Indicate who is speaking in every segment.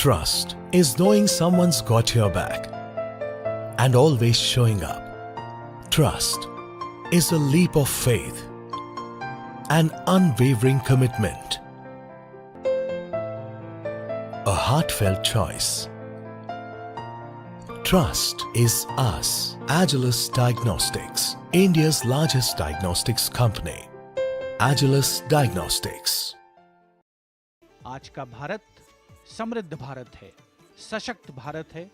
Speaker 1: Trust is knowing someone's got your back and always showing up. Trust is a leap of faith, an unwavering commitment, a heartfelt choice. Trust is us. Agilus Diagnostics, India's largest diagnostics company. Agilus Diagnostics.
Speaker 2: आज का भारत समृद्ध भारत है, सशक्त भारत है,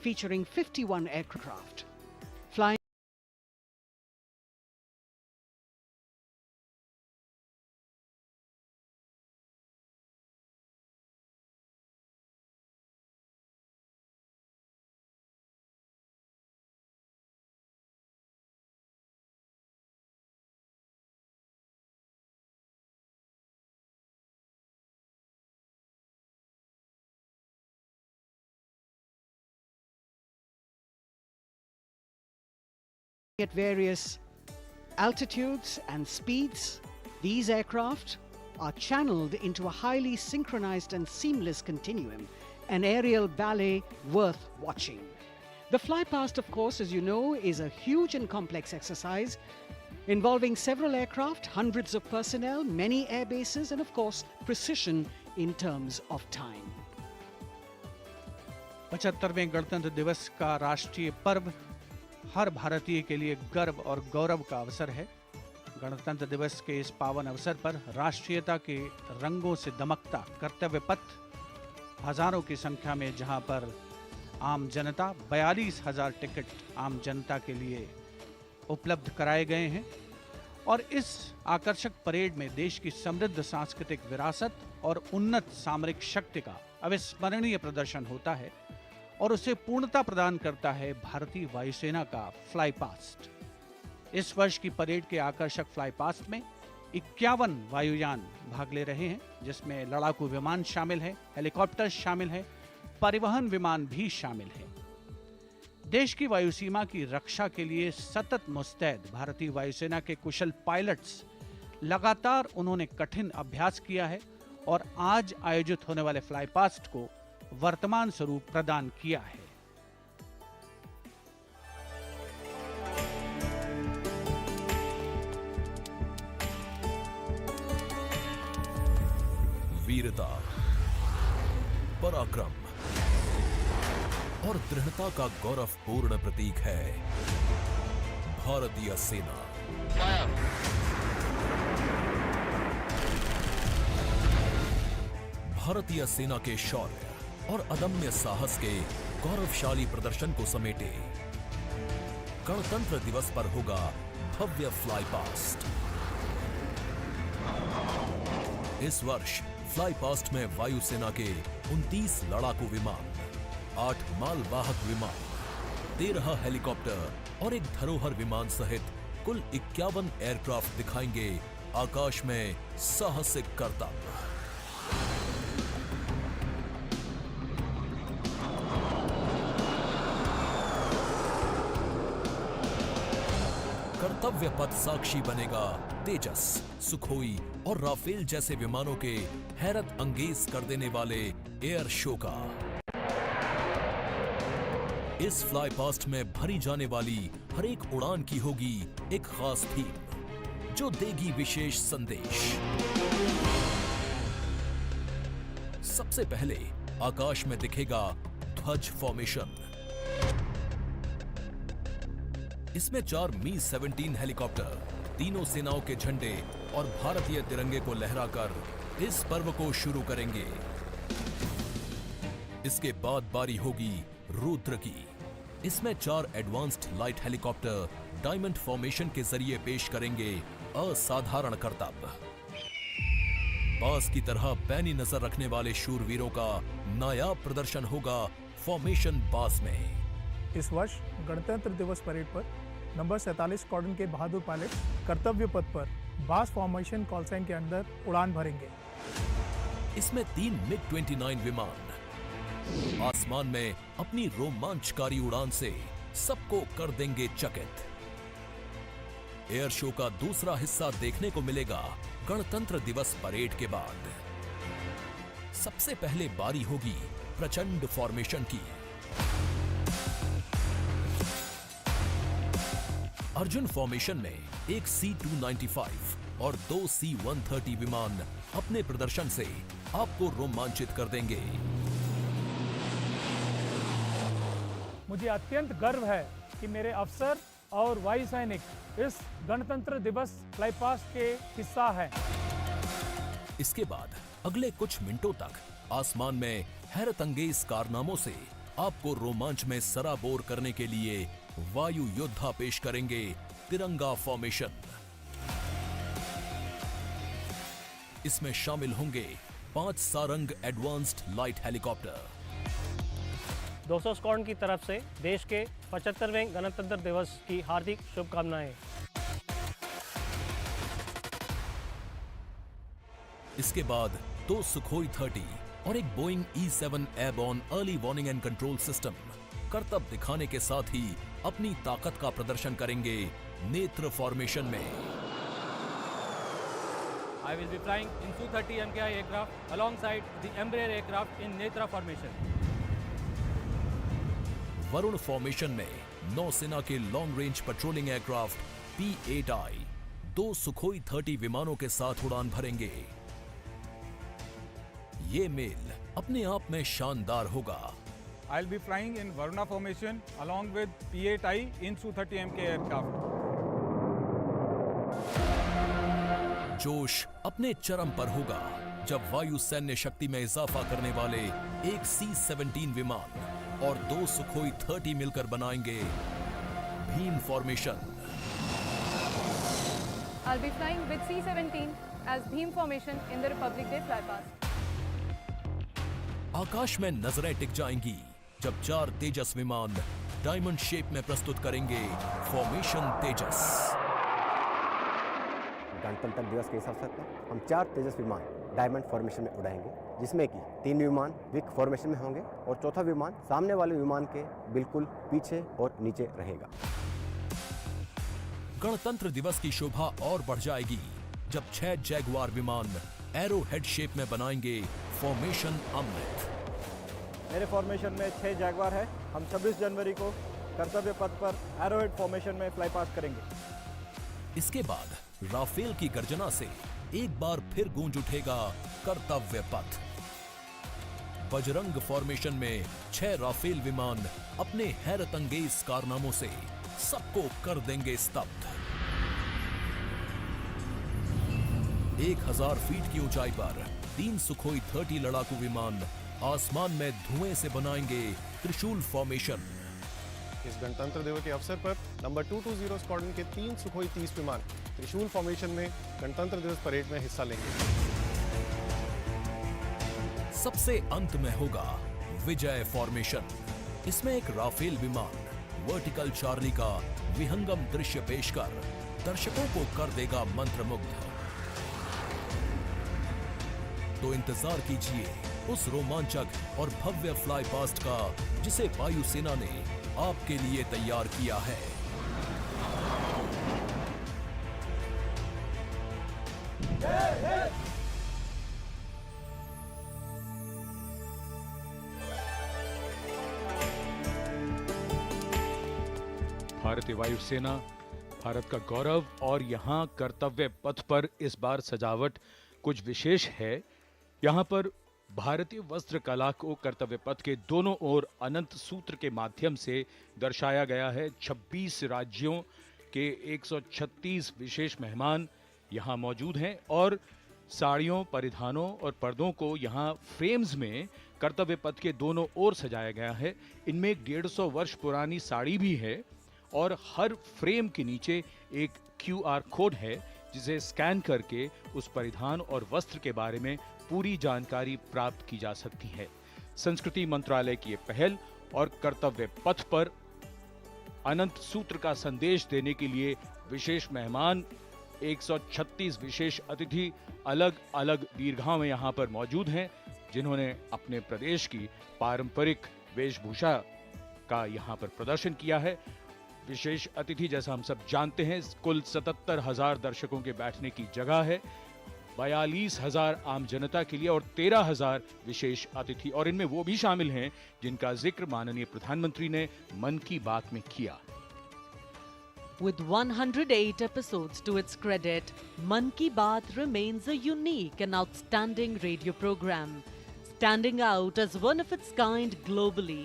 Speaker 3: featuring 51 aircraft. Flying at various altitudes and speeds, these aircraft are channeled into a highly synchronized and seamless continuum, an aerial ballet worth watching. The flypast, of course, as you know, is a huge and complex exercise involving several aircraft, hundreds of personnel, many air bases, and of course, precision in terms of time.
Speaker 2: 75वें गणतंत्र दिवस का राष्ट्रीय पर्व हर भारतीय के लिए गर्व और गौरव का अवसर है। गणतंत्र दिवस के इस पावन अवसर पर राष्ट्रीयता के रंगों से दमकता कर्तव्य पथ, हजारों की संख्या में जहां पर आम जनता 42,000 टिकट आम जनता के लिए उपलब्ध कराए गए हैं और इस आकर्षक परेड में देश की समृद्ध सांस्कृतिक विरासत और उन्नत सामरिक शक्ति का अविस्मरणीय प्रदर्शन होता है और उसे पूर्णता प्रदान करता है भारतीय वायुसेना का फ्लाई पास्ट। इस वर्ष की परेड के आकर्षक फ्लाई पास्ट में 51 वायुयान भाग ले रहे हैं, जिसमें लड़ाकू विमान शामिल है, हेलीकॉप्टर शामिल है, परिवहन विमान भी शामिल है। देश की वायुसीमा की रक्षा के लिए सतत मुस्तैद भारतीय वायुसेना के कुशल पायलट्स लगातार उन्होंने कठिन अभ्यास किया है और आज आयोजित होने वाले फ्लाई पास्ट को वर्तमान स्वरूप प्रदान किया है।
Speaker 4: वीरता, पराक्रम और दृढ़ता का गौरवपूर्ण प्रतीक है भारतीय सेना। भारतीय सेना के शौर्य और अदम्य साहस के गौरवशाली प्रदर्शन को समेटे गणतंत्र दिवस पर होगा भव्य फ्लाई पास्ट। इस वर्ष फ्लाई पास्ट में वायुसेना के 29 लड़ाकू विमान, 8 मालवाहक विमान, 13 हेलीकॉप्टर और एक धरोहर विमान सहित कुल 51 एयरक्राफ्ट दिखाएंगे आकाश में साहसिक करतब। कर्तव्य पथ साक्षी बनेगा तेजस, सुखोई और राफेल जैसे विमानों के हैरत अंगेज कर देने वाले एयर शो का। इस फ्लाई पास्ट में भरी जाने वाली हर एक उड़ान की होगी एक खास थीम जो देगी विशेष संदेश। सबसे पहले आकाश में दिखेगा ध्वज फॉर्मेशन। इसमें 4 मी-17 हेलीकॉप्टर तीनों सेनाओं के झंडे और भारतीय तिरंगे को लहराकर इस पर्व को शुरू करेंगे। इसके बाद बारी होगी रुद्र की। इसमें 4 advanced light helicopter diamond formation के जरिए पेश करेंगे असाधारण करतब। बास की तरह पैनी नजर रखने वाले शूरवीरों का नायाब प्रदर्शन होगा फॉर्मेशन बास में।
Speaker 5: इस वर्ष गणतंत्र दिवस परेड पर नंबर 47 स्क्वाड्रन के बहादुर पायलट कर्तव्य पथ पर बास फॉर्मेशन कॉल साइन के अंदर उड़ान भरेंगे।
Speaker 4: इसमें 3 मिग-29 विमान आसमान में अपनी रोमांचकारी उड़ान से सबको कर देंगे चकित। एयर शो का दूसरा हिस्सा देखने को मिलेगा गणतंत्र दिवस परेड के बाद। सबसे पहले बारी होगी प्रचंड फॉर्मेशन की। अर्जुन फॉर्मेशन में एक C-295 और 2 C-130 विमान अपने प्रदर्शन से आपको रोमांचित कर देंगे।
Speaker 5: मुझे अत्यंत गर्व है कि मेरे अफसर और वायु सैनिक इस गणतंत्र दिवस फ्लाई पास्ट के हिस्सा हैं।
Speaker 4: इसके बाद अगले कुछ मिनटों तक आसमान में हैरत अंगेज कारनामों से आपको रोमांच में सराबोर करने के लिए वायु योद्धा पेश करेंगे तिरंगा फॉर्मेशन। इसमें शामिल होंगे 5 Sarang advanced light helicopter.
Speaker 6: 200 squadron की तरफ से देश के 75वें गणतंत्र दिवस की हार्दिक शुभकामनाएं।
Speaker 4: इसके बाद 2 सुखोई 30 और एक Boeing E-7 airborne early warning and control system करतब दिखाने के साथ ही अपनी ताकत का प्रदर्शन करेंगे नेत्र फॉर्मेशन में।
Speaker 7: I will be flying in Su-30 MKI aircraft alongside the Embraer aircraft in Netra formation.
Speaker 4: Varun formation में नौसेना के long range patrolling aircraft P-8I 2 Sukhoi 30 विमानों के साथ उड़ान भरेंगे। ये मेल अपने आप में शानदार होगा।
Speaker 8: I'll be flying in Varuna formation along with P-8I in Su-30 MK aircraft.
Speaker 4: जोश अपने चरम पर होगा जब वायु सैन्य शक्ति में इजाफा करने वाले एक C-17 विमान और 2 सुखोई 30 मिलकर बनाएंगे Bhim formation.
Speaker 9: I'll be flying with C-17 as Bhim formation in the Republic Day flypast.
Speaker 4: आकाश में नजरें टिक जाएंगी जब 4 तेजस विमान डायमंड शेप में प्रस्तुत करेंगे फॉर्मेशन तेजस।
Speaker 10: गणतंत्र दिवस के इस अवसर पर हम 4 तेजस विमान डायमंड फॉर्मेशन में उड़ाएंगे, जिसमें कि 3 विमान विक फॉर्मेशन में होंगे और चौथा विमान सामने वाले विमान के बिल्कुल पीछे और नीचे रहेगा।
Speaker 4: गणतंत्र दिवस की शोभा और बढ़ जाएगी जब 6 जैगुआर विमान एरो हेड शेप में बनाएंगे फॉर्मेशन अमृत।
Speaker 6: मेरे फॉर्मेशन में 6 जैगवार है। हम 26 जनवरी को कर्तव्य पथ पर एरोहेड फॉर्मेशन में फ्लाई पास्ट करेंगे।
Speaker 4: इसके बाद राफेल की गर्जना से एक बार फिर गूंज उठेगा कर्तव्य पथ। बजरंग फॉर्मेशन में 6 राफेल विमान अपने हैरत अंगेज कारनामों से सबको कर देंगे स्तब्ध। 1000 फीट की ऊंचाई पर 3 सुखोई 30 लड़ाकू विमान आसमान में धुएं से बनाएंगे त्रिशूल फॉर्मेशन।
Speaker 11: इस गणतंत्र दिवस के अवसर पर नंबर 220 स्क्वाड्रन के 3 सुखोई 30 विमान त्रिशूल फॉर्मेशन में गणतंत्र दिवस परेड में हिस्सा लेंगे।
Speaker 4: सबसे अंत में होगा विजय फॉर्मेशन। इसमें एक राफेल विमान वर्टिकल चार्ली का विहंगम दृश्य पेश कर दर्शकों को कर देगा मंत्रमुग्ध। तो इंतजार कीजिए उस रोमांचक और भव्य फ्लाई पास्ट का जिसे वायुसेना ने आपके लिए तैयार किया है।
Speaker 2: भारतीय वायुसेना भारत का गौरव, और यहाँ कर्तव्य पथ पर इस बार सजावट कुछ विशेष है। यहाँ पर भारतीय वस्त्र कला को कर्तव्य पथ के दोनों ओर अनंत सूत्र के माध्यम से दर्शाया गया है। 26 राज्यों के 136 विशेष मेहमान यहाँ मौजूद हैं और साड़ियों, परिधानों और पर्दों को यहाँ फ्रेम्स में कर्तव्य पथ के दोनों ओर सजाया गया है। इनमें 150 वर्ष पुरानी साड़ी भी है और हर फ्रेम के नीचे एक QR कोड है जिसे स्कैन करके उस परिधान और वस्त्र के बारे में पूरी जानकारी प्राप्त की जा सकती है। संस्कृति मंत्रालय की ये पहल और कर्तव्य पथ पर अनंत सूत्र का संदेश देने के लिए विशेष मेहमान 136 विशेष अतिथि अलग अलग दीर्घाओं में यहाँ पर मौजूद हैं, जिन्होंने अपने प्रदेश की पारंपरिक वेशभूषा का यहाँ पर प्रदर्शन किया है। विशेष अतिथि, जैसा हम सब जानते हैं, कुल 77,000 दर्शकों के बैठने की जगह है, 42,000 आम जनता के लिए और 13,000 विशेष अतिथि, और इनमें वो भी शामिल हैं जिनका जिक्र माननीय प्रधानमंत्री ने मन की बात में किया।
Speaker 12: With 108 episodes to its credit, Man Ki Baat remains a unique and outstanding radio program, standing out as one of its kind globally.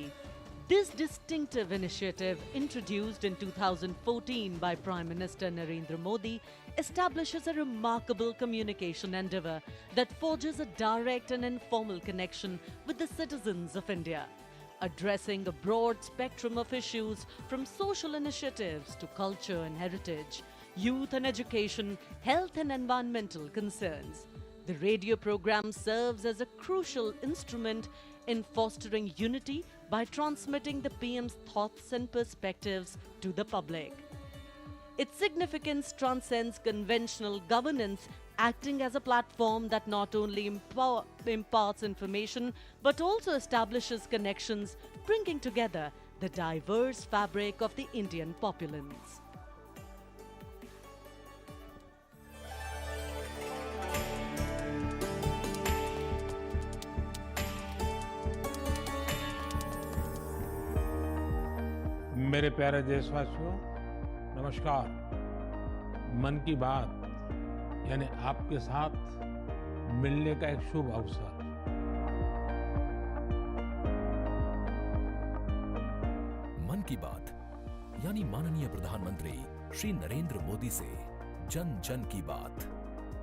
Speaker 12: This distinctive initiative, introduced in 2014 by Prime Minister Narendra Modi, establishes a remarkable communication endeavour that forges a direct and informal connection with the citizens of India. addressing a broad spectrum of issues from social initiatives to culture and heritage, youth and education, health and environmental concerns. The radio program serves as a crucial instrument in fostering unity by transmitting the PM's thoughts and perspectives to the public. Its significance transcends conventional governance, acting as a platform that not only imparts information but also establishes connections, bringing together the diverse fabric of the Indian populace.
Speaker 13: मेरे प्यारे देशवासियों, नमस्कार। मन की बात यानी आपके साथ मिलने का एक शुभ अवसर।
Speaker 4: मन की बात यानी माननीय प्रधानमंत्री श्री नरेंद्र मोदी से जन जन की बात।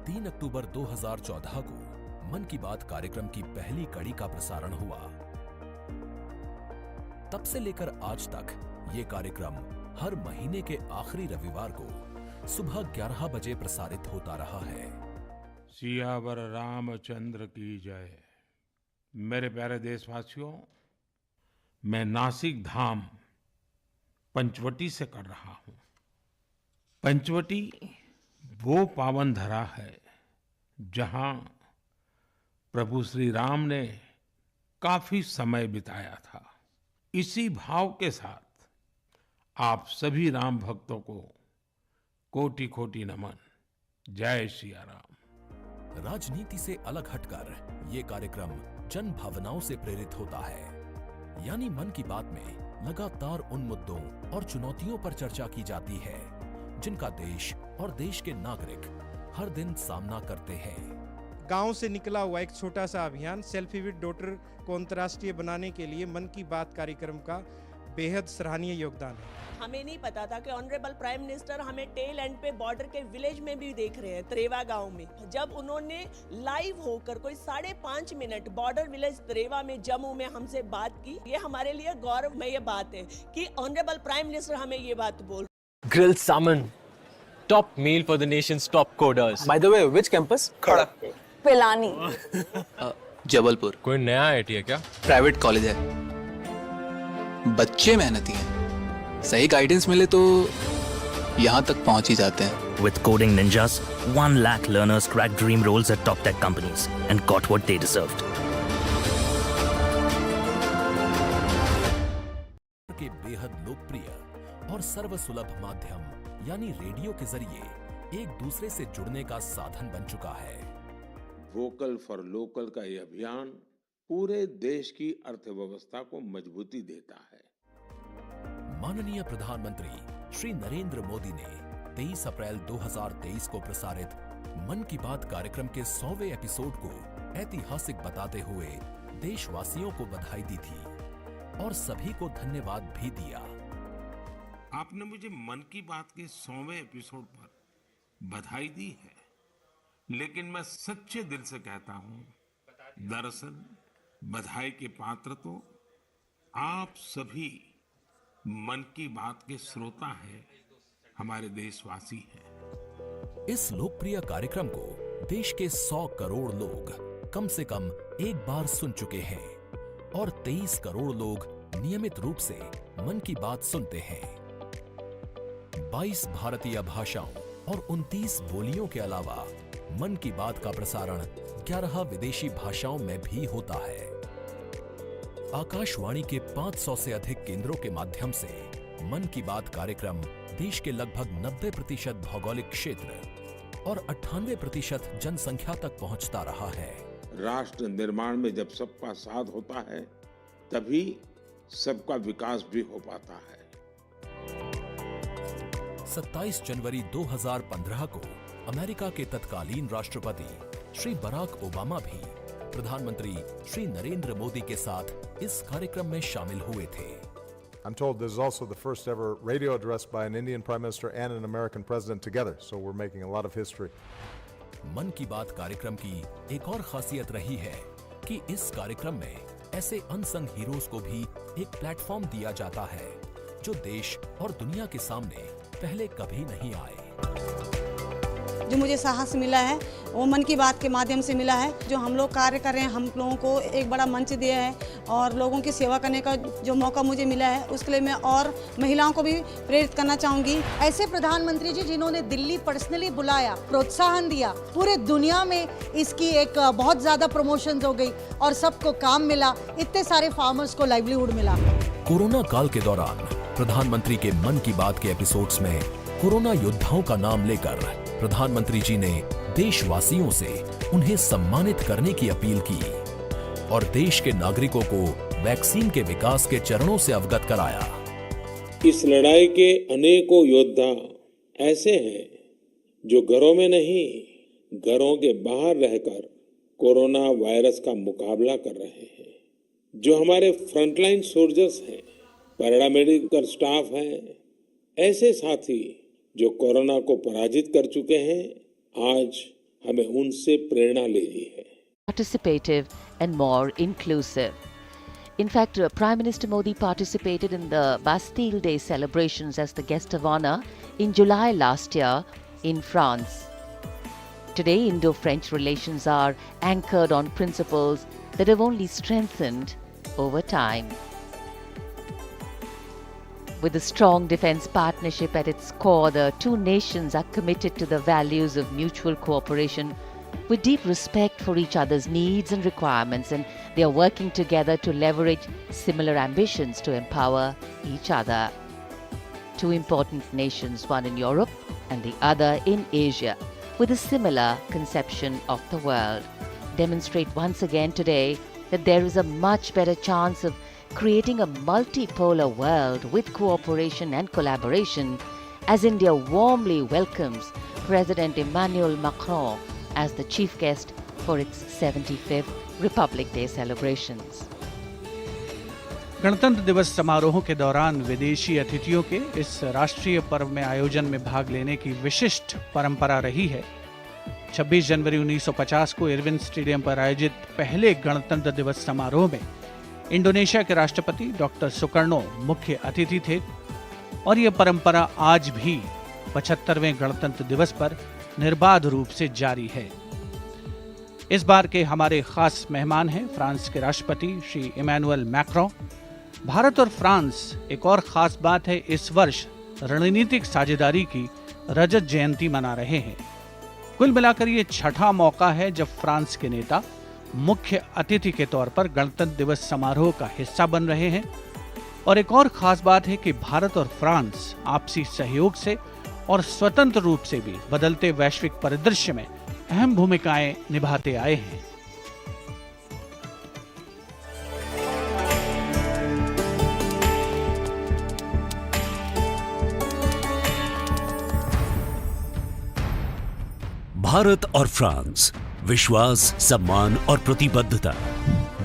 Speaker 4: 3 अक्टूबर 2014 को मन की बात कार्यक्रम की पहली कड़ी का प्रसारण हुआ। तब से लेकर आज तक ये कार्यक्रम हर महीने के आखिरी रविवार को सुबह 11 बजे प्रसारित होता रहा है।
Speaker 13: सियावर रामचंद्र की जय। मेरे प्यारे देशवासियों, मैं नासिक धाम पंचवटी से कर रहा हूं। पंचवटी वो पावन धरा है जहां प्रभु श्री राम ने काफी समय बिताया था। इसी भाव के साथ आप सभी राम भक्तों को कोटि कोटि नमन। जय सिया राम।
Speaker 4: राजनीति से अलग हटकर ये कार्यक्रम जन भावनाओं से प्रेरित होता है। यानी मन की बात में लगातार उन मुद्दों और चुनौतियों पर चर्चा की जाती है जिनका देश और देश के नागरिक हर दिन सामना करते हैं।
Speaker 14: गांव से निकला हुआ एक छोटा सा अभियान सेल्फी विद डॉटर को अंतर्राष्ट्रीय बनाने के लिए मन की बात कार्यक्रम का बेहद सराहनीय योगदान है।
Speaker 15: हमें नहीं पता था कि ऑनरेबल प्राइम मिनिस्टर हमें टेल एंड पे बॉर्डर के विलेज में भी देख रहे हैं, त्रेवा गांव में। जब उन्होंने लाइव होकर कोई 5.5 मिनट बॉर्डर विलेज त्रेवा में जम्मू में हमसे बात की, ये हमारे लिए गौरवमय बात है कि ऑनरेबल प्राइम मिनिस्टर हमें ये बात बोल।
Speaker 16: Grilled salmon, top meal for the nation's top coders. By the way, which campus?
Speaker 17: Kharagpur. Pilani.
Speaker 16: Jabalpur. कोई नया आईटी है क्या?
Speaker 17: प्राइवेट कॉलेज है। बच्चे मेहनती हैं, सही गाइडेंस मिले तो यहाँ तक पहुँच ही जाते हैं।
Speaker 18: With coding ninjas, 1 lakh learners cracked dream roles at top tech companies and got what they deserved.
Speaker 4: के बेहद लोकप्रिय और सर्वसुलभ माध्यम यानी रेडियो के जरिए एक दूसरे से जुड़ने का साधन बन चुका है।
Speaker 13: वोकल फॉर लोकल का ये अभियान पूरे देश की अर्थव्यवस्था को मजबूती देता है।
Speaker 4: माननीय प्रधानमंत्री श्री नरेंद्र मोदी ने 23 अप्रैल 2023 को प्रसारित मन की बात कार्यक्रम के 100वें एपिसोड को ऐतिहासिक बताते हुए देशवासियों को बधाई दी थी और सभी को धन्यवाद भी दिया।
Speaker 13: आपने मुझे मन की बात के 100वें एपिसोड पर बधाई दी है, लेकिन मैं सच्चे दिल से कहता हूं, दरअसल बधाई के पात्र तो आप सभी मन की बात के श्रोता हैं, हमारे देशवासी हैं।
Speaker 4: इस लोकप्रिय कार्यक्रम को देश के 100 करोड़ लोग कम से कम एक बार सुन चुके हैं और 23 करोड़ लोग नियमित रूप से मन की बात सुनते हैं। 22 भारतीय भाषाओं और 29 बोलियों के अलावा मन की बात का प्रसारण 11 विदेशी भाषाओं में भी होता है। आकाशवाणी के 500 से अधिक केंद्रों के माध्यम से मन की बात कार्यक्रम देश के लगभग 90% भौगोलिक क्षेत्र और 98% जनसंख्या तक पहुंचता रहा है।
Speaker 13: राष्ट्र निर्माण में जब सबका साथ होता है, तभी सबका विकास भी हो पाता है।
Speaker 4: 27 जनवरी 2015 को अमेरिका के तत्कालीन राष्ट्रपति श्री बराक ओबामा भी प्रधानमंत्री श्री नरेंद्र मोदी के साथ इस कार्यक्रम में शामिल हुए थे।
Speaker 11: I'm told this is also the first ever radio address by an Indian Prime Minister and an American President together, so we're making a lot of history.
Speaker 4: मन की बात कार्यक्रम की एक और खासियत रही है कि इस कार्यक्रम में ऐसे अनसंग हीरोज को भी एक प्लेटफॉर्म दिया जाता है जो देश और दुनिया के सामने पहले कभी नहीं आए।
Speaker 19: जो मुझे साहस मिला है वो मन की बात के माध्यम से मिला है। जो हम लोग कार्य कर रहे हैं, हम लोगों को एक बड़ा मंच दिया है और लोगों की सेवा करने का जो मौका मुझे मिला है उसके लिए मैं और महिलाओं को भी प्रेरित करना चाहूँगी।
Speaker 20: ऐसे प्रधानमंत्री जी जिन्होंने दिल्ली पर्सनली बुलाया, प्रोत्साहन दिया, पूरे दुनिया में इसकी एक बहुत ज़्यादा प्रमोशन हो गई और सबको काम मिला, इतने सारे फार्मर्स को लाइवलीहुड मिला।
Speaker 4: कोरोना काल के दौरान प्रधानमंत्री के मन की बात के एपिसोड्स में कोरोना योद्धाओं का नाम लेकर प्रधानमंत्री जी ने देशवासियों से उन्हें सम्मानित करने की अपील की और देश के नागरिकों को वैक्सीन के विकास के चरणों से अवगत कराया।
Speaker 13: इस लड़ाई के अनेकों योद्धा ऐसे हैं जो घरों में नहीं, घरों के बाहर रहकर कोरोना वायरस का मुकाबला कर रहे हैं। जो हमारे फ्रंटलाइन सोल्जर्स हैं, पैरामेडिकल स्टाफ हैं, ऐसे साथी जो कोरोना को पराजित कर चुके हैं, आज हमें उनसे प्रेरणा लेनी है।
Speaker 21: Participative and more inclusive. In fact, Prime Minister Modi participated in the Bastille Day celebrations as the guest of honor in July last year in France. Today, Indo-French relations are anchored on principles that have only strengthened over time. With a strong defense partnership at its core, the two nations are committed to the values of mutual cooperation with deep respect for each other's needs and requirements, and they are working together to leverage similar ambitions to empower each other. Two important nations, one in Europe and the other in Asia, with a similar conception of the world, demonstrate once again today that there is a much better chance of creating a multipolar world with cooperation and collaboration as India warmly welcomes President Emmanuel Macron as the chief guest for its 75th Republic Day celebrations.
Speaker 2: गणतंत्र दिवस समारोहों के दौरान विदेशी अतिथियों के इस राष्ट्रीय पर्व में आयोजन में भाग लेने की विशिष्ट परंपरा रही है। 26 जनवरी 1950 को इरविन स्टेडियम पर आयोजित पहले गणतंत्र दिवस समारोह में इंडोनेशिया के राष्ट्रपति डॉक्टर सुकर्णो मुख्य अतिथि थे और ये परंपरा आज भी 75वें गणतंत्र दिवस पर निर्बाध रूप से जारी है। इस बार के हमारे खास मेहमान हैं फ्रांस के राष्ट्रपति श्री इमैनुअल मैक्रों। भारत और फ्रांस, एक और खास बात है, इस वर्ष रणनीतिक साझेदारी की रजत जयंती मना रहे हैं। कुल मिलाकर ये छठा मौका है जब फ्रांस के नेता मुख्य अतिथि के तौर पर गणतंत्र दिवस समारोह का हिस्सा बन रहे हैं। और एक और खास बात है कि भारत और फ्रांस आपसी सहयोग से और स्वतंत्र रूप से भी बदलते वैश्विक परिदृश्य में अहम भूमिकाएं निभाते आए हैं।
Speaker 22: भारत और फ्रांस, विश्वास, सम्मान और प्रतिबद्धता,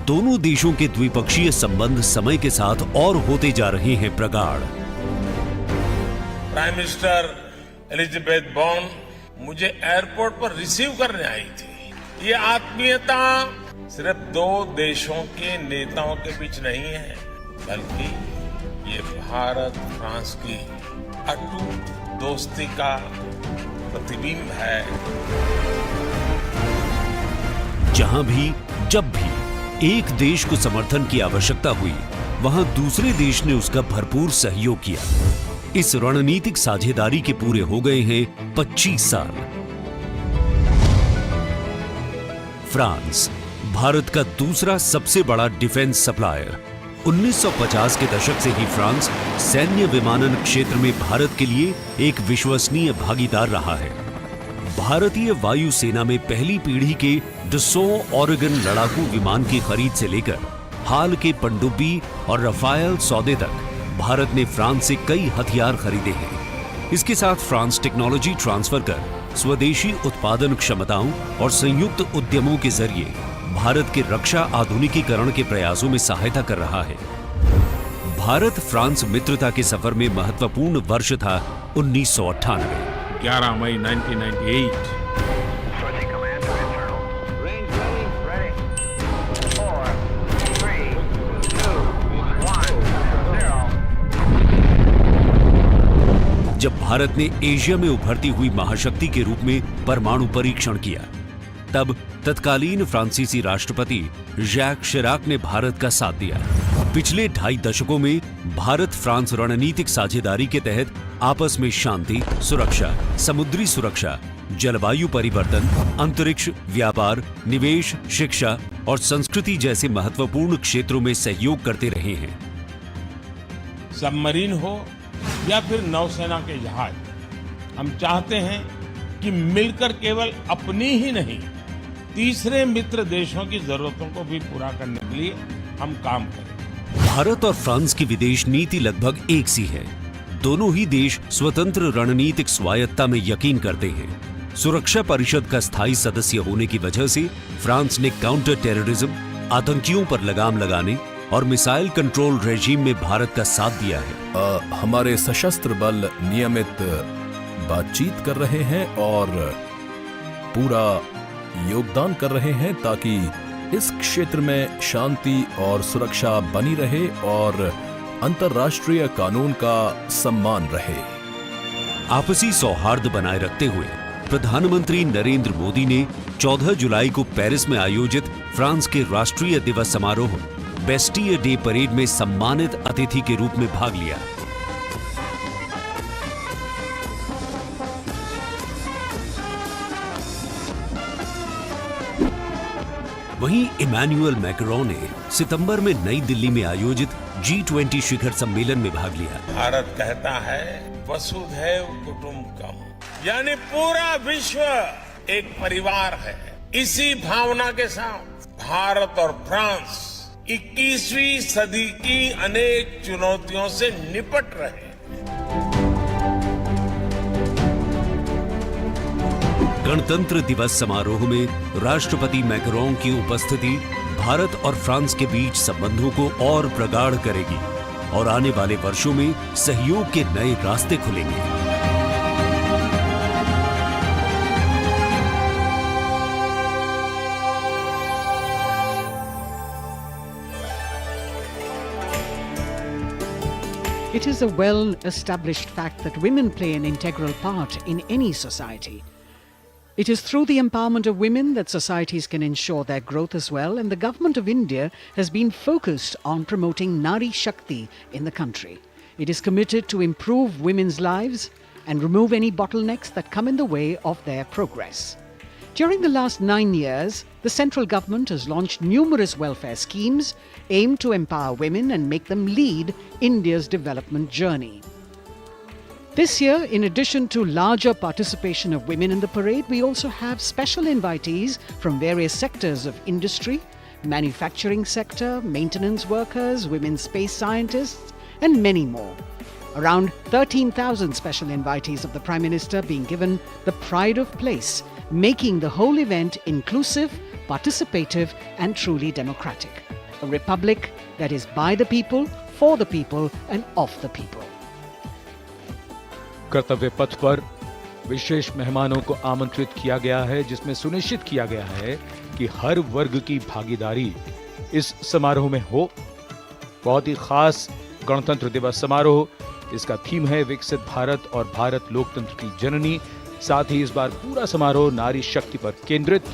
Speaker 22: दोनों देशों के द्विपक्षीय संबंध समय के साथ और होते जा रहे हैं प्रगाढ़।
Speaker 13: प्राइम मिनिस्टर एलिजाबेथ बॉर्न मुझे एयरपोर्ट पर रिसीव करने आई थी। ये आत्मीयता सिर्फ दो देशों के नेताओं के बीच नहीं है, बल्कि ये भारत फ्रांस की अटूट दोस्ती का प्रतिबिंब है।
Speaker 22: जहां भी, जब भी एक देश को समर्थन की आवश्यकता हुई, वहां दूसरे देश ने उसका भरपूर सहयोग किया। इस रणनीतिक साझेदारी के पूरे हो गए हैं 25 साल। फ्रांस, भारत का दूसरा सबसे बड़ा डिफेंस सप्लायर। 1950 के दशक से ही फ्रांस सैन्य विमानन क्षेत्र में भारत के लिए एक विश्वसनीय भागीदार रहा है। भारतीय वायुसेना में पहली पीढ़ी के डसॉ ओरेगन लड़ाकू विमान की खरीद से लेकर हाल के पनडुब्बी और रफायल सौदे तक भारत ने फ्रांस से कई हथियार खरीदे हैं। इसके साथ फ्रांस टेक्नोलॉजी ट्रांसफर कर स्वदेशी उत्पादन क्षमताओं और संयुक्त उद्यमों के जरिए भारत के रक्षा आधुनिकीकरण के प्रयासों में सहायता कर रहा है। भारत फ्रांस मित्रता के सफर में महत्वपूर्ण वर्ष था 1998।
Speaker 13: 11 मई 1998।
Speaker 22: जब भारत ने एशिया में उभरती हुई महाशक्ति के रूप में परमाणु परीक्षण किया। तब तत्कालीन फ्रांसीसी राष्ट्रपति जैक शिराक ने भारत का साथ दिया। पिछले 2.5 दशकों में भारत फ्रांस रणनीतिक साझेदारी के तहत आपस में शांति, सुरक्षा, समुद्री सुरक्षा, जलवायु परिवर्तन, अंतरिक्ष, व्यापार, निवेश, शिक्षा और संस्कृति जैसे महत्वपूर्ण क्षेत्रों में सहयोग करते रहे हैं।
Speaker 13: सबमरीन हो या फिर नौसेना के जहाज, हम चाहते हैं कि मिलकर केवल अपनी ही नहीं, तीसरे मित्र देशों की जरूरतों को भी पूरा करने के लिए हम काम करें।
Speaker 22: भारत और फ्रांस की विदेश नीति लगभग एक सी है। दोनों ही देश स्वतंत्र रणनीतिक स्वायत्ता में यकीन करते हैं। सुरक्षा परिषद का स्थायी सदस्य होने की वजह से फ्रांस ने काउंटर टेररिज्म, आतंकियों पर लगाम लगाने और मिसाइल कंट्रोल रेजीम में भारत का साथ दिया है।
Speaker 4: हमारे सशस्त्र बल नियमित बातचीत कर रहे हैं और पूरा योगदान कर रहे हैं ताकि इस क्षेत्र में शांति और सुरक्षा बनी रहे और अंतर्राष्ट्रीय कानून का सम्मान रहे।
Speaker 22: आपसी सौहार्द बनाए रखते हुए प्रधानमंत्री नरेंद्र मोदी ने 14 जुलाई को पेरिस में आयोजित फ्रांस के राष्ट्रीय दिवस समारोह बेस्टियर डे परेड में सम्मानित अतिथि के रूप में भाग लिया। वहीं इमैनुअल मैक्रोन ने सितंबर में नई दिल्ली में आयोजित G20 शिखर सम्मेलन में भाग लिया।
Speaker 13: भारत कहता है वसुधैव कुटुंबकम, यानी पूरा विश्व एक परिवार है। इसी भावना के साथ भारत और फ्रांस 21वीं सदी की अनेक चुनौतियों से निपट रहे हैं।
Speaker 22: गणतंत्र दिवस समारोह में राष्ट्रपति मैक्रोन की उपस्थिति भारत और फ्रांस के बीच संबंधों को और प्रगाढ़ करेगी और आने वाले वर्षों में सहयोग के नए रास्ते खुलेंगे।
Speaker 1: It is a well-established fact that women play an integral part in any society. It is through the empowerment of women that societies can ensure their growth as well, and the Government of India has been focused on promoting Nari Shakti in the country. It is committed to improve women's lives and remove any bottlenecks that come in the way of their progress. During the last 9 years, the central government has launched numerous welfare schemes aimed to empower women and make them lead India's development journey. This year, in addition to larger participation of women in the parade, we also have special invitees from various sectors of industry, manufacturing sector, maintenance workers, women space scientists, and many more. Around 13,000 special invitees of the Prime Minister being given the pride of place, making the whole event inclusive, participative, and truly democratic. A republic that is by the people, for the people, and of the people.
Speaker 3: कर्तव्य पथ पर विशेष मेहमानों को आमंत्रित किया गया है, जिसमें सुनिश्चित किया गया है कि हर वर्ग की भागीदारी इस समारोह में हो। बहुत ही खास गणतंत्र दिवस समारोह, इसका थीम है विकसित भारत और भारत लोकतंत्र की जननी। साथ ही इस बार पूरा समारोह नारी शक्ति पर केंद्रित।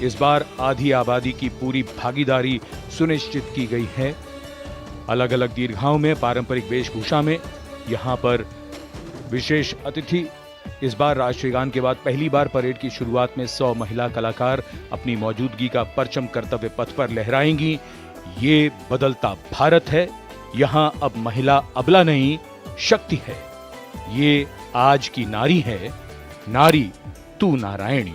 Speaker 3: इस बार आधी आबादी की पूरी भागीदारी सुनिश्चित की गई है। अलग अलग दीर्घाओं में पारंपरिक वेशभूषा में यहाँ पर विशेष अतिथि। इस बार राष्ट्रीय गान के बाद पहली बार परेड की शुरुआत में 100 महिला कलाकार अपनी मौजूदगी का परचम कर्तव्य पथ पर लहराएंगी। ये बदलता भारत है, यहाँ अब महिला अबला नहीं, शक्ति है। ये आज की नारी है, नारी तू नारायणी।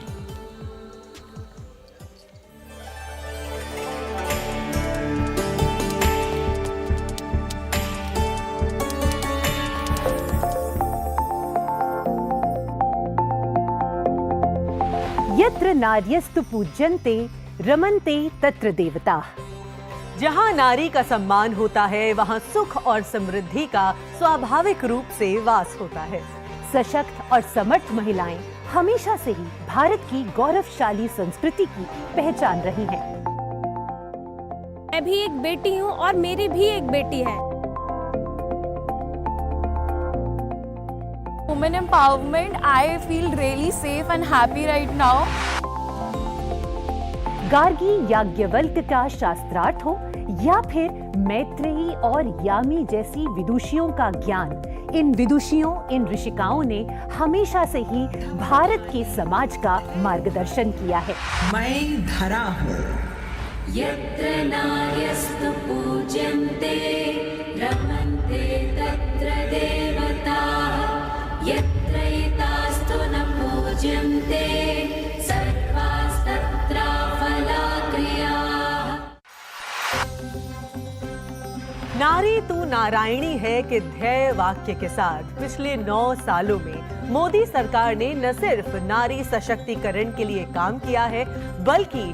Speaker 23: यत्र नार्यस्तु पूज्यन्ते रमन्ते तत्र देवताः।
Speaker 12: जहाँ नारी का सम्मान होता है, वहाँ सुख और समृद्धि का स्वाभाविक रूप से वास होता है।
Speaker 23: सशक्त और समर्थ महिलाएं हमेशा से ही भारत की गौरवशाली संस्कृति की पहचान रही हैं।
Speaker 9: मैं भी एक बेटी हूँ और मेरी भी एक बेटी है।
Speaker 5: women empowerment, I feel really safe and happy right now.
Speaker 23: Gargi Yajnavalkya का शास्त्रार्थ हो या फिर मैत्रेयी और यामी जैसी विदुषियों का ज्ञान, इन विदुषियों, इन ऋषिकाओं ने हमेशा से ही भारत के समाज का मार्गदर्शन किया है।
Speaker 7: मैं धरा हूँ,
Speaker 8: यत्र नार्यस्तु पूज्यन्ते रमन्ते तत्र देवताः, यत्र एतास्तु न पूज्यन्ते सर्वास्तत्र फलाक्रियाः।
Speaker 12: नारी तू नारायणी है के ध्येय वाक्य के साथ पिछले 9 सालों में मोदी सरकार ने न सिर्फ नारी सशक्तिकरण के लिए काम किया है, बल्कि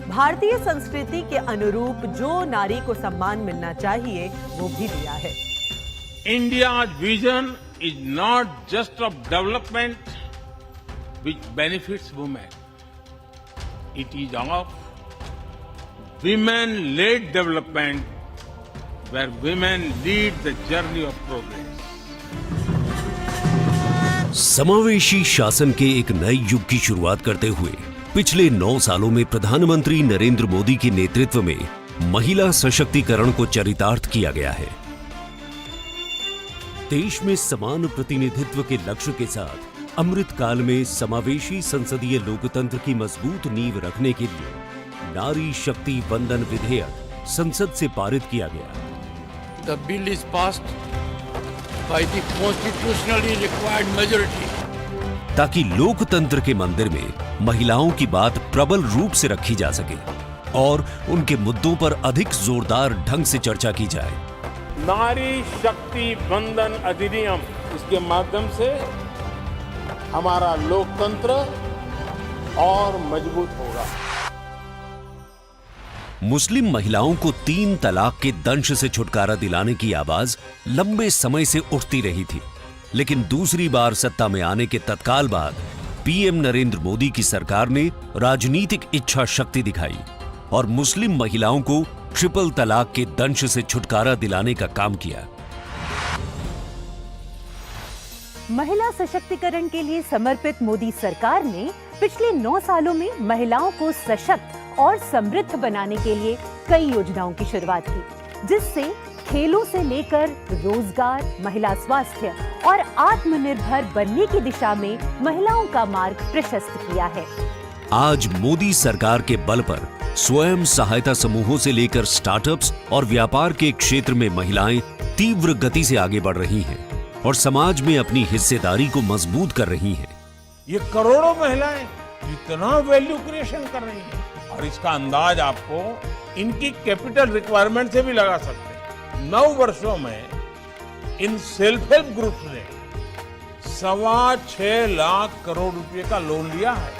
Speaker 12: भारतीय संस्कृति के अनुरूप जो नारी को सम्मान मिलना चाहिए वो भी दिया है।
Speaker 13: India's vision is not just of development which benefits women. It is of women-led development where women lead the journey of progress.
Speaker 22: समावेशी शासन के एक नए युग की शुरुआत करते हुए पिछले 9 सालों में प्रधानमंत्री नरेंद्र मोदी के नेतृत्व में महिला सशक्तिकरण को चरितार्थ किया गया है। देश में समान प्रतिनिधित्व के लक्ष्य के साथ अमृत काल में समावेशी संसदीय लोकतंत्र की मजबूत नींव रखने के लिए नारी शक्ति वंदन विधेयक संसद से पारित किया गया।
Speaker 24: The bill is passed by the constitutionally required majority.
Speaker 22: ताकि लोकतंत्र के मंदिर में महिलाओं की बात प्रबल रूप से रखी जा सके और उनके मुद्दों पर अधिक जोरदार ढंग से चर्चा की जाए।
Speaker 13: नारी शक्ति वंदन अधिनियम, इसके माध्यम से हमारा लोकतंत्र और मजबूत होगा।
Speaker 22: मुस्लिम महिलाओं को 3 तलाक के दंश से छुटकारा दिलाने की आवाज लंबे समय से उठती रही थी, लेकिन दूसरी बार सत्ता में आने के तत्काल बाद पीएम नरेंद्र मोदी की सरकार ने राजनीतिक इच्छा शक्ति दिखाई और मुस्लिम महिलाओं को ट्रिपल तलाक के दंश से छुटकारा दिलाने का काम किया।
Speaker 23: महिला सशक्तिकरण के लिए समर्पित मोदी सरकार ने पिछले 9 सालों में महिलाओं को सशक्त और समृद्ध बनाने के लिए कई योजनाओं की शुरुआत की, जिससे खेलों से लेकर रोजगार, महिला स्वास्थ्य और आत्मनिर्भर बनने की दिशा में महिलाओं का मार्ग प्रशस्त किया है।
Speaker 22: आज मोदी सरकार के बल पर स्वयं सहायता समूहों से लेकर स्टार्टअप्स और व्यापार के क्षेत्र में महिलाएं तीव्र गति से आगे बढ़ रही हैं और समाज में अपनी हिस्सेदारी को मजबूत कर रही हैं।
Speaker 13: ये करोड़ों महिलाएं इतना वैल्यू क्रिएशन कर रही हैं और इसका अंदाज आपको इनकी कैपिटल रिक्वायरमेंट से भी लगा सकते हैं। 9 वर्षों में इन सेल्फ हेल्प ग्रुप्स ने 6.25 लाख करोड़ रुपए का लोन लिया है।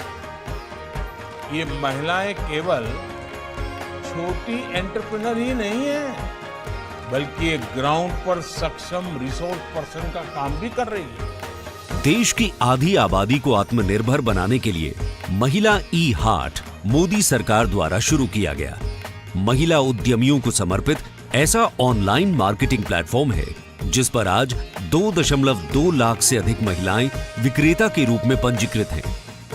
Speaker 13: ये महिलाएं केवल छोटी एंटरप्रेन्योर ही नहीं है, बल्कि एक ग्राउंड पर सक्षम रिसोर्स पर्सन का काम भी कर रही है।
Speaker 22: देश की आधी आबादी को आत्मनिर्भर बनाने के लिए महिला ई हाट मोदी सरकार द्वारा शुरू किया गया। महिला उद्यमियों को समर्पित ऐसा ऑनलाइन मार्केटिंग प्लेटफॉर्म है जिस पर आज 2.2 लाख से अधिक महिलाएं विक्रेता के रूप में पंजीकृत हैं।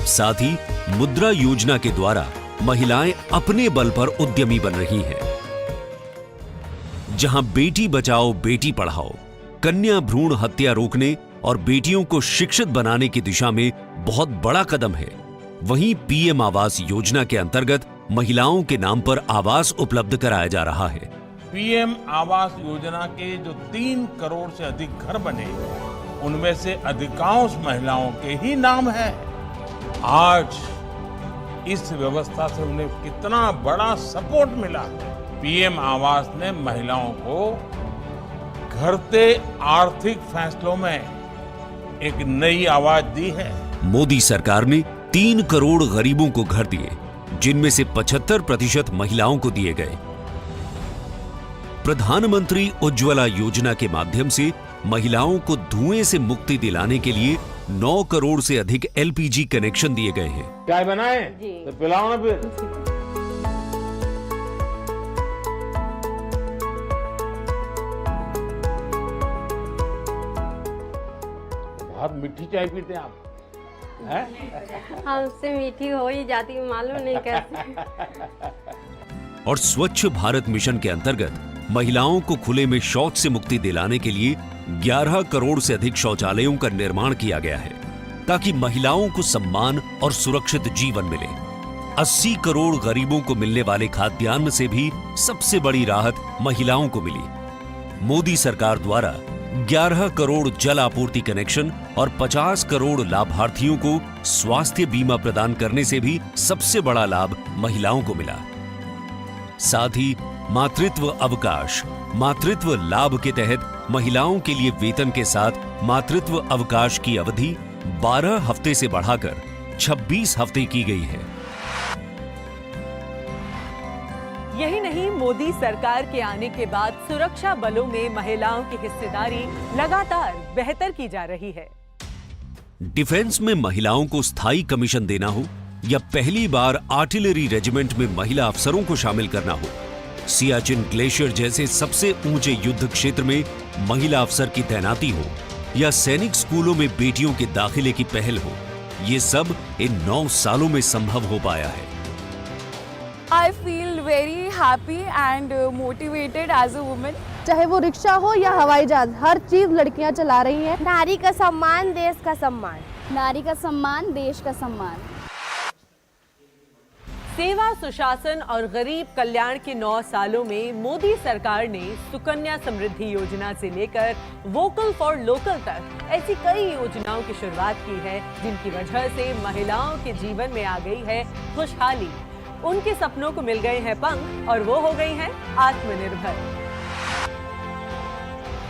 Speaker 22: साथ ही मुद्रा योजना के द्वारा महिलाएं अपने बल पर उद्यमी बन रही हैं। जहां बेटी बचाओ बेटी पढ़ाओ, कन्या भ्रूण हत्या रोकने और बेटियों को शिक्षित बनाने की दिशा में बहुत बड़ा कदम है, वहीं पीएम आवास योजना के अंतर्गत महिलाओं के नाम पर आवास उपलब्ध कराया जा रहा है।
Speaker 13: पीएम आवास योजना के जो 3 करोड़ से अधिक घर बने, उनमें से अधिकांश महिलाओं के ही नाम है। आज इस व्यवस्था से उन्हें कितना बड़ा सपोर्ट मिला। पीएम आवास ने महिलाओं को घटते आर्थिक फैसलों में एक नई आवाज दी है।
Speaker 22: मोदी सरकार ने 3 करोड़ गरीबों को घर दिए, जिनमें से 75% महिलाओं को दिए गए। प्रधानमंत्री उज्ज्वला योजना के माध्यम से महिलाओं को धुएं से मुक्ति दिलाने के लिए 9 करोड़ से अधिक एलपीजी कनेक्शन दिए गए हैं।
Speaker 13: चाय बनाए तो पिलाओ ना फिर।
Speaker 24: बहुत मीठी चाय पीते हैं आप, हैं?
Speaker 6: हमसे मीठी हो ही जाती, मालूम नहीं कैसे।
Speaker 22: और स्वच्छ भारत मिशन के अंतर्गत महिलाओं को खुले में शौच से मुक्ति दिलाने के लिए 11 करोड़ से अधिक शौचालयों का निर्माण किया गया है, ताकि महिलाओं को सम्मान और सुरक्षित जीवन मिले। 80 करोड़ गरीबों को मिलने वाले खाद्यान्न से भी सबसे बड़ी राहत महिलाओं को मिली। मोदी सरकार द्वारा 11 करोड़ जल आपूर्ति कनेक्शन और 50 करोड़ लाभार्थियों को स्वास्थ्य बीमा प्रदान करने से भी सबसे बड़ा लाभ महिलाओं को मिला। साथ ही मातृत्व अवकाश, मातृत्व लाभ के तहत महिलाओं के लिए वेतन के साथ मातृत्व अवकाश की अवधि 12 हफ्ते से बढ़ाकर 26 हफ्ते की गई है।
Speaker 23: यही नहीं, मोदी सरकार के आने के बाद सुरक्षा बलों में महिलाओं की हिस्सेदारी लगातार बेहतर की जा रही है।
Speaker 22: डिफेंस में महिलाओं को स्थायी कमीशन देना हो या पहली बार आर्टिलरी रेजिमेंट में महिला अफसरों को शामिल करना हो, सियाचिन ग्लेशियर जैसे सबसे ऊंचे युद्ध क्षेत्र में महिला अफसर की तैनाती हो या सैनिक स्कूलों में बेटियों के दाखिले की पहल हो, ये सब इन 9 सालों में संभव हो पाया है।
Speaker 5: I feel very happy and motivated as a woman.
Speaker 10: चाहे वो रिक्शा हो या हवाई जहाज, हर चीज लड़कियां चला रही हैं।
Speaker 6: नारी का सम्मान, देश का सम्मान।
Speaker 10: नारी का सम्मान, देश का सम्मान।
Speaker 23: सेवा, सुशासन और गरीब कल्याण के 9 सालों में मोदी सरकार ने सुकन्या समृद्धि योजना से लेकर वोकल फॉर लोकल तक ऐसी कई योजनाओं की शुरुआत की है, जिनकी वजह से महिलाओं के जीवन में आ गई है खुशहाली। उनके सपनों को मिल गए हैं पंख और वो हो गई हैं आत्मनिर्भर।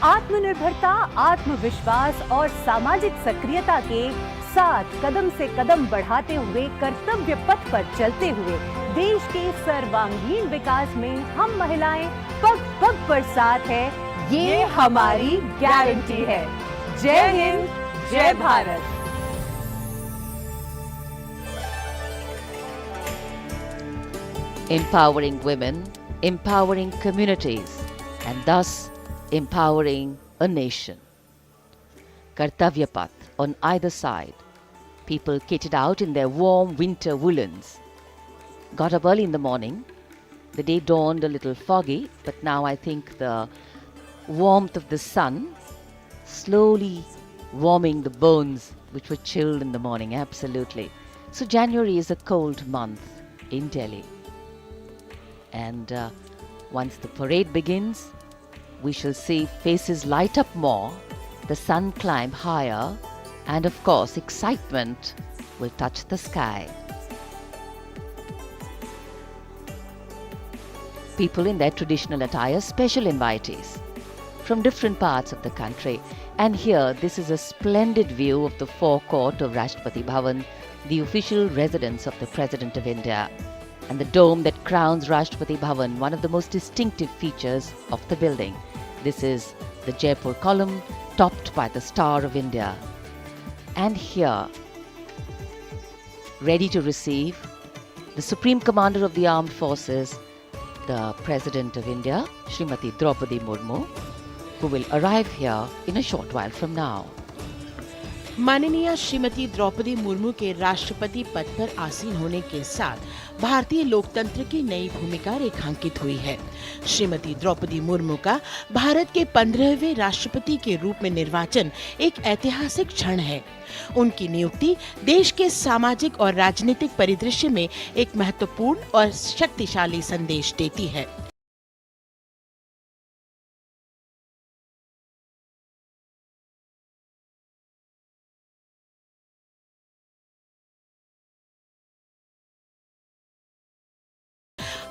Speaker 23: आत्मनिर्भरता, आत्मविश्वास और सामाजिक सक्रियता के साथ कदम से कदम बढ़ाते हुए कर्तव्य पथ पर चलते हुए देश के सर्वांगीण विकास में हम महिलाएं पग पग पर साथ है, ये हमारी गारंटी है। जय हिंद, जय Bharat.
Speaker 21: Empowering women, empowering communities, and thus empowering a nation. Kartavya Path on either side, people kitted out in their warm winter woolens. Got up early in the morning. The day dawned a little foggy, but now I think the warmth of the sun slowly warming the bones which were chilled in the morning, absolutely. So January is a cold month in Delhi. And once the parade begins, we shall see faces light up more, the sun climb higher, and of course excitement will touch the sky. People in their traditional attire, special invitees from different parts of the country. And here, this is a splendid view of the forecourt of Rashtrapati Bhavan, the official residence of the President of India. And the dome that crowns Rashtrapati Bhavan, one of the most distinctive features of the building. This is the Jaipur column, topped by the Star of India. And here, ready to receive the Supreme Commander of the Armed Forces, the President of India, Srimati Draupadi Murmu, who will arrive here in a short while from now.
Speaker 14: माननीय श्रीमती द्रौपदी मुर्मू के राष्ट्रपति पद पर आसीन होने के साथ भारतीय लोकतंत्र की नई भूमिका रेखांकित हुई है। श्रीमती द्रौपदी मुर्मू का भारत के 15वें राष्ट्रपति के रूप में निर्वाचन एक ऐतिहासिक क्षण है। उनकी नियुक्ति देश के सामाजिक और राजनीतिक परिदृश्य में एक महत्वपूर्ण और शक्तिशाली संदेश देती है।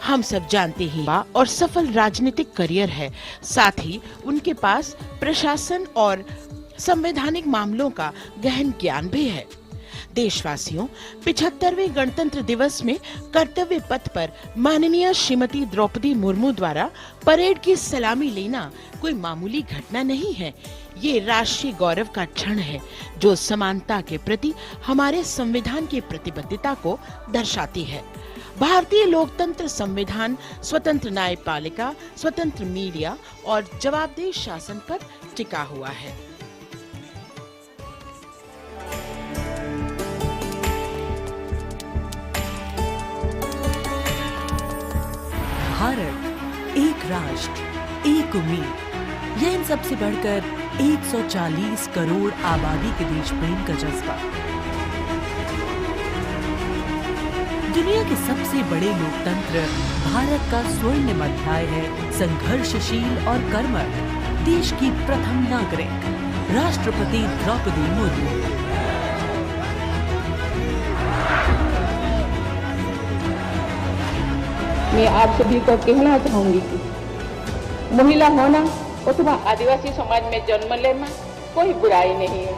Speaker 14: हम सब जानते ही और सफल राजनीतिक करियर है, साथ ही उनके पास प्रशासन और संवैधानिक मामलों का गहन ज्ञान भी है। देशवासियों, 75वें गणतंत्र दिवस में कर्तव्य पथ पर माननीय श्रीमती द्रौपदी मुर्मू द्वारा परेड की सलामी लेना कोई मामूली घटना नहीं है। ये राष्ट्रीय गौरव का क्षण है, जो समानता के प्रति हमारे संविधान की प्रतिबद्धता को दर्शाती है। भारतीय लोकतंत्र संविधान स्वतंत्र न्यायपालिका, स्वतंत्र मीडिया और जवाबदेह शासन पर टिका हुआ है।
Speaker 15: भारत, एक राष्ट्र, एक उम्मीद, यह इन सबसे बढ़कर 140 करोड़ आबादी के देश प्रेम का जज्बा। दुनिया के सबसे बड़े लोकतंत्र भारत का स्वर्णिम अध्याय है संघर्षशील और कर्मठ देश की प्रथम नागरिक राष्ट्रपति द्रौपदी मुर्मू।
Speaker 16: मैं आप सभी को कहना चाहूंगी कि महिला होना अथवा आदिवासी समाज में जन्म लेना कोई बुराई नहीं है।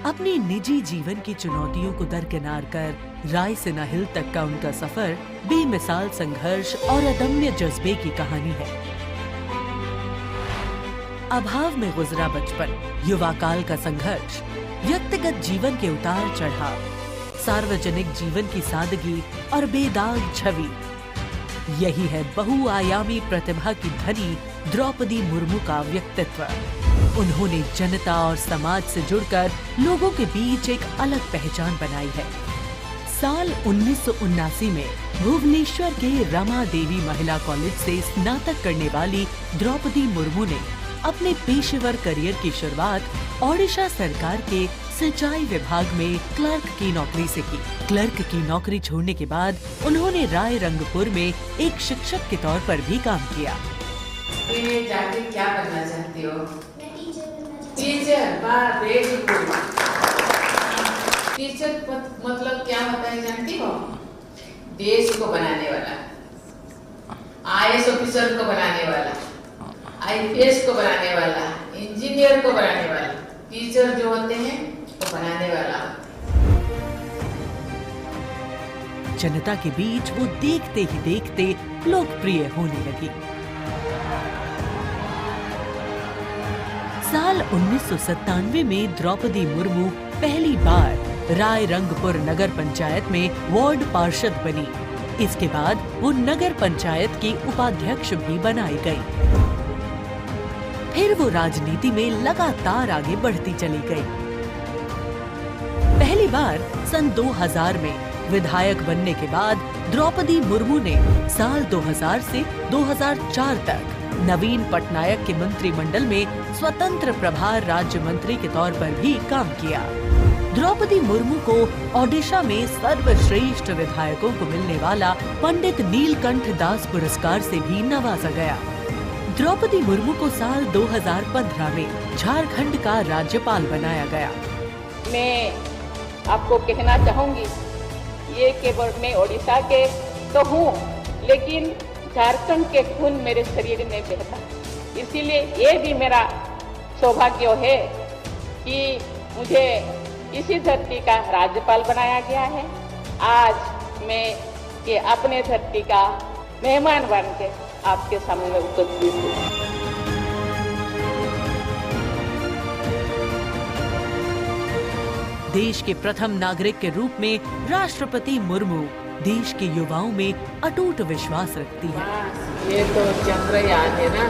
Speaker 15: अपने निजी जीवन की चुनौतियों को दरकिनार कर राय से नाहिल तक का उनका सफर बेमिसाल संघर्ष और अदम्य जज्बे की कहानी है। अभाव में गुजरा बचपन, युवा काल का संघर्ष, व्यक्तिगत जीवन के उतार चढ़ाव, सार्वजनिक जीवन की सादगी और बेदाग छवि, यही है बहुआयामी प्रतिभा की धनी द्रौपदी मुर्मू का व्यक्तित्व। उन्होंने जनता और समाज से जुड़कर लोगों के बीच एक अलग पहचान बनाई है। साल 1979 में भुवनेश्वर के रमा देवी महिला कॉलेज से स्नातक करने वाली द्रौपदी मुर्मू ने अपने पेशेवर करियर की शुरुआत ओडिशा सरकार के सिंचाई विभाग में क्लर्क की नौकरी से की। क्लर्क की नौकरी छोड़ने के बाद उन्होंने रायरंगपुर में एक शिक्षक के तौर पर भी काम किया।
Speaker 17: जाके क्या बनना चाहती हो? टीचर। वाह, वेरी गुड। टीचर मतलब क्या होता है जानती हो? देश को बनाने वाला, IAS ऑफिसर को बनाने वाला, IPS को बनाने वाला, इंजीनियर को बनाने वाला। टीचर जो होते हैं वो बनाने वाला।
Speaker 15: जनता के बीच वो देखते ही देखते लोकप्रिय होने लगी। साल 1997 में द्रौपदी मुर्मू पहली बार रायरंगपुर नगर पंचायत में वार्ड पार्षद बनी। इसके बाद वो नगर पंचायत की उपाध्यक्ष भी बनाई गई। फिर वो राजनीति में लगातार आगे बढ़ती चली गई। पहली बार सन 2000 में विधायक बनने के बाद द्रौपदी मुर्मू ने साल 2000 से 2004 तक नवीन पटनायक के मंत्रिमंडल में स्वतंत्र प्रभार राज्य मंत्री के तौर पर भी काम किया। द्रौपदी मुर्मू को ओडिशा में सर्वश्रेष्ठ विधायकों को मिलने वाला पंडित नीलकंठ दास पुरस्कार से भी नवाजा गया। द्रौपदी मुर्मू को साल 2015 में झारखंड का राज्यपाल बनाया गया।
Speaker 16: मैं आपको कहना चाहूंगी, ये केवल मैं ओडिशा के तो हूँ, लेकिन झारखंड के खून मेरे शरीर में बहता, इसीलिए ये भी मेरा सौभाग्य है कि मुझे इसी धरती का राज्यपाल बनाया गया है। आज मैं ये अपने धरती का मेहमान बन के आपके सामने उपस्थित हूँ।
Speaker 15: देश के प्रथम नागरिक के रूप में राष्ट्रपति मुर्मू देश के युवाओं में अटूट विश्वास रखती है।
Speaker 16: ये तो चंद्रयान है ना?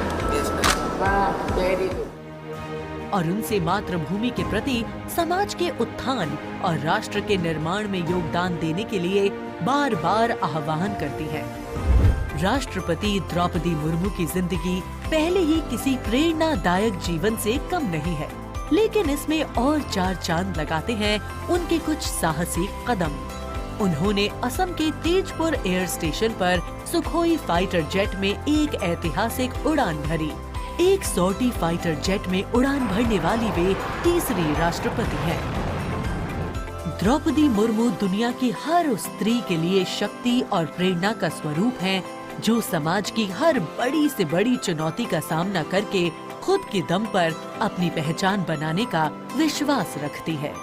Speaker 16: वाह, वेरी गुड।
Speaker 15: और उनसे मातृभूमि के प्रति समाज के उत्थान और राष्ट्र के निर्माण में योगदान देने के लिए बार बार आह्वान करती है। राष्ट्रपति द्रौपदी मुर्मू की जिंदगी पहले ही किसी प्रेरणादायक जीवन से कम नहीं है, लेकिन इसमें और चार चांद लगाते हैं उनके कुछ साहसी कदम। उन्होंने असम के तेजपुर एयर स्टेशन पर सुखोई फाइटर जेट में एक ऐतिहासिक उड़ान भरी। एक सॉर्टी फाइटर जेट में उड़ान भरने वाली वे तीसरी राष्ट्रपति हैं। द्रौपदी मुर्मू दुनिया की हर उस स्त्री के लिए शक्ति और प्रेरणा का स्वरूप हैं, जो समाज की हर बड़ी से बड़ी चुनौती का सामना करके खुद के दम पर अपनी पहचान बनाने का विश्वास रखती है।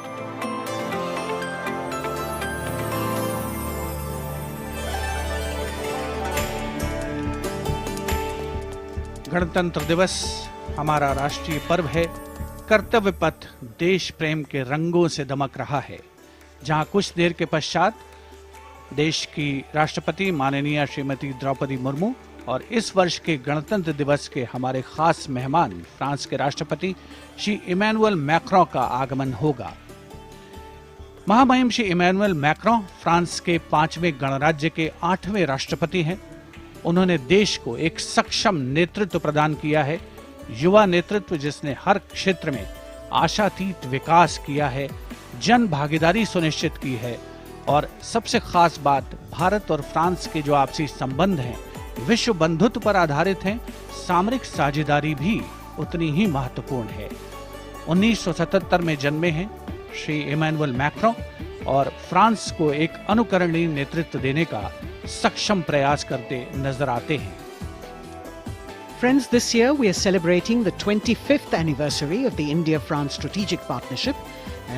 Speaker 2: गणतंत्र दिवस हमारा राष्ट्रीय पर्व है। कर्तव्य पथ देश प्रेम के रंगों से दमक रहा है, जहां कुछ देर के पश्चात देश की राष्ट्रपति माननीय श्रीमती द्रौपदी मुर्मू और इस वर्ष के गणतंत्र दिवस के हमारे खास मेहमान फ्रांस के राष्ट्रपति श्री इमैनुअल मैक्रों का आगमन होगा। महामहिम श्री इमैनुअल मैक्रों फ्रांस के 5वें गणराज्य के 8वें राष्ट्रपति हैं। उन्होंने देश को एक सक्षम नेतृत्व प्रदान किया है, युवा नेतृत्व जिसने हर क्षेत्र में आशातीत विकास किया है, जन भागीदारी सुनिश्चित की है और सबसे खास बात भारत और फ्रांस के जो आपसी संबंध हैं विश्व बंधुत्व पर आधारित हैं, सामरिक साझेदारी भी उतनी ही महत्वपूर्ण है। 1977 में जन्मे हैं श्री इमैनुअल मैक्रों और फ्रांस को एक अनुकरणीय नेतृत्व देने का सक्षम प्रयास करते नजर आते हैं।
Speaker 1: Friends, this year we are celebrating the 25th anniversary of the India-France strategic partnership.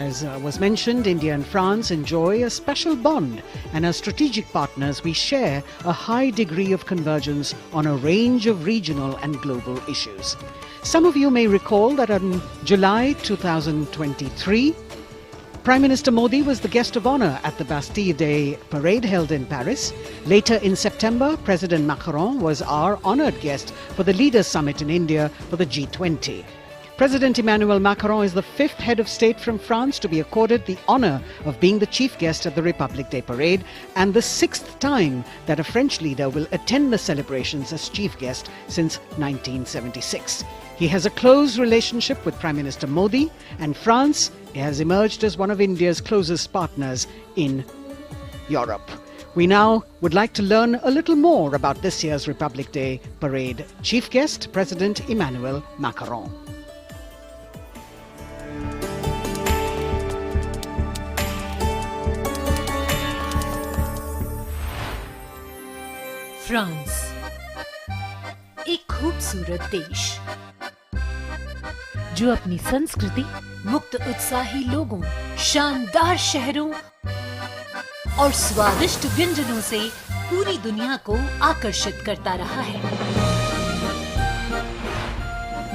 Speaker 1: As was mentioned, India and France enjoy a special bond, and as strategic partners we share a high degree of convergence on a range of regional and global issues. Some of you may recall that on July 2023, Prime Minister Modi was the guest of honour at the Bastille Day parade held in Paris. Later in September, President Macron was our honoured guest for the Leaders' Summit in India for the G20. President Emmanuel Macron is the fifth head of state from France to be accorded the honour of being the chief guest at the Republic Day parade, and the sixth time that a French leader will attend the celebrations as chief guest since 1976. He has a close relationship with Prime Minister Modi, and France has emerged as one of India's closest partners in Europe. We now would like to learn a little more about this year's Republic Day parade. Chief guest, President Emmanuel Macron.
Speaker 23: France, एक खूबसूरत देश जो अपनी संस्कृति, मुक्त उत्साही लोगों, शानदार शहरों और स्वादिष्ट व्यंजनों से पूरी दुनिया को आकर्षित करता रहा है।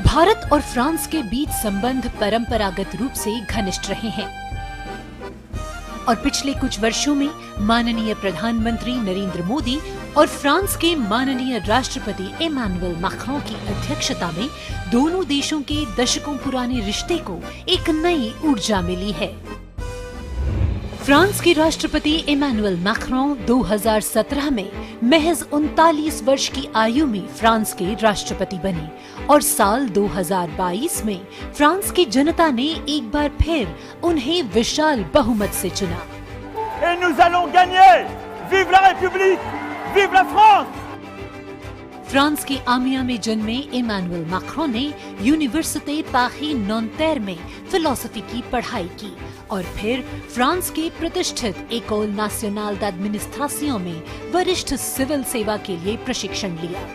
Speaker 23: भारत और फ्रांस के बीच संबंध परंपरागत रूप से घनिष्ठ रहे हैं और पिछले कुछ वर्षों में माननीय प्रधानमंत्री नरेंद्र मोदी और फ्रांस के माननीय राष्ट्रपति इमैनुअल मैक्रों की अध्यक्षता में दोनों देशों के दशकों पुराने रिश्ते को एक नई ऊर्जा मिली है। फ्रांस के राष्ट्रपति इमैनुअल मैक्रों 2017 में महज 39 वर्ष की आयु में फ्रांस के राष्ट्रपति बने और साल 2022 में फ्रांस की जनता ने एक बार फिर उन्हें विशाल बहुमत से चुना।
Speaker 11: Et nous allons gagner! Vive la République! Vive la France!
Speaker 23: France के आमिया में जन्मे इमैनुअल मैक्रों ने यूनिवर्सिटी पारी नॉन्टेर में फिलॉसफी की पढ़ाई की और फिर फ्रांस के प्रतिष्ठित एकोल नाशनल d'administration में वरिष्ठ सिविल सेवा के लिए प्रशिक्षण लिया।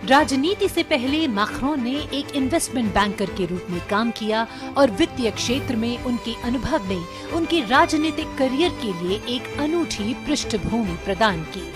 Speaker 23: राजनीति से पहले मैक्रों ने एक इन्वेस्टमेंट बैंकर के रूप में काम किया और वित्तीय क्षेत्र में उनके अनुभव ने उनके राजनीतिक करियर के लिए एक अनूठी पृष्ठभूमि प्रदान की।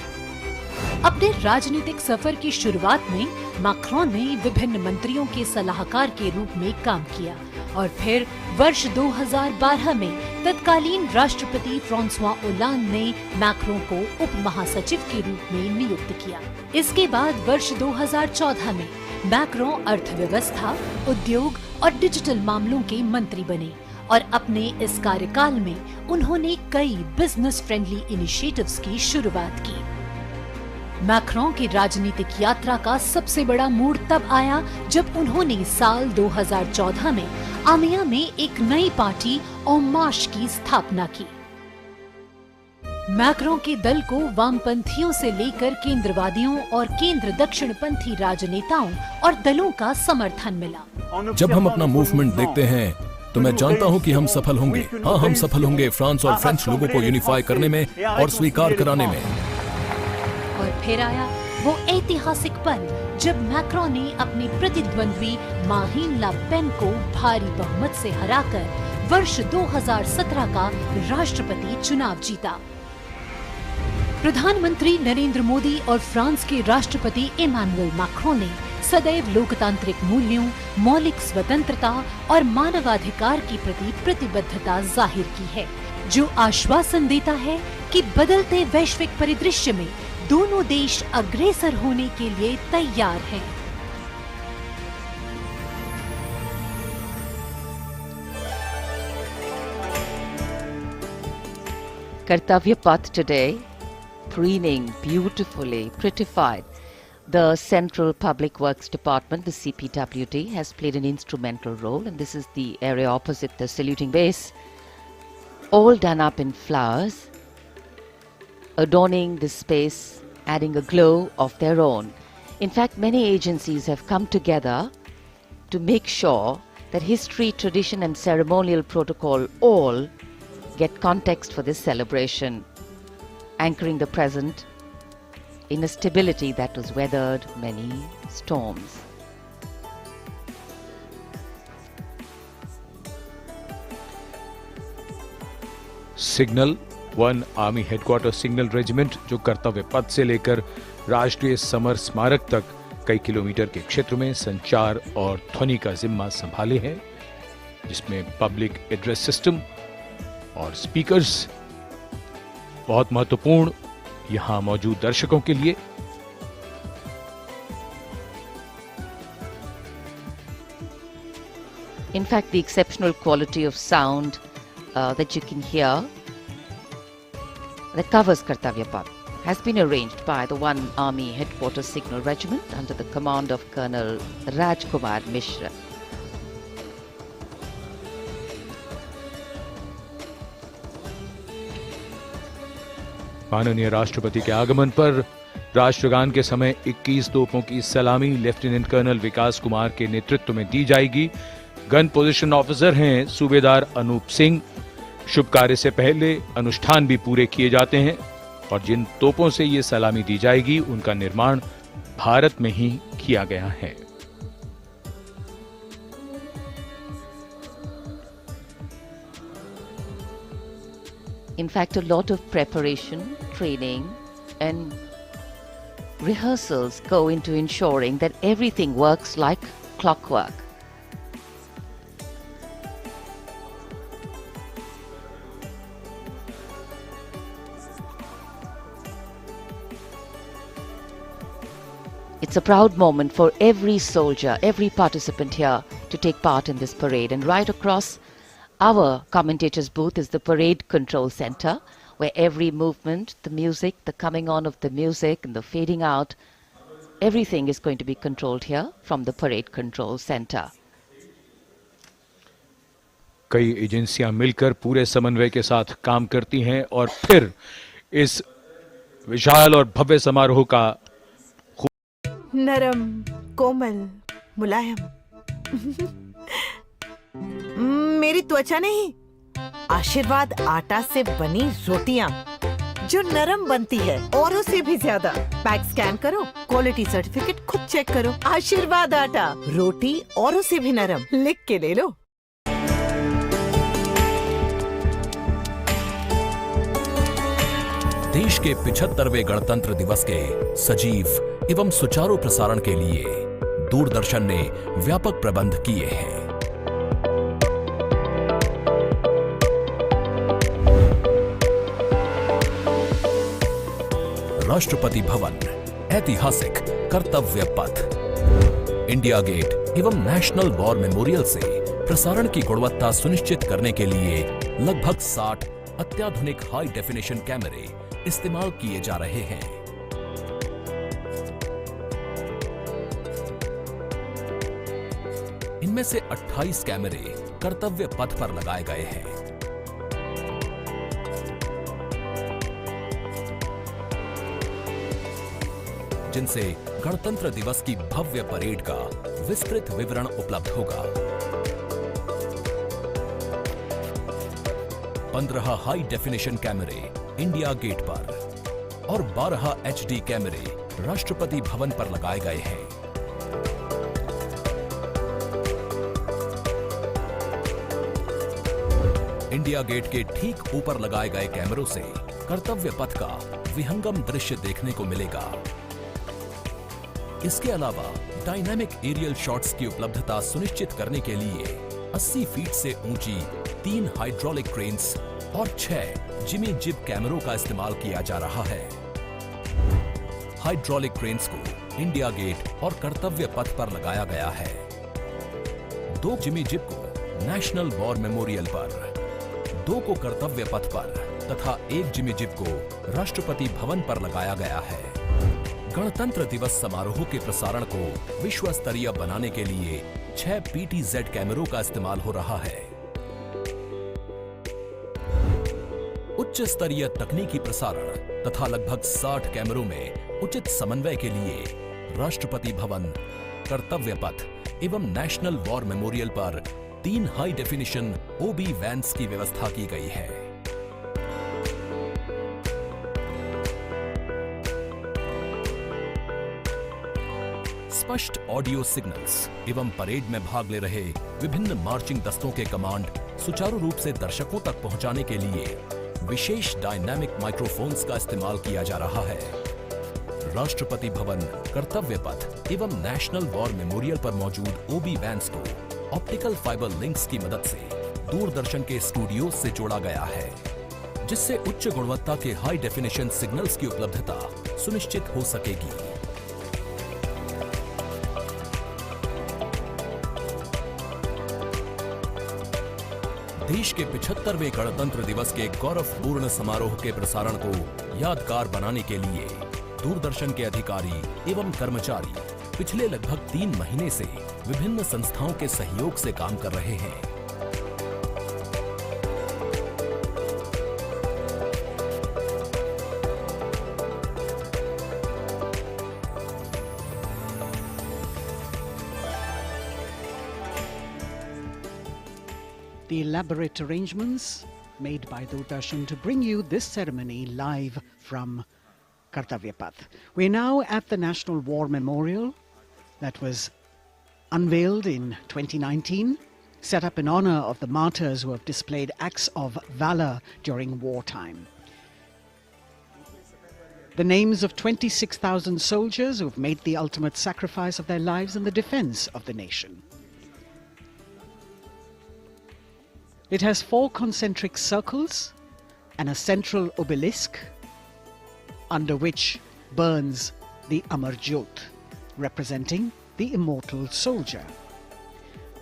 Speaker 23: अपने राजनीतिक सफर की शुरुआत में मैक्रों ने विभिन्न मंत्रियों के सलाहकार के रूप में काम किया और फिर वर्ष 2012 में तत्कालीन राष्ट्रपति फ्रांसवा ओलांद ने मैक्रों को उप महासचिव के रूप में नियुक्त किया। इसके बाद वर्ष 2014 में मैक्रों अर्थव्यवस्था, उद्योग और डिजिटल मामलों के मंत्री बने और अपने इस कार्यकाल में उन्होंने कई बिजनेस फ्रेंडली इनिशिएटिव्स की शुरुआत की। मैक्रों की राजनीतिक यात्रा का सबसे बड़ा मोड़ तब आया जब उन्होंने साल 2014 में आमिया में एक नई पार्टी En Marche की स्थापना की। मैक्रों के दल को वामपंथियों से लेकर केंद्रवादियों और केंद्र दक्षिणपंथी राजनेताओं और दलों का समर्थन मिला।
Speaker 4: जब हम अपना मूवमेंट देखते हैं तो मैं जानता हूं कि हम सफल होंगे। हाँ, हम सफल होंगे फ्रांस और फ्रेंच लोगों को यूनिफाई करने में और स्वीकार कराने में।
Speaker 23: और फिर आया वो ऐतिहासिक पल जब मैक्रों ने अपने प्रतिद्वंद्वी मारीन ला पेन को भारी बहुमत से हराकर वर्ष 2017 का राष्ट्रपति चुनाव जीता। प्रधानमंत्री नरेंद्र मोदी और फ्रांस के राष्ट्रपति इमैनुअल मैक्रों ने सदैव लोकतांत्रिक मूल्यों, मौलिक स्वतंत्रता और मानवाधिकार के प्रति प्रतिबद्धता जाहिर की है, जो आश्वासन देता है कि बदलते वैश्विक परिदृश्य में दोनों देश अग्रसर होने के लिए तैयार हैं।
Speaker 21: Kartavya Path today preening beautifully, prettified. The Central Public Works Department, the CPWD, has played an instrumental role, and this is the area opposite the saluting base, all done up in flowers, adorning this space, adding a glow of their own. In fact, many agencies have come together to make sure that history, tradition and ceremonial protocol all get context for this celebration, anchoring the present in a stability that was weathered many storms.
Speaker 3: Signal 1 army headquarter signal regiment, जो कर्तव्य पथ से लेकर राष्ट्रीय summer स्मारक तक कई kilometre के क्षेत्र में संचार और ध्वनि का जिम्मा संभाले हैं, जिसमें पब्लिक एड्रेस सिस्टम और स्पीकर्स बहुत महत्वपूर्ण यहां मौजूद दर्शकों के लिए।
Speaker 21: In fact, the exceptional quality of sound that you can hear that covers Kartavya Path has been arranged by the 1 Army Headquarters Signal Regiment under the command of Colonel Rajkumar Mishra.
Speaker 3: माननीय राष्ट्रपति के आगमन पर राष्ट्रगान के समय 21 तोपों की सलामी लेफ्टिनेंट कर्नल विकास कुमार के नेतृत्व में दी जाएगी। गन पोजीशन ऑफिसर हैं सूबेदार अनूप सिंह। शुभ कार्य से पहले अनुष्ठान भी पूरे किए जाते हैं और जिन तोपों से ये सलामी दी जाएगी उनका निर्माण भारत में ही किया गया है।
Speaker 21: In fact, a lot of preparation, training and rehearsals go into ensuring that everything works like clockwork. It's a proud moment for every soldier, every participant here to take part in this parade. And right across our commentator's booth is the Parade Control Center, where every movement, the music, the coming on of the music and the fading out, everything is going to be controlled here from the Parade Control Center.
Speaker 3: कई एजेंसियां मिलकर पूरे समन्वय के साथ काम करती हैं और फिर इस विशाल और भव्य समारोह का
Speaker 18: नरम, कोमल, मुलायम। मेरी त्वचा नहीं, आशीर्वाद आटा से बनी रोटियां जो नरम बनती है औरों से भी ज्यादा। पैक स्कैन करो, क्वालिटी सर्टिफिकेट खुद चेक करो। आशीर्वाद आटा, रोटी औरों से भी नरम, लिख के ले लो।
Speaker 4: देश के 75वें गणतंत्र दिवस के सजीव एवं सुचारू प्रसारण के लिए दूरदर्शन ने व्यापक प्रबंध किए हैं। राष्ट्रपति भवन, ऐतिहासिक कर्तव्य पथ, इंडिया गेट एवं नेशनल वॉर मेमोरियल से प्रसारण की गुणवत्ता सुनिश्चित करने के लिए लगभग 60 अत्याधुनिक हाई डेफिनेशन कैमरे इस्तेमाल किए जा रहे हैं। इनमें से 28 कैमरे कर्तव्य पथ पर लगाए गए हैं। जिनसे गणतंत्र दिवस की भव्य परेड का विस्तृत विवरण उपलब्ध होगा। 15 हाई डेफिनेशन कैमरे इंडिया गेट पर और 12 HD कैमरे राष्ट्रपति भवन पर लगाए गए हैं। इंडिया गेट के ठीक ऊपर लगाए गए कैमरों से कर्तव्य पथ का विहंगम दृश्य देखने को मिलेगा। इसके अलावा डायनामिक एरियल शॉट्स की उपलब्धता सुनिश्चित करने के लिए 80 फीट से ऊंची 3 हाइड्रोलिक क्रेन्स और 6 जिमी जिब कैमरों का इस्तेमाल किया जा रहा है। हाइड्रोलिक क्रेन्स को इंडिया गेट और कर्तव्य पथ पर लगाया गया है। 2 जिमी जिब को नेशनल वॉर मेमोरियल पर, 2 को कर्तव्य पथ पर तथा एक जिमीजिब को राष्ट्रपति भवन पर लगाया गया है। गणतंत्र दिवस समारोह के प्रसारण को विश्व स्तरीय बनाने के लिए 6 PTZ कैमरों का इस्तेमाल हो रहा है। उच्च स्तरीय तकनीकी प्रसारण तथा लगभग 60 कैमरों में उचित समन्वय के लिए राष्ट्रपति भवन, कर्तव्य पथ एवं नेशनल वॉर मेमोरियल पर 3 हाई डेफिनिशन OB वैन्स की व्यवस्था की गई है। स्पष्ट ऑडियो सिग्नल्स एवं परेड में भाग ले रहे विभिन्न मार्चिंग दस्तों के कमांड सुचारू रूप से दर्शकों तक पहुंचाने के लिए विशेष डायनामिक माइक्रोफोन्स का इस्तेमाल किया जा रहा है। राष्ट्रपति भवन, कर्तव्य पथ एवं नेशनल वॉर मेमोरियल पर मौजूद OB वैन्स को ऑप्टिकल फाइबर लिंक्स की मदद से दूरदर्शन के स्टूडियो से जोड़ा गया है, जिससे उच्च गुणवत्ता के हाई डेफिनेशन सिग्नल्स की उपलब्धता सुनिश्चित हो सकेगी। देश के 75वें गणतंत्र दिवस के गौरवपूर्ण समारोह के प्रसारण को यादगार बनाने के लिए दूरदर्शन के अधिकारी एवं कर्मचारी पिछले लगभग 3 महीने से विभिन्न संस्थाओं के सहयोग से काम कर रहे हैं।
Speaker 1: The elaborate arrangements made by Doordarshan to bring you this ceremony live from Kartavya Path. We're now at the National War Memorial that was unveiled in 2019, set up in honor of the martyrs who have displayed acts of valor during wartime. The names of 26,000 soldiers who have made the ultimate sacrifice of their lives in the defense of the nation. It has 4 concentric circles and a central obelisk under which burns the Amar Jyot, representing the immortal soldier.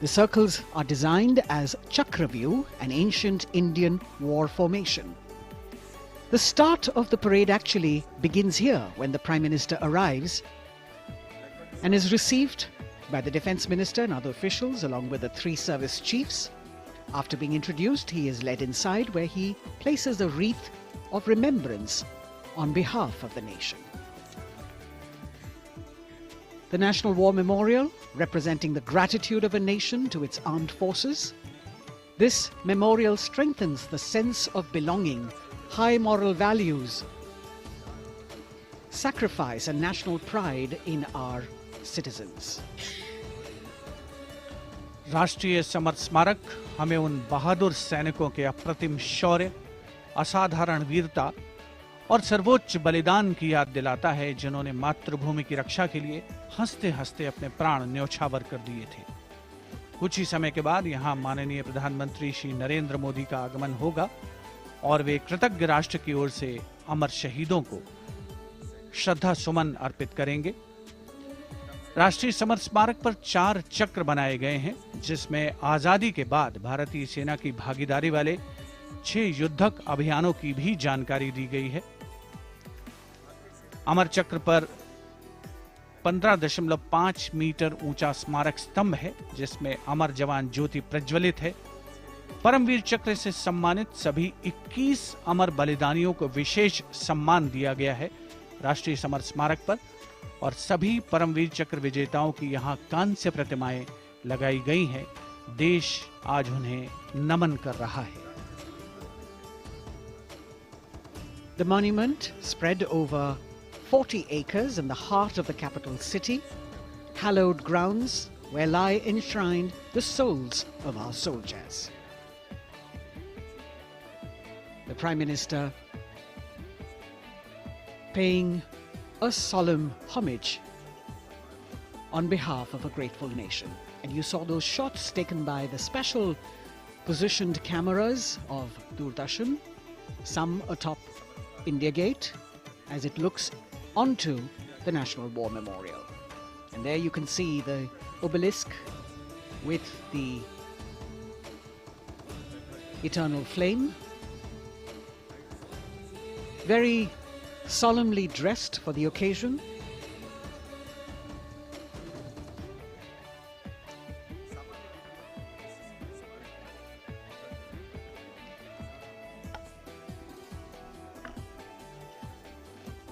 Speaker 1: The circles are designed as Chakravyu, an ancient Indian war formation. The start of the parade actually begins here when the Prime Minister arrives and is received by the Defence Minister and other officials along with the 3 service chiefs. After being introduced, he is led inside where he places a wreath of remembrance on behalf of the nation. The National War Memorial, representing the gratitude of a nation to its armed forces. This memorial strengthens the sense of belonging, high moral values, sacrifice and national pride in our citizens.
Speaker 2: राष्ट्रीय summer स्मारक हमें उन बहादुर सैनिकों के अप्रतिम शौर्य, असाधारण वीरता और सर्वोच्च बलिदान की याद दिलाता है, जिन्होंने मातृभूमि की रक्षा के लिए हंसते हंसते अपने प्राण न्यौछावर कर दिए थे। कुछ ही समय के बाद यहाँ माननीय प्रधानमंत्री श्री नरेंद्र मोदी का आगमन होगा और वे कृतज्ञ राष्ट्र की ओर से अमर शहीदों को श्रद्धा सुमन अर्पित करेंगे। राष्ट्रीय समर स्मारक पर 4 चक्र बनाए गए हैं, जिसमें आजादी के बाद भारतीय सेना की भागीदारी वाले 6 युद्धक अभियानों की भी जानकारी दी गई है। अमर चक्र पर 15.5 मीटर ऊंचा स्मारक स्तंभ है, जिसमें अमर जवान ज्योति प्रज्वलित है। परमवीर चक्र से सम्मानित सभी 21 अमर बलिदानियों को विशेष सम्मान दिया गया है राष्ट्रीय समर स्मारक पर, और सभी परमवीर चक्र विजेताओं की यहां कांस्य प्रतिमाएं लगाई गई हैं। देश आज उन्हें नमन कर रहा है।
Speaker 1: The monument, spread over 40 acres in the heart of the capital city, hallowed grounds where lie enshrined the souls of our soldiers. The Prime Minister paying a solemn homage on behalf of a grateful nation. And you saw those shots taken by the special positioned cameras of Doordarshan, some atop India Gate, as it looks onto the National War Memorial. And there you can see the obelisk with the eternal flame very solemnly dressed for the occasion.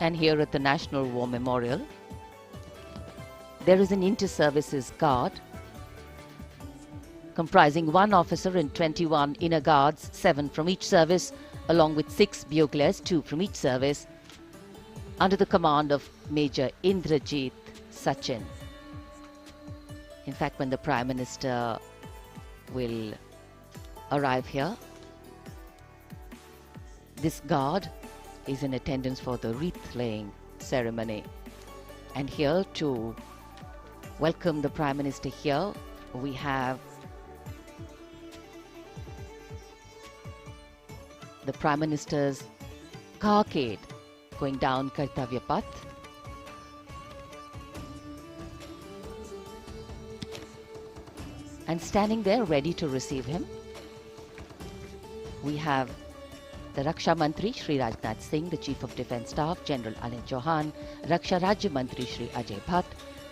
Speaker 21: And here at the National War Memorial, there is an inter-services guard comprising 1 officer and 21 inner guards, 7 from each service, along with 6 buglers, 2 from each service, under the command of Major Indrajit Sachin. In fact, when the Prime Minister will arrive here, this guard is in attendance for the wreath-laying ceremony. And here to welcome the Prime Minister here, we have the Prime Minister's carcade going down Kartavya Path. And standing there ready to receive him, we have the Raksha Mantri Shri Rajnath Singh, the Chief of Defence Staff General Anil Chauhan, Raksha Rajya Mantri Shri Ajay Bhatt,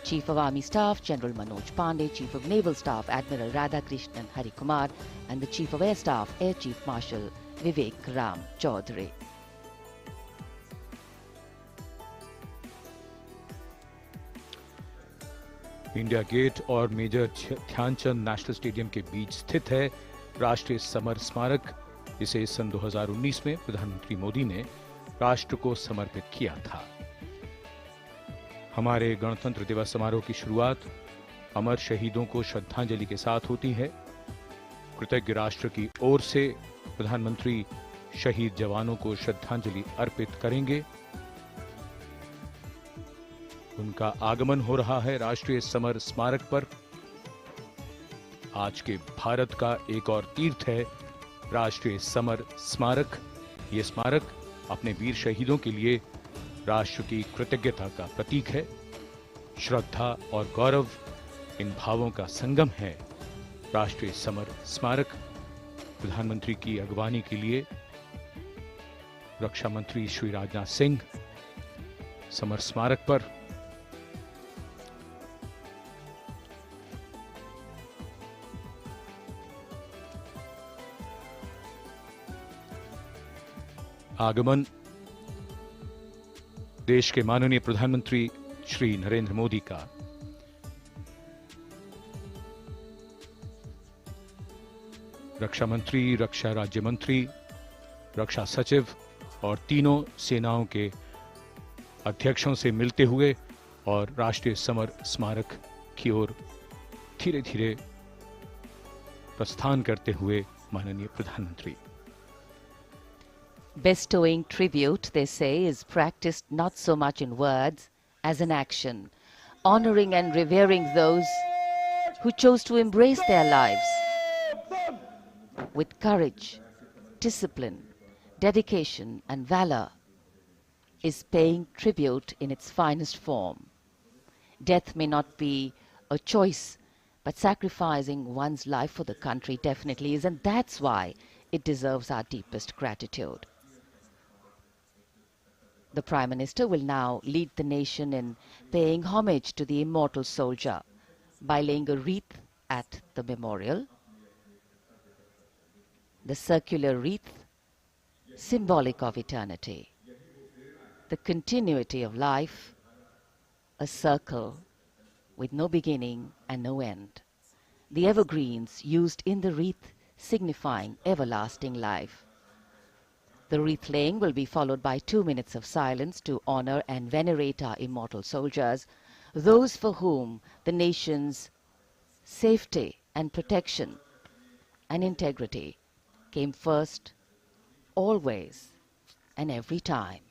Speaker 21: Chief of Army Staff General Manoj Pandey, Chief of Naval Staff Admiral Radhakrishnan Harikumar, and the Chief of Air Staff Air Chief Marshal Vivek Ram Chaudhary.
Speaker 3: India Gate और major Dhyanchand national stadium के बीच स्थित है राष्ट्रीय summer स्मारक। इसे सन 2019 में प्रधानमंत्री मोदी ने राष्ट्र को समर्पित किया था। हमारे गणतंत्र दिवस समारोह की शुरुआत अमर शहीदों को श्रद्धांजलि के साथ होती है। कृतज्ञ राष्ट्र की ओर से प्रधानमंत्री शहीद जवानों को श्रद्धांजलि अर्पित करेंगे। उनका आगमन हो रहा है राष्ट्रीय समर स्मारक पर। आज के भारत का एक और तीर्थ है राष्ट्रीय समर स्मारक। ये स्मारक अपने वीर शहीदों के लिए राष्ट्र की कृतज्ञता का प्रतीक है। श्रद्धा और गौरव इन भावों का संगम है राष्ट्रीय समर स्मारक। प्रधानमंत्री की अगवानी के लिए रक्षा मंत्री श्री राजनाथ सिंह समर स्मारक पर आगमन देश के माननीय प्रधानमंत्री श्री नरेंद्र मोदी का रक्षा मंत्री, रक्षा राज्य मंत्री, रक्षा सचिव और तीनों सेनाओं के अध्यक्षों से मिलते हुए और राष्ट्रीय समर स्मारक की ओर धीरे धीरे प्रस्थान करते हुए माननीय प्रधानमंत्री।
Speaker 21: Bestowing tribute, they say, is practiced not so much in words as in action, honoring and revering those who chose to embrace their lives with courage, discipline, dedication, and valor, is paying tribute in its finest form. Death may not be a choice, but sacrificing one's life for the country definitely is, and that's why it deserves our deepest gratitude. The Prime Minister will now lead the nation in paying homage to the immortal soldier by laying a wreath at the memorial. The circular wreath, symbolic of eternity, the continuity of life, a circle with no beginning and no end. The evergreens used in the wreath signifying everlasting life. The wreath laying will be followed by 2 minutes of silence to honor and venerate our immortal soldiers, those for whom the nation's safety and protection and integrity came first, always and every time.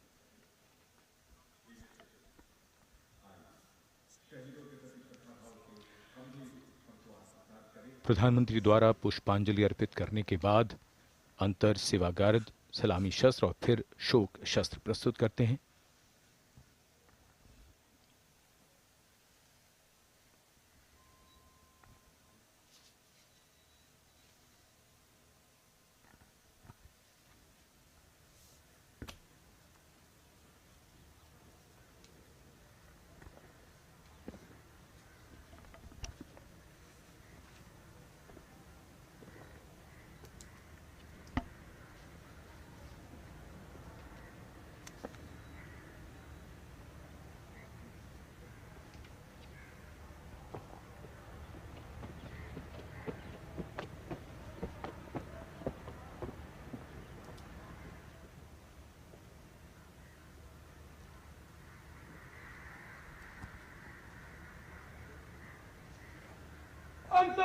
Speaker 3: प्रधानमंत्री द्वारा पुष्पांजलि अर्पित करने के बाद अंतर सेवा guard सलामी शस्त्र और फिर शोक शस्त्र प्रस्तुत करते हैं।
Speaker 11: Cut.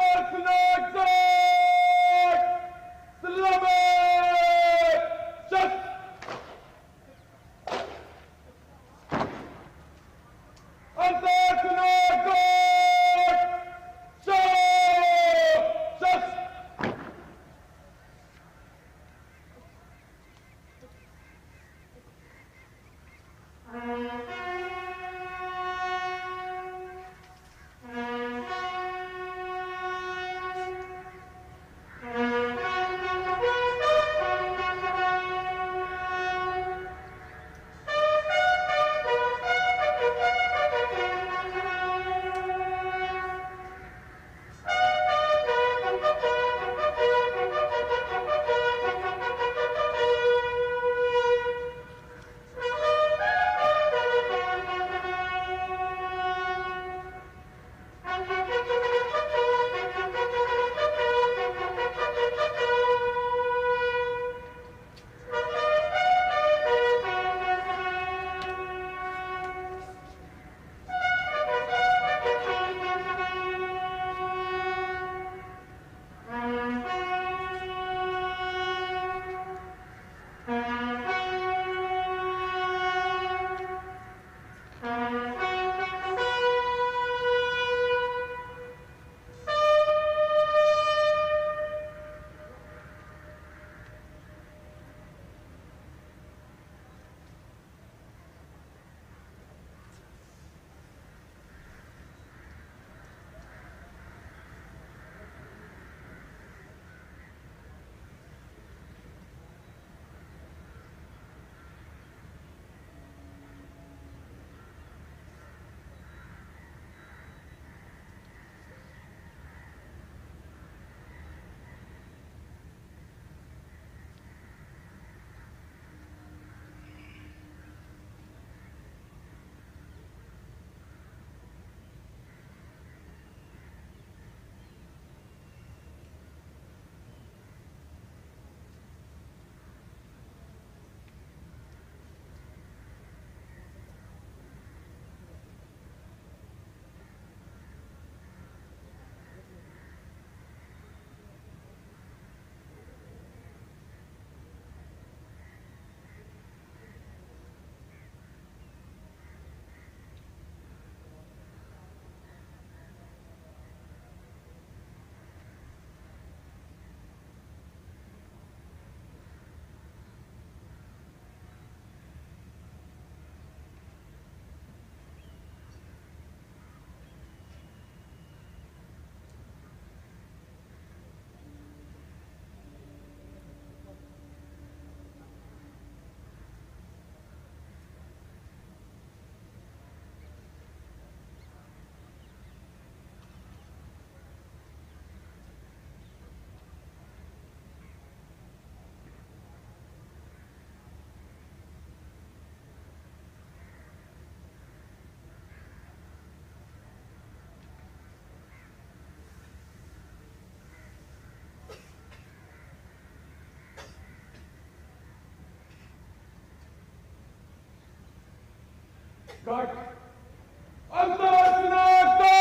Speaker 11: Antarctica cut.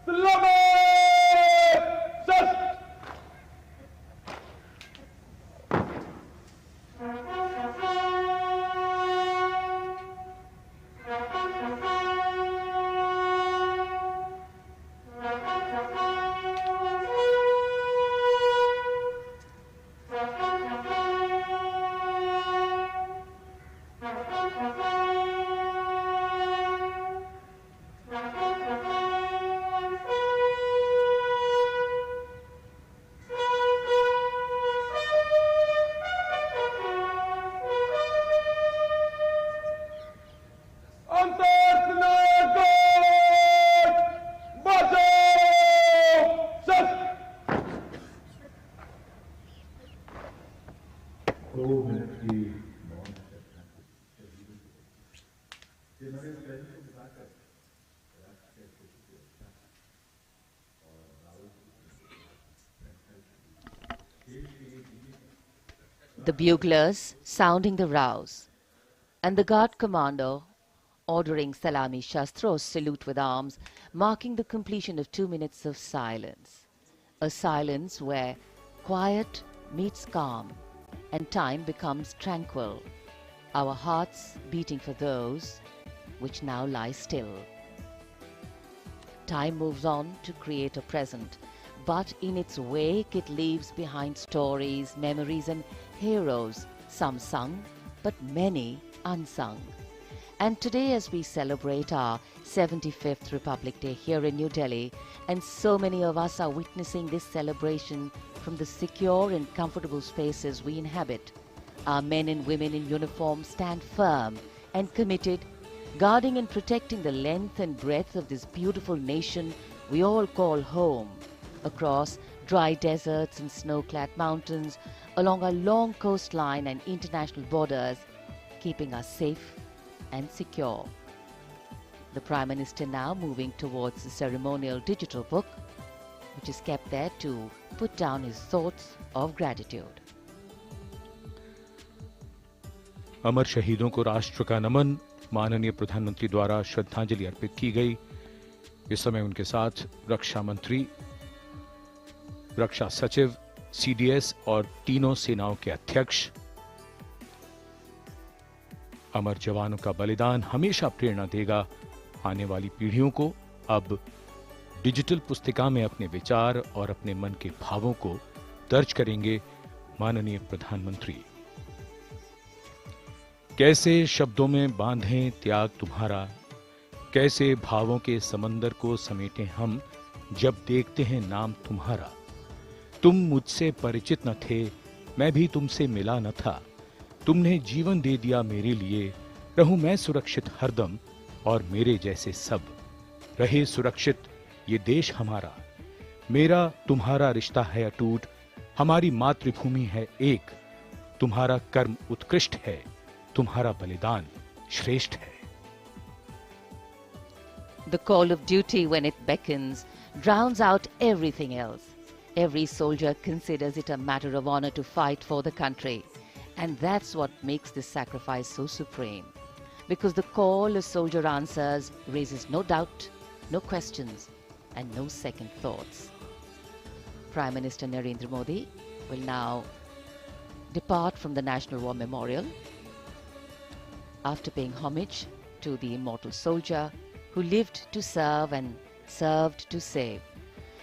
Speaker 11: Slave. Shut.
Speaker 21: The buglers sounding the rouse, and the guard commander ordering Salami Shastros salute with arms, marking the completion of 2 minutes of silence. A silence where quiet meets calm and time becomes tranquil, our hearts beating for those which now lie still. Time moves on to create a present, but in its wake it leaves behind stories, memories and heroes, some sung, but many unsung. And today, as we celebrate our 75th Republic Day here in New Delhi, and so many of us are witnessing this celebration from the secure and comfortable spaces we inhabit, our men and women in uniform stand firm and committed, guarding and protecting the length and breadth of this beautiful nation we all call home, across dry deserts and snow-clad mountains, along our long coastline and international borders, keeping us safe and secure. The Prime Minister now moving towards the ceremonial digital book, which is kept there to put down his thoughts of gratitude.
Speaker 3: अमर शहीदों को राष्ट्र का नमन, माननीय प्रधानमंत्री द्वारा श्रद्धांजलि अर्पित की गई। इस समय उनके साथ रक्षा मंत्री, रक्षा सचिव, सीडीएस और तीनों सेनाओं के अध्यक्ष। अमर जवानों का बलिदान हमेशा प्रेरणा देगा आने वाली पीढ़ियों को। अब डिजिटल पुस्तिका में अपने विचार और अपने मन के भावों को दर्ज करेंगे माननीय प्रधानमंत्री। कैसे शब्दों में बांधें त्याग तुम्हारा, कैसे भावों के समंदर को समेटें हम, जब देखते हैं नाम तुम्हारा। तुम मुझसे परिचित न थे, मैं भी तुमसे मिला न था, तुमने जीवन दे दिया मेरे लिए, रहूं मैं सुरक्षित हरदम और मेरे जैसे सब रहे सुरक्षित ये देश हमारा। मेरा तुम्हारा रिश्ता है अटूट, हमारी मातृभूमि है एक, तुम्हारा कर्म उत्कृष्ट है, तुम्हारा बलिदान श्रेष्ठ है।
Speaker 21: The call of duty, when it beckons, drowns out everything else. Every soldier considers it a matter of honor to fight for the country. And that's what makes this sacrifice so supreme. Because the call a soldier answers raises no doubt, no questions, and no second thoughts. Prime Minister Narendra Modi will now depart from the National War Memorial after paying homage to the immortal soldier who lived to serve and served to save.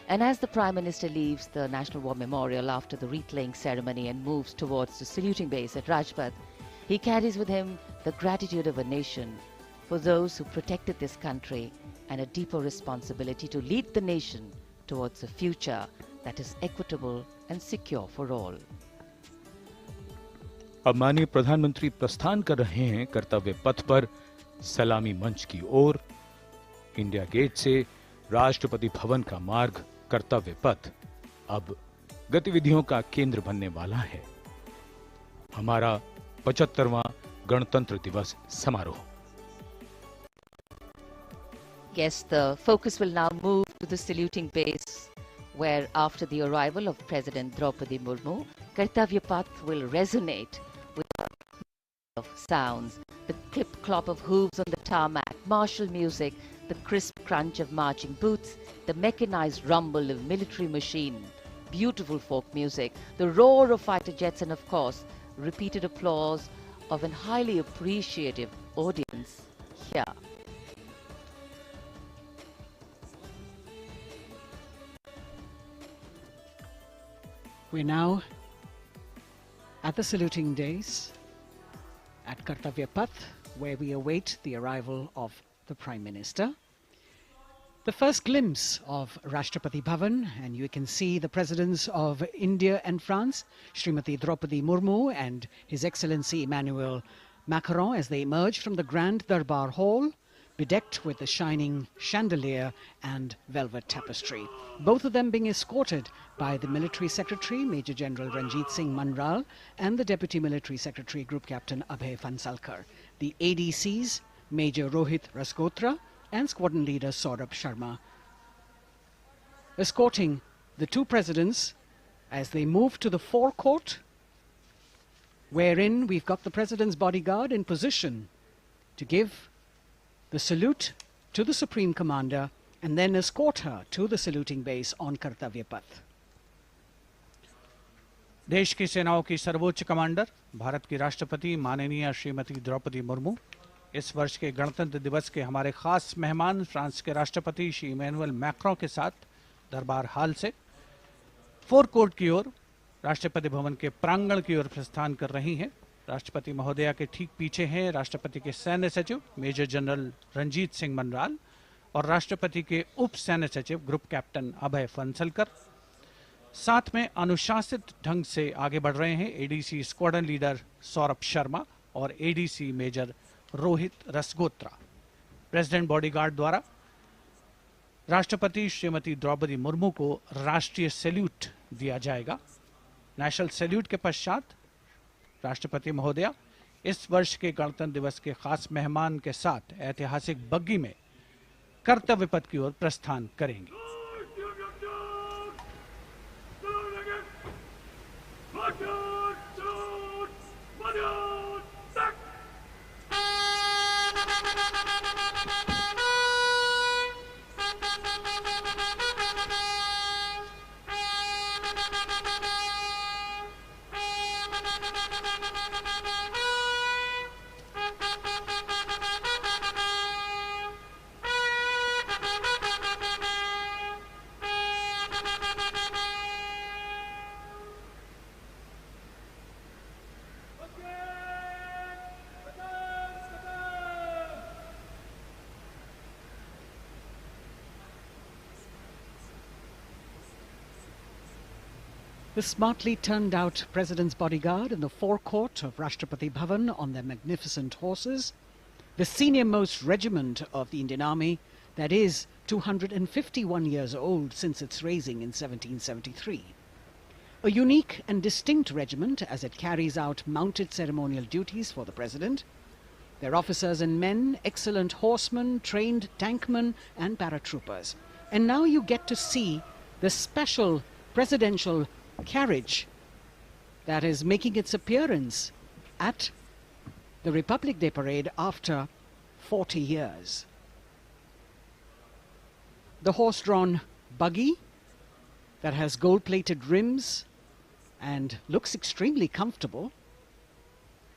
Speaker 21: And as the Prime Minister leaves the National War Memorial after the wreath-laying ceremony and moves towards the saluting base at Rajpath, he carries with him the gratitude of a nation for those who protected this country and a deeper responsibility to lead the nation towards a future that is equitable and secure for all.
Speaker 3: अब माननीय प्रधानमंत्री प्रस्थान कर रहे हैं कर्तव्य पथ पर सलामी मंच की ओर। इंडिया गेट से राष्ट्रपति भवन का मार्ग कर्तव्य पथ अब गतिविधियों का केंद्र बनने वाला है। हमारा 75वां गणतंत्र दिवस समारोह।
Speaker 21: Yes, the focus will now move to the saluting base, where after the arrival of President Draupadi Murmu, Kartavya Path will resonate with of sounds, the clip-clop of hooves on the tarmac, martial music, the crisp crunch of marching boots, the mechanized rumble of military machine, beautiful folk music, the roar of fighter jets, and of course, repeated applause of an highly appreciative audience here.
Speaker 1: We're now at the saluting days at Kartavya Path, where we await the arrival of the Prime Minister. The first glimpse of Rashtrapati Bhavan, and you can see the presidents of India and France, Srimati Draupadi Murmu and His Excellency Emmanuel Macron, as they emerge from the Grand Darbar Hall, bedecked with the shining chandelier and velvet tapestry. Both of them being escorted by the Military Secretary, Major General Ranjit Singh Manral, and the Deputy Military Secretary, Group Captain Abhay Fansalkar. The ADCs, Major Rohit Raskotra and Squadron Leader Saurabh Sharma, escorting the two presidents as they move to the forecourt, wherein we've got the President's bodyguard in position to give the salute to the Supreme Commander and then escort her to the saluting base on Kartavya Path.
Speaker 2: देश की सेनाओं की सर्वोच्च commander Bharat की राष्ट्रपति माननीय श्रीमती द्रौपदी मुर्मू इस वर्ष के गणतंत्र दिवस के हमारे खास मेहमान फ्रांस के राष्ट्रपति श्री इमैनुअल मैक्रों के साथ दरबार हाल से फोर कोर्ट की ओर राष्ट्रपति भवन के प्रांगण की ओर प्रस्थान कर रही हैं। राष्ट्रपति महोदया के ठीक पीछे हैं राष्ट्रपति के सैन्य सचिव मेजर जनरल रंजीत सिंह मनराल और राष्ट्रपति के उप सैन्य सचिव ग्रुप कैप्टन अभय फंसलकर। साथ में अनुशासित ढंग से आगे बढ़ रहे हैं ADC squadron leader Saurabh Sharma और ADC major Rohit Rasgotra. President bodyguard द्वारा राष्ट्रपति श्रीमती द्रौपदी मुर्मू को राष्ट्रीय सैल्यूट दिया जाएगा। नेशनल सैल्यूट के पश्चात राष्ट्रपति महोदया इस वर्ष के गणतंत्र दिवस के खास मेहमान के साथ ऐतिहासिक बग्गी में कर्तव्य पथ की ओर प्रस्थान करेंगी।
Speaker 1: The smartly turned out President's bodyguard in the forecourt of Rashtrapati Bhavan on their magnificent horses, the senior-most regiment of the Indian Army that is 251 years old since its raising in 1773. A unique and distinct regiment as it carries out mounted ceremonial duties for the President. Their officers and men, excellent horsemen, trained tankmen and paratroopers. And now you get to see the special presidential carriage that is making its appearance at the Republic Day Parade after 40 years. The horse-drawn buggy that has gold-plated rims and looks extremely comfortable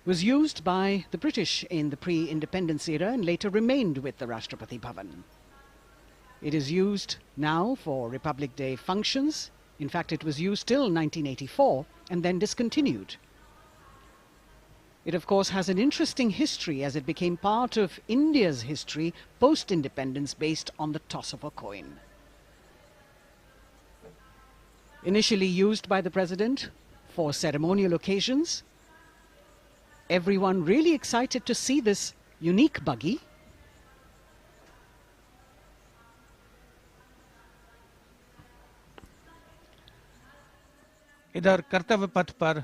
Speaker 1: was used by the British in the pre-independence era and later remained with the Rashtrapati Bhavan. It is used now for Republic Day functions. In fact, it was used till 1984 and then discontinued. It, of course, has an interesting history as it became part of India's history post-independence based on the toss of a coin. Initially used by the President for ceremonial occasions, everyone really excited to see this unique buggy.
Speaker 2: इधर कर्तव्य पथ पर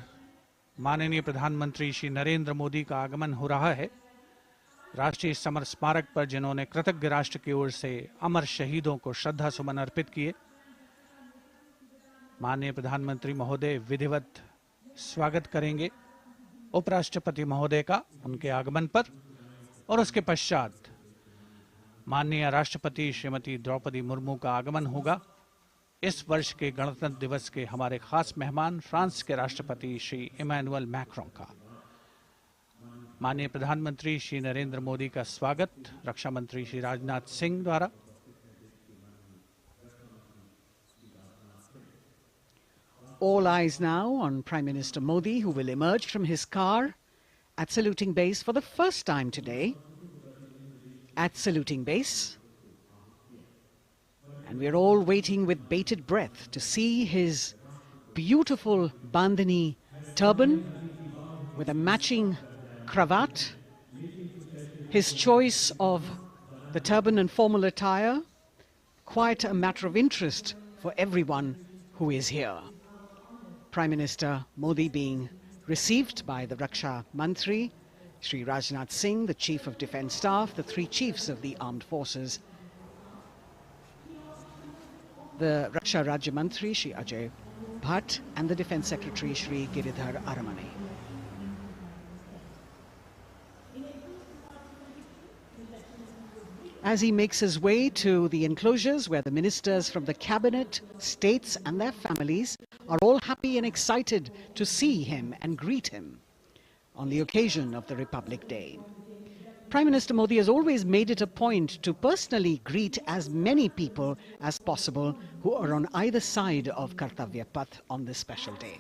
Speaker 2: माननीय प्रधानमंत्री श्री नरेंद्र मोदी का आगमन हो रहा है। राष्ट्रीय समर स्मारक पर जिन्होंने कृतज्ञ राष्ट्र की ओर से अमर शहीदों को श्रद्धा सुमन अर्पित किए, माननीय प्रधानमंत्री महोदय विधिवत स्वागत करेंगे उपराष्ट्रपति महोदय का उनके आगमन पर और उसके पश्चात माननीय राष्ट्रपति श्रीमती द्रौपदी मुर्मू का आगमन होगा। इस वर्ष के गणतंत्र दिवस के हमारे खास मेहमान फ्रांस के राष्ट्रपति श्री इमैनुअल मैक्रों का। माननीय प्रधानमंत्री श्री नरेंद्र मोदी का स्वागत रक्षा मंत्री श्री राजनाथ सिंह द्वारा।
Speaker 1: All eyes now on Prime Minister Modi, who will emerge from his car at saluting base for the first time today. At saluting base. And we're all waiting with bated breath to see his beautiful bandhani turban with a matching cravat. His choice of the turban and formal attire, quite a matter of interest for everyone who is here. Prime Minister Modi being received by the Raksha Mantri, Shri Rajnath Singh, the Chief of Defence Staff, the three chiefs of the armed forces, the Raksha Rajya Mantri, Shri Ajay Bhatt, and the Defence Secretary, Shri Giridhar Aramane. as he makes his way to the enclosures where the ministers from the cabinet, states and their families are all happy and excited to see him and greet him on the occasion of the Republic Day. Prime Minister Modi has always made it a point to personally greet as many people as possible who are on either side of Kartavya Path on this special day.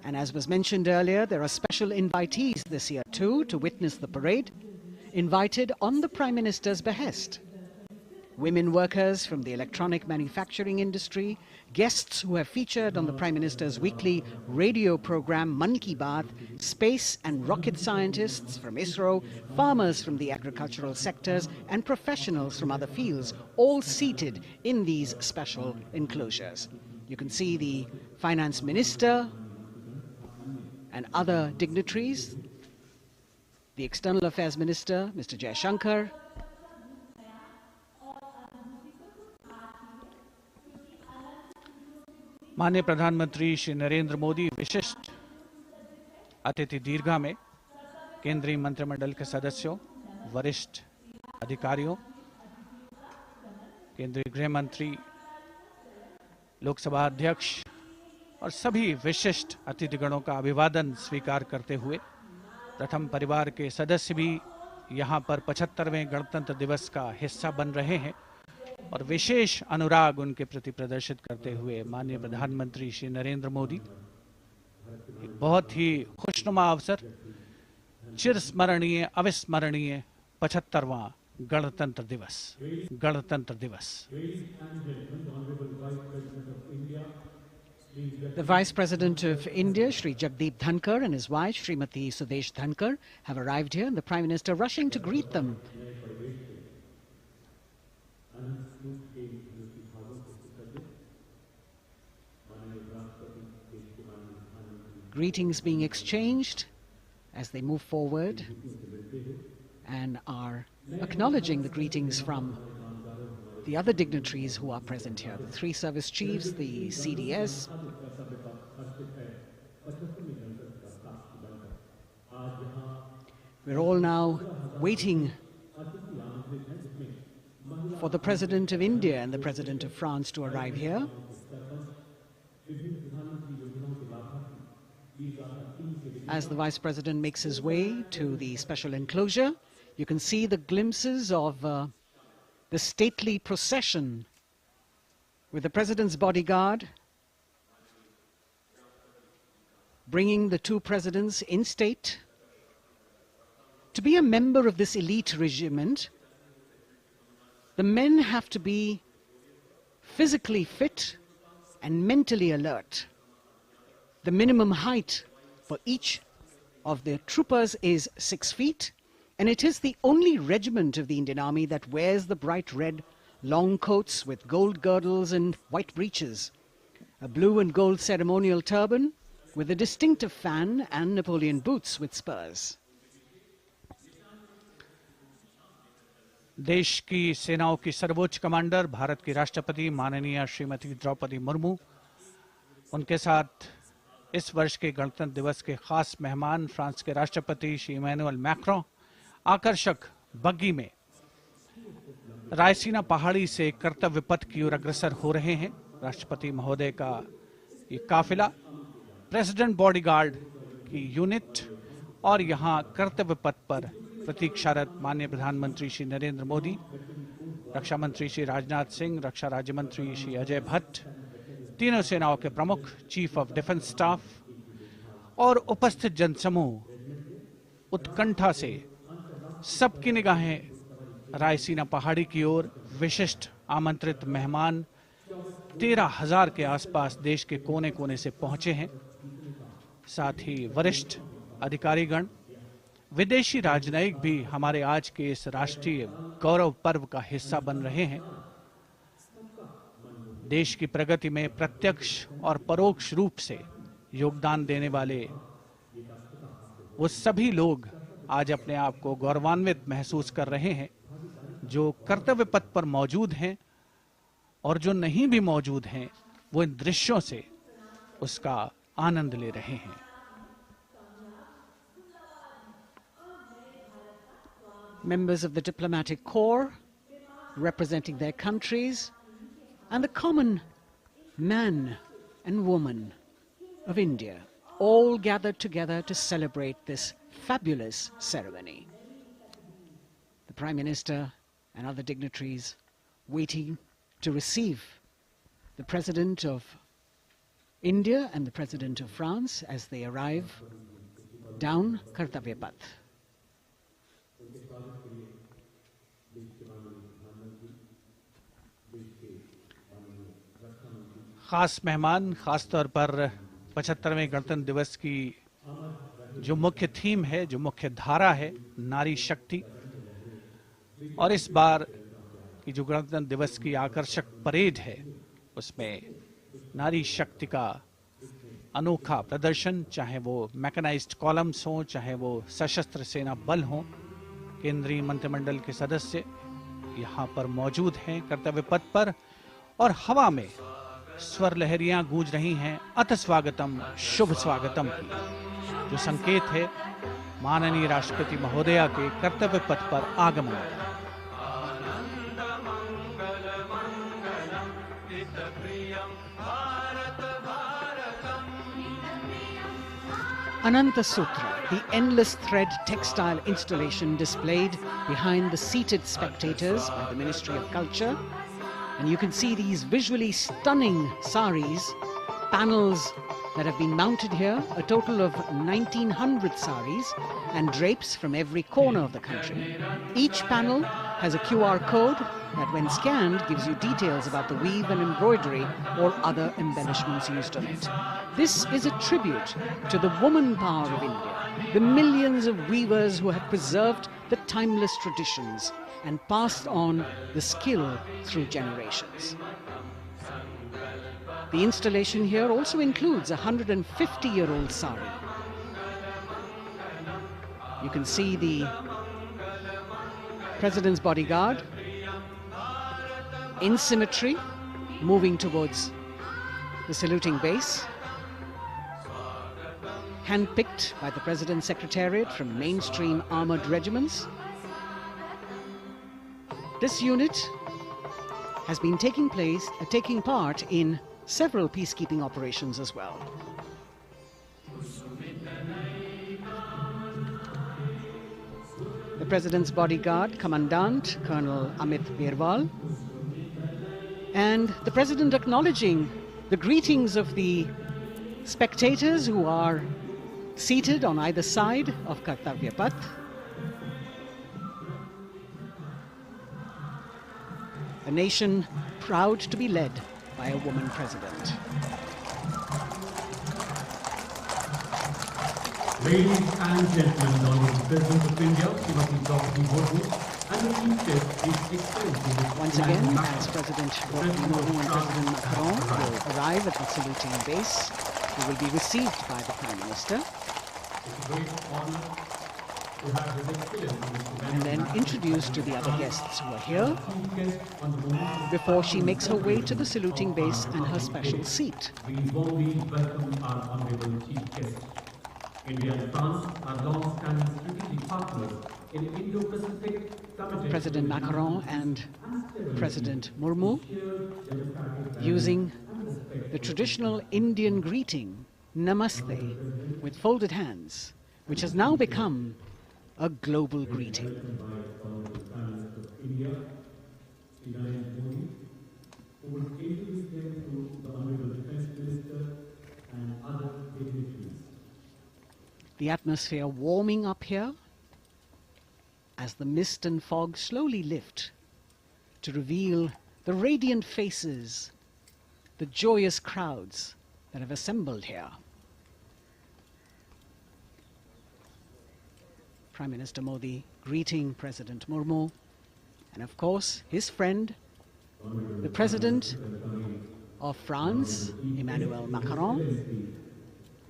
Speaker 1: And as was mentioned earlier, there are special invitees this year too to witness the parade, invited on the Prime Minister's behest. Women workers from the electronic manufacturing industry, guests who have featured on the Prime Minister's weekly radio program Mann Ki Baat, space and rocket scientists from ISRO, farmers from the agricultural sectors and professionals from other fields, all seated in these special enclosures. You can see the Finance Minister and other dignitaries, the External Affairs Minister, Mr. Jaishankar,
Speaker 2: माननीय प्रधानमंत्री श्री नरेंद्र मोदी विशिष्ट अतिथि दीर्घा में केंद्रीय मंत्रिमंडल के सदस्यों, वरिष्ठ अधिकारियों, केंद्रीय गृह मंत्री, लोकसभा अध्यक्ष और सभी विशिष्ट अतिथिगणों का अभिवादन स्वीकार करते हुए प्रथम परिवार के सदस्य भी यहां पर 75वें गणतंत्र दिवस का हिस्सा बन रहे हैं और विशेष अनुराग उनके प्रति प्रदर्शित करते हुए माननीय प्रधानमंत्री श्री नरेंद्र मोदी एक बहुत ही खुशनुमा अवसर, चिरस्मरणीय अविस्मरणीय 75वां गणतंत्र दिवस।
Speaker 1: The Vice President of India, Shri Jagdeep Dhankar, and his wife, Srimati Sudesh Dhankar, have arrived here, and the Prime Minister rushing to greet them. Greetings being exchanged as they move forward and are acknowledging the greetings from the other dignitaries who are present here, the three service chiefs, the CDS. We're all now waiting for the President of India and the President of France to arrive here. As the Vice President makes his way to the special enclosure, you can see the glimpses of the stately procession with the President's bodyguard bringing the two presidents in state. To be a member of this elite regiment, the men have to be physically fit and mentally alert. The minimum height for each of the troopers is 6 feet, and it is the only regiment of the Indian Army that wears the bright red long coats with gold girdles and white breeches, a blue and gold ceremonial turban with a distinctive fan and Napoleon boots with spurs.
Speaker 2: देश की सेनाओं की सर्वोच्च commander Bharat की राष्ट्रपति माननीय श्रीमती द्रौपदी मुर्मू, उनके साथ इस वर्ष के गणतंत्र दिवस के खास मेहमान फ्रांस के राष्ट्रपति श्री इमैनुअल मैक्रों आकर्षक बग्गी में रायसीना पहाड़ी से कर्तव्य पथ की ओर अग्रसर हो रहे हैं। राष्ट्रपति महोदय का ये काफिला प्रेसिडेंट बॉडीगार्ड की यूनिट और यहाँ कर्तव्य पथ पर प्रतीक्षारत माननीय प्रधानमंत्री श्री नरेंद्र मोदी, रक्षा मंत्री श्री राजनाथ सिंह, रक्षा राज्य मंत्री श्री अजय भट्ट, तीनों सेनाओं के प्रमुख, चीफ ऑफ डिफेंस स्टाफ और उपस्थित जनसमूह उत्कंठा से सबकी निगाहें रायसीना पहाड़ी की ओर। विशिष्ट आमंत्रित मेहमान 13,000 के आसपास देश के कोने कोने से पहुंचे हैं। साथ ही वरिष्ठ अधिकारीगण, विदेशी राजनयिक भी हमारे आज के इस राष्ट्रीय गौरव पर्व का हिस्सा बन रहे हैं। देश की प्रगति में प्रत्यक्ष और परोक्ष रूप से योगदान देने वाले वो सभी लोग आज अपने आप को गौरवान्वित महसूस कर रहे हैं, जो कर्तव्य पथ पर मौजूद हैं और जो नहीं भी मौजूद हैं, वो इन दृश्यों से उसका आनंद ले रहे हैं।
Speaker 1: members of the diplomatic corps representing their countries, and the common man and woman of India, all gathered together to celebrate this fabulous ceremony. The Prime Minister and other dignitaries waiting to receive the President of India and the President of France as they arrive down Kartavya Path.
Speaker 2: खास मेहमान, खास तौर पर 75वें गणतंत्र दिवस की जो मुख्य थीम है, जो मुख्य धारा है, नारी शक्ति, और इस बार की जो गणतंत्र दिवस की आकर्षक परेड है उसमें नारी शक्ति का अनोखा प्रदर्शन, चाहे वो मैकेनाइज्ड कॉलम्स हों, चाहे वो सशस्त्र सेना बल हों, केंद्रीय मंत्रिमंडल के सदस्य यहाँ पर मौजूद हैं कर्तव्य पथ पर, और हवा में स्वर लहरियां गूंज रही हैं अथ स्वागतम, शुभ स्वागतम की, जो संकेत है माननीय राष्ट्रपति महोदया के कर्तव्य पथ पर आगमन का।
Speaker 1: Ananta Sutra, the endless thread textile installation displayed behind the seated spectators by the Ministry of Culture. And you can see these visually stunning saris, panels that have been mounted here, a total of 1900 saris and drapes from every corner of the country. Each panel has a QR code that when scanned gives you details about the weave and embroidery or other embellishments used on it. This is a tribute to the woman power of India, the millions of weavers who have preserved the timeless traditions and passed on the skill through generations. The installation here also includes a 150-year-old sari. You can see the President's bodyguard in symmetry moving towards the saluting base, handpicked by the President's Secretariat from mainstream armored regiments. This unit has been taking part in several peacekeeping operations as well. The President's bodyguard, Commandant Colonel Amit Birwal, and the President acknowledging the greetings of the spectators who are seated on either side of Kartavya Path. A nation proud to be led by a woman president.
Speaker 7: Ladies and gentlemen, Honorable President of India, Srimati Draupadi Murmu, and the Chief Guest is Excellency.
Speaker 1: Once again, as President Murmu and President Macron will arrive at the saluting base, they will be received by the Prime Minister.
Speaker 7: It's a great honor to have His Excellency
Speaker 1: and then introduced to the other guests who are here before she makes her way to the saluting base and her special seat.
Speaker 7: We warmly welcome our Honorable Chief Guest. India and France are long-standing strategic partners in Indo-Pacific.
Speaker 1: President Macron and President Murmu using the traditional Indian greeting, Namaste, with folded hands, which has now become a global greeting. The atmosphere warming up here as the mist and fog slowly lift to reveal the radiant faces, the joyous crowds that have assembled here. Prime Minister Modi greeting President Murmu, and of course his friend, the President of France, Emmanuel Macron.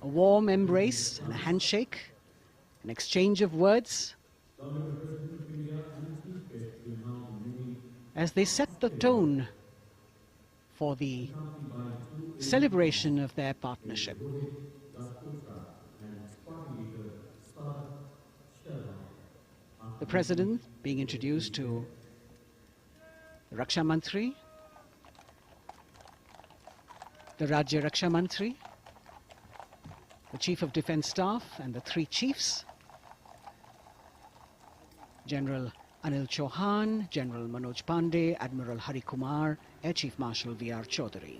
Speaker 1: A warm embrace and a handshake, an exchange of words as they set the tone for the celebration of their partnership. The the President being introduced to the Raksha Mantri, the Rajya Raksha Mantri, the Chief of Defence Staff and the three chiefs, General Anil Chauhan, General Manoj Pandey, Admiral Hari Kumar, Air Chief Marshal V.R. Chaudhary.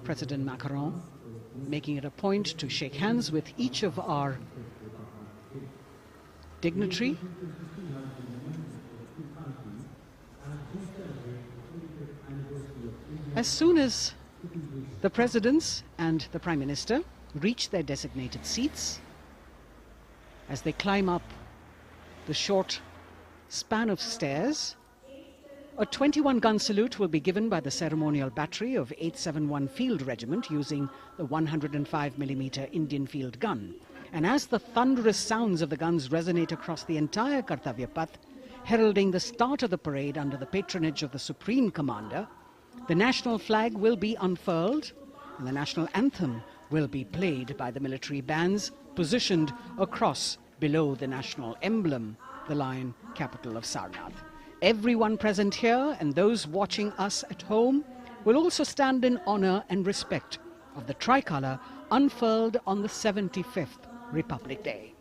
Speaker 1: President Macron making it a point to shake hands with each of our dignitary. As soon as the presidents and the Prime Minister reach their designated seats, as they climb up the short span of stairs, a 21-gun salute will be given by the ceremonial battery of 871 Field Regiment using the 105mm Indian field gun. And as the thunderous sounds of the guns resonate across the entire Kartavya Path, heralding the start of the parade under the patronage of the Supreme Commander, the national flag will be unfurled and the national anthem will be played by the military bands positioned across below the national emblem, the lion capital of Sarnath. Everyone present here and those watching us at home will also stand in honor and respect of the tricolour unfurled on the 75th Republic Day.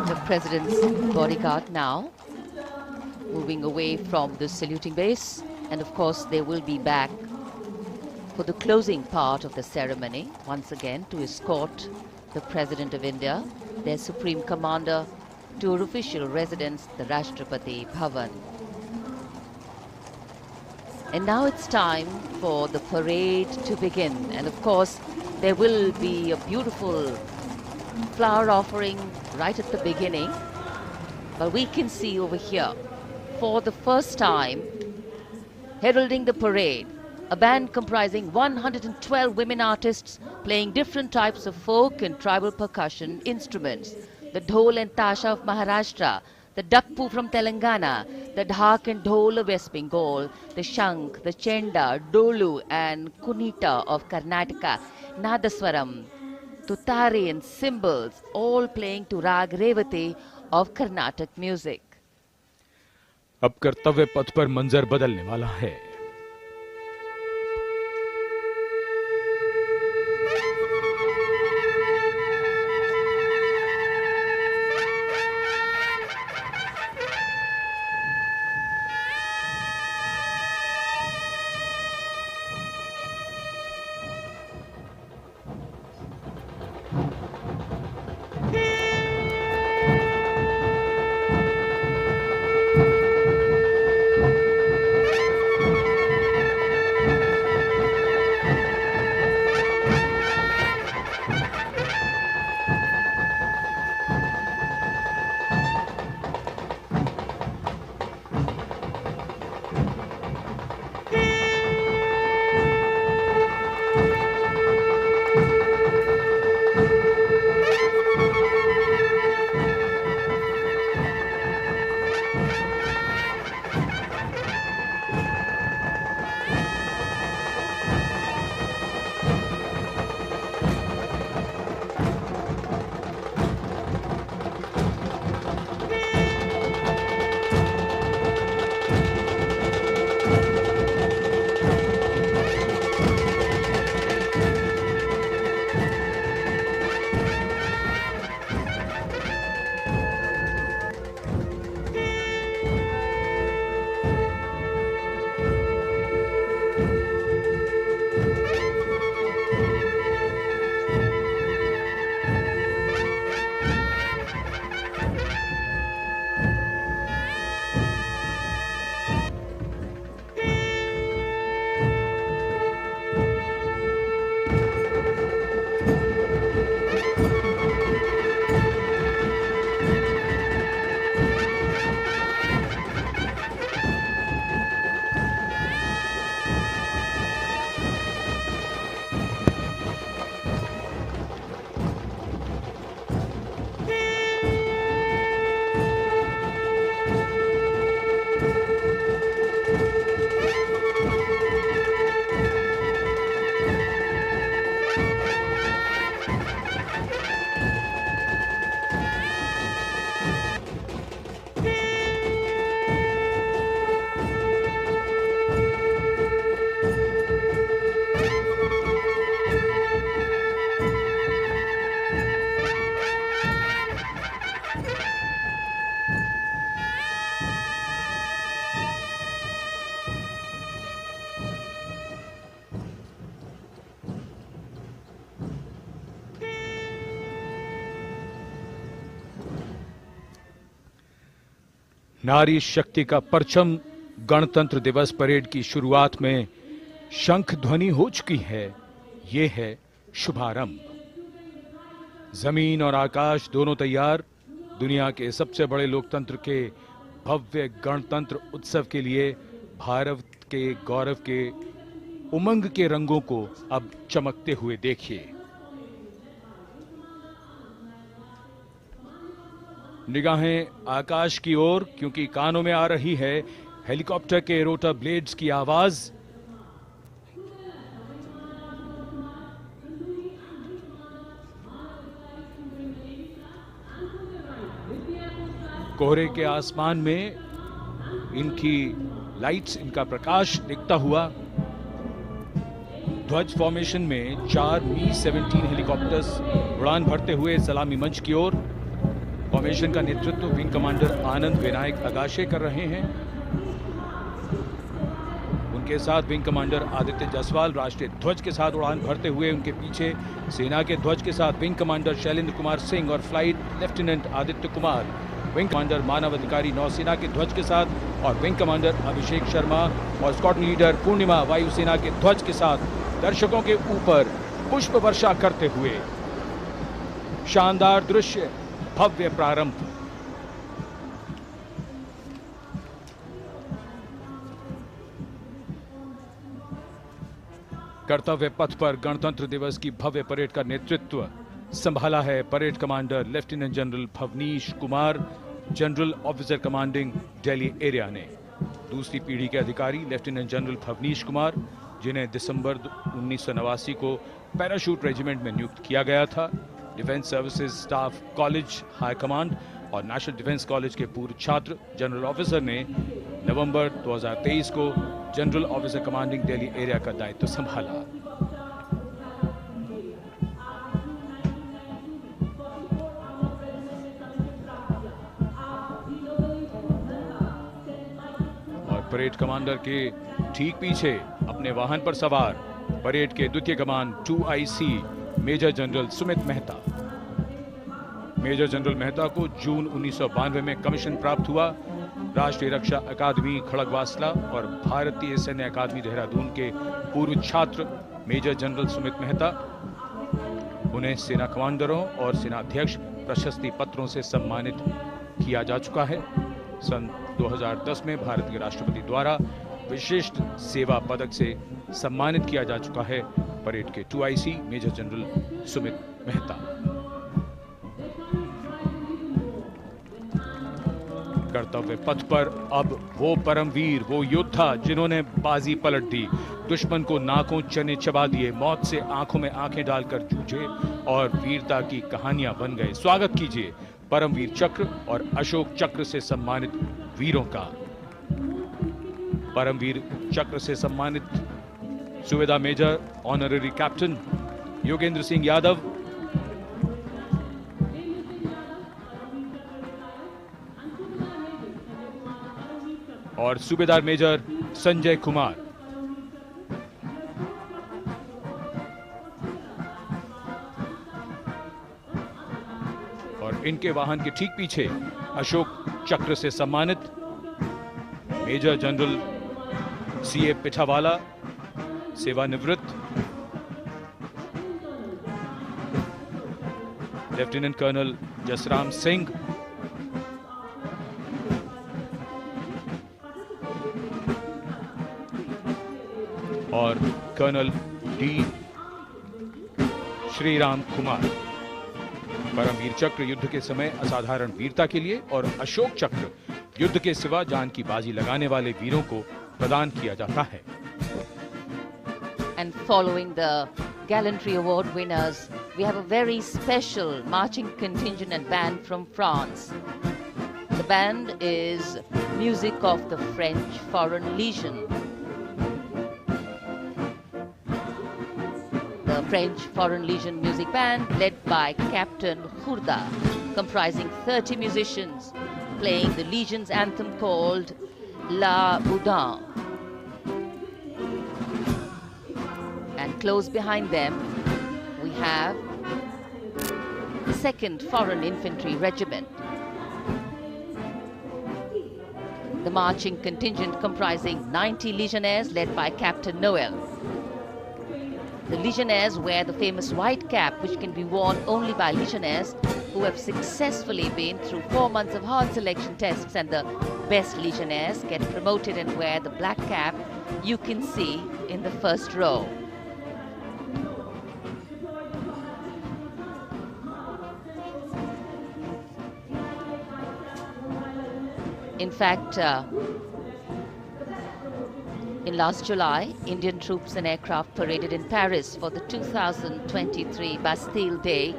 Speaker 21: The President's bodyguard now moving away from the saluting base, and of course they will be back for the closing part of the ceremony once again to escort the President of India, their Supreme Commander, to her official residence, the Rashtrapati Bhavan. And now it's time for the parade to begin, and of course there will be a beautiful flower offering right at the beginning, but we can see over here for the first time heralding the parade a band comprising 112 women artists playing different types of folk and tribal percussion instruments: the dhol and tasha of Maharashtra, the dakpu from Telangana, the dhak and dhol of West Bengal, the shank, the chenda, dolu and kunita of Karnataka, nadaswaram, tutari and cymbals, all playing to Rag Revati of Carnatic music.
Speaker 3: अब कर्तव्य पथ पर मंजर बदलने वाला है। नारी शक्ति का परचम गणतंत्र दिवस परेड की शुरुआत में शंख ध्वनि हो चुकी है। ये है शुभारंभ। जमीन और आकाश दोनों तैयार। दुनिया के सबसे बड़े लोकतंत्र के भव्य गणतंत्र उत्सव के लिए भारत के गौरव के उमंग के रंगों को अब चमकते हुए देखिए। निगाहें आकाश की ओर, क्योंकि कानों में आ रही है हेलीकॉप्टर के रोटर ब्लेड्स की आवाज। कोहरे के आसमान में इनकी लाइट्स, इनका प्रकाश दिखता हुआ। ध्वज फॉर्मेशन में 4 Mi-17 हेलीकॉप्टर्स उड़ान भरते हुए सलामी मंच की ओर। फॉर्मेशन का नेतृत्व विंग कमांडर आनंद विनायक अगाशे कर रहे हैं। उनके साथ विंग कमांडर आदित्य जायसवाल राष्ट्रीय ध्वज के साथ उड़ान भरते हुए। उनके पीछे सेना के ध्वज के साथ विंग कमांडर शैलेंद्र कुमार सिंह और flight lieutenant Aditya Kumar, wing commander Manav Adhikari नौसेना के ध्वज के साथ और विंग कमांडर अभिषेक शर्मा और स्क्वाड्रन लीडर पूर्णिमा वायुसेना के ध्वज के साथ दर्शकों के ऊपर पुष्प वर्षा करते हुए। शानदार दृश्य, भव्य प्रारंभ। कर्तव्य पथ पर गणतंत्र दिवस की भव्य परेड का नेतृत्व संभाला है parade commander lieutenant general Bhavnish Kumar, general officer commanding Delhi area ने। दूसरी पीढ़ी के अधिकारी लेफ्टिनेंट जनरल भवनीश कुमार, जिन्हें दिसंबर 1989 को पैराशूट रेजिमेंट में नियुक्त किया गया था। Defence services staff college high command और नेशनल डिफेंस कॉलेज के पूर्व छात्र जनरल ऑफिसर ने नवंबर 2023 को general officer commanding Delhi area का दायित्व संभाला। और परेड कमांडर के ठीक पीछे अपने वाहन पर सवार परेड के द्वितीय कमान 2IC major general Sumit Mehta. Major general Mehta को जून 1992 में कमीशन प्राप्त हुआ। राष्ट्रीय रक्षा अकादमी खड़गवासला और भारतीय सैन्य अकादमी देहरादून के पूर्व छात्र मेजर जनरल सुमित मेहता। उन्हें सेना कमांडरों और सेनाध्यक्ष प्रशस्ति पत्रों से सम्मानित किया जा चुका है। सन 2010 में भारत के राष्ट्रपति द्वारा विशिष्ट सेवा पदक से सम्मानित किया जा चुका है परेड के 2IC major general Sumit Mehta. कर्तव्य पथ पर अब वो परमवीर, वो योद्धा जिन्होंने बाजी पलट दी, दुश्मन को नाकों चने चबा दिए, मौत से आंखों में आंखें डालकर जूझे और वीरता की कहानियां बन गए। स्वागत कीजिए परमवीर चक्र और अशोक चक्र से सम्मानित वीरों का। परमवीर चक्र से सम्मानित सुवेदा major honorary captain Yogendra Singh Yadav, और सूबेदार मेजर संजय कुमार। और इनके वाहन के ठीक पीछे अशोक चक्र से सम्मानित मेजर जनरल CA पिठावाला, सेवानिवृत्त, लेफ्टिनेंट कर्नल जसराम सिंह, और कर्नल D श्रीराम कुमार। परमवीर चक्र युद्ध के समय असाधारण वीरता के लिए और अशोक चक्र युद्ध के सिवा जान की बाजी लगाने वाले वीरों को प्रदान किया जाता है।
Speaker 21: And following the Gallantry Award winners, we have a very special marching contingent and band from France. The band is music of the French Foreign Legion. The French Foreign Legion music band led by Captain Khurda, comprising 30 musicians, playing the Legion's anthem called La Boudin. And close behind them, we have the 2nd Foreign Infantry Regiment. The marching contingent comprising 90 legionnaires led by Captain Noel. The legionnaires wear the famous white cap, which can be worn only by legionnaires who have successfully been through 4 months of hard selection tests, and the best legionnaires get promoted and wear the black cap you can see in the first row. In fact, in last July, Indian troops and aircraft paraded in Paris for the 2023 Bastille Day,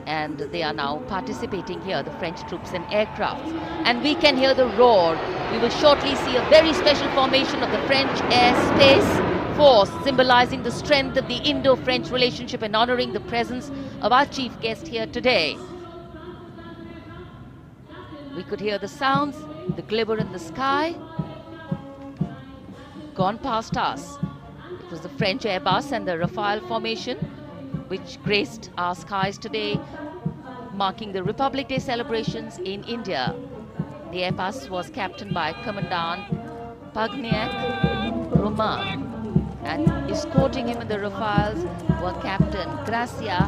Speaker 21: and they are now participating here, the French troops and aircraft. And we can hear the roar. We will shortly see a very special formation of the French Air Space Force, symbolizing the strength of the Indo-French relationship and honoring the presence of our chief guest here today. We could hear the sounds, the glimmer in the sky. Gone past us. It was the French Airbus and the Rafale formation which graced our skies today, marking the Republic Day celebrations in India. The Airbus was captained by Commandant Pagniak Roman, and escorting him in the Rafales were Captain Gracia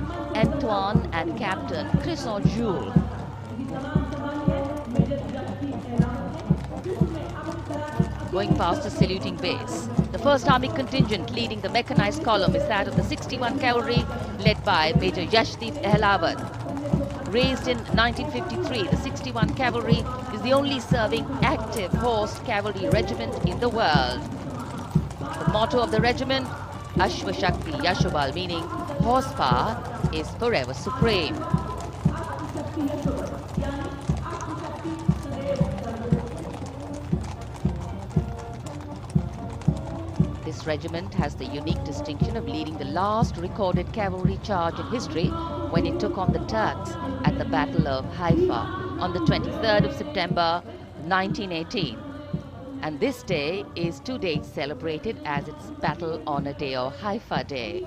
Speaker 21: Antoine and Captain Crisson Jules. Going past the saluting base. The 1st Army contingent leading the mechanized column is that of the 61 Cavalry, led by Major Yashdeep Ehlawat. Raised in 1953, the 61 Cavalry is the only serving active horsed cavalry regiment in the world. The motto of the regiment, Ashwa Shakti Yashobal, meaning horsepower is forever supreme. This regiment has the unique distinction of leading the last recorded cavalry charge in history when it took on the Turks at the Battle of Haifa on the 23rd of September 1918. And this day is to date celebrated as its Battle Honor Day or Haifa Day.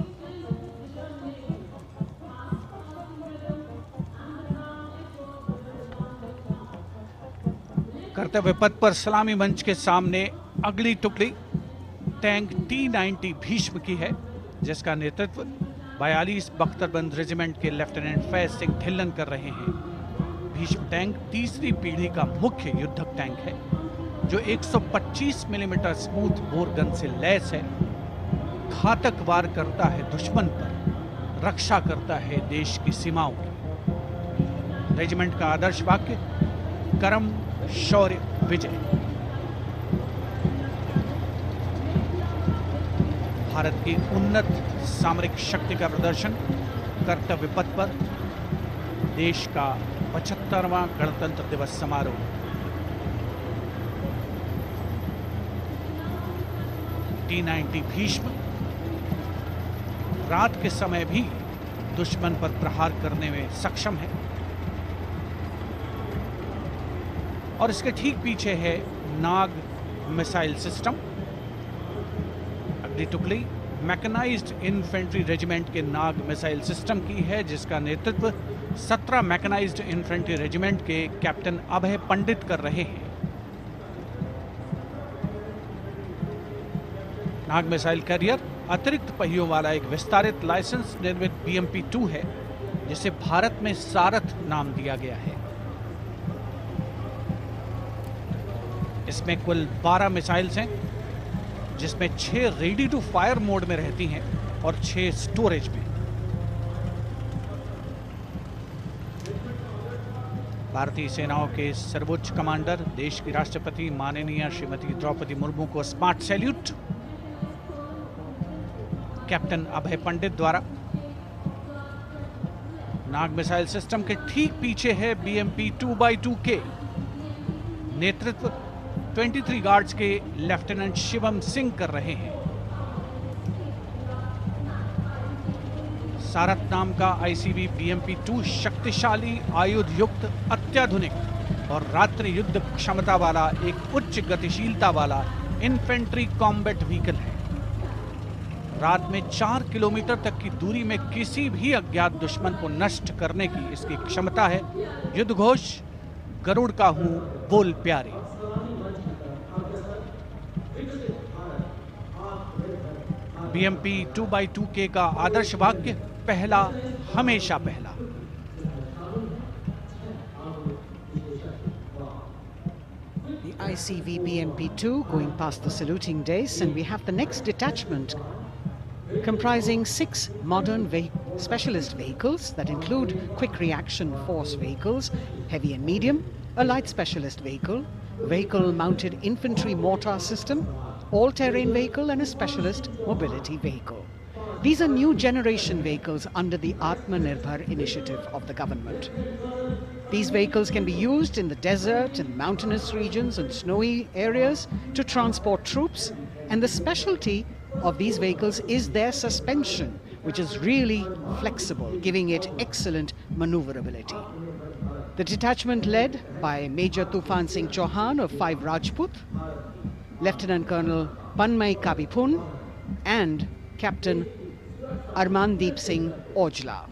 Speaker 2: कर्तव्य पथ पर सलामी मंच के सामने अगली टुकड़ी tank T-90 Bhishma की है, जिसका नेतृत्व 42 बख्तरबंद रेजिमेंट के लेफ्टिनेंट फैज सिंह ढिल्लन कर रहे हैं। भीष्म टैंक तीसरी पीढ़ी का मुख्य युद्धक टैंक है, जो 125 मिलीमीटर स्मूथ बोर गन से लैस है, घातक वार करता है दुश्मन पर, रक्षा करता है देश की सीमाओं की। रेजिमेंट का आदर्श वाक्य कर्म शौर्य विजय। भारत की उन्नत सामरिक शक्ति का प्रदर्शन कर्तव्य पथ पर देश का 75वां गणतंत्र दिवस समारोह। T-90 भीष्म रात के समय भी दुश्मन पर प्रहार करने में सक्षम है, और इसके ठीक पीछे है नाग मिसाइल सिस्टम। अगली टुकड़ी मैकेनाइज्ड इन्फेंट्री रेजिमेंट के नाग मिसाइल सिस्टम की है, जिसका नेतृत्व 17 मैकेनाइज्ड इन्फेंट्री रेजिमेंट के कैप्टन अभय पंडित कर रहे हैं। नाग मिसाइल कैरियर अतिरिक्त पहियों वाला एक विस्तारित लाइसेंस निर्मित BMP-2 है, जिसे भारत में सारथ नाम दिया गया है। इसमें कुल 12 मिसाइल्स हैं, जिसमें 6 रेडी टू फायर मोड में रहती हैं और 6 स्टोरेज में। भारतीय सेनाओं के सर्वोच्च कमांडर देश की राष्ट्रपति माननीय श्रीमती द्रौपदी मुर्मू को स्मार्ट सैल्यूट कैप्टन अभय पंडित द्वारा। नाग मिसाइल सिस्टम के ठीक पीछे है BMP-2x2K। नेतृत्व 23 गार्ड्स के लेफ्टिनेंट शिवम सिंह कर रहे हैं। सारथ नाम का ICV BMP-2 शक्तिशाली आयुध युक्त अत्याधुनिक और रात्रि युद्ध क्षमता वाला एक उच्च गतिशीलता वाला इन्फेंट्री कॉम्बैट व्हीकल है। रात में 4 किलोमीटर तक की दूरी में किसी भी अज्ञात दुश्मन को नष्ट करने की इसकी क्षमता है। युद्ध घोष गरुड़ का हूं बोल प्यारे। BMP 2x2K का आदर्श वाक्य, पहला हमेशा पहला।
Speaker 1: The ICV BMP-2 going past the saluting days, and we have the next detachment comprising 6 modern specialist vehicles that include quick reaction force vehicles, heavy and medium, a light specialist vehicle, vehicle-mounted infantry mortar system, all-terrain vehicle and a specialist mobility vehicle. These are new generation vehicles under the Atmanirbhar initiative of the government. These vehicles can be used in the desert and mountainous regions and snowy areas to transport troops, and the specialty of these vehicles is their suspension, which is really flexible, giving it excellent maneuverability. The detachment led by Major Tufan Singh Chauhan of 5 Rajput, Lieutenant Colonel Panmay Kabipun and Captain Armandeep Singh Ojla.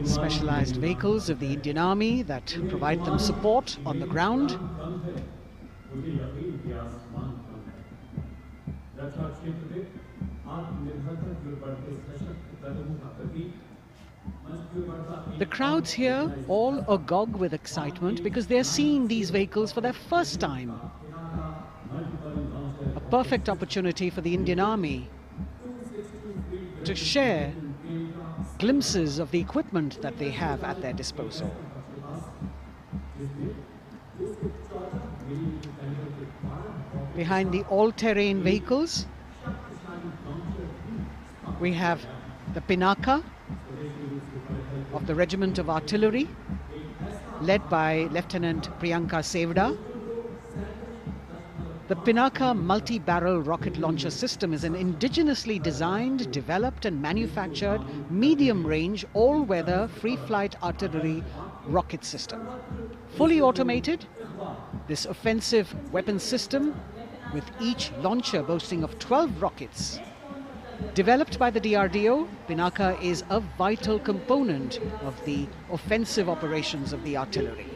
Speaker 1: Specialized vehicles of the Indian Army that provide them support on the ground. The crowds here all agog with excitement because they're seeing these vehicles for their first time. A perfect opportunity for the Indian Army to share glimpses of the equipment that they have at their disposal. Behind the all-terrain vehicles, we have the Pinaka of the Regiment of Artillery, led by Lieutenant Priyanka Sevda. The Pinaka multi-barrel rocket launcher system is an indigenously designed, developed and manufactured medium-range, all-weather, free-flight artillery rocket system. Fully automated, this offensive weapon system, with each launcher boasting of 12 rockets, developed by the DRDO, Pinaka is a vital component of the offensive operations of the artillery.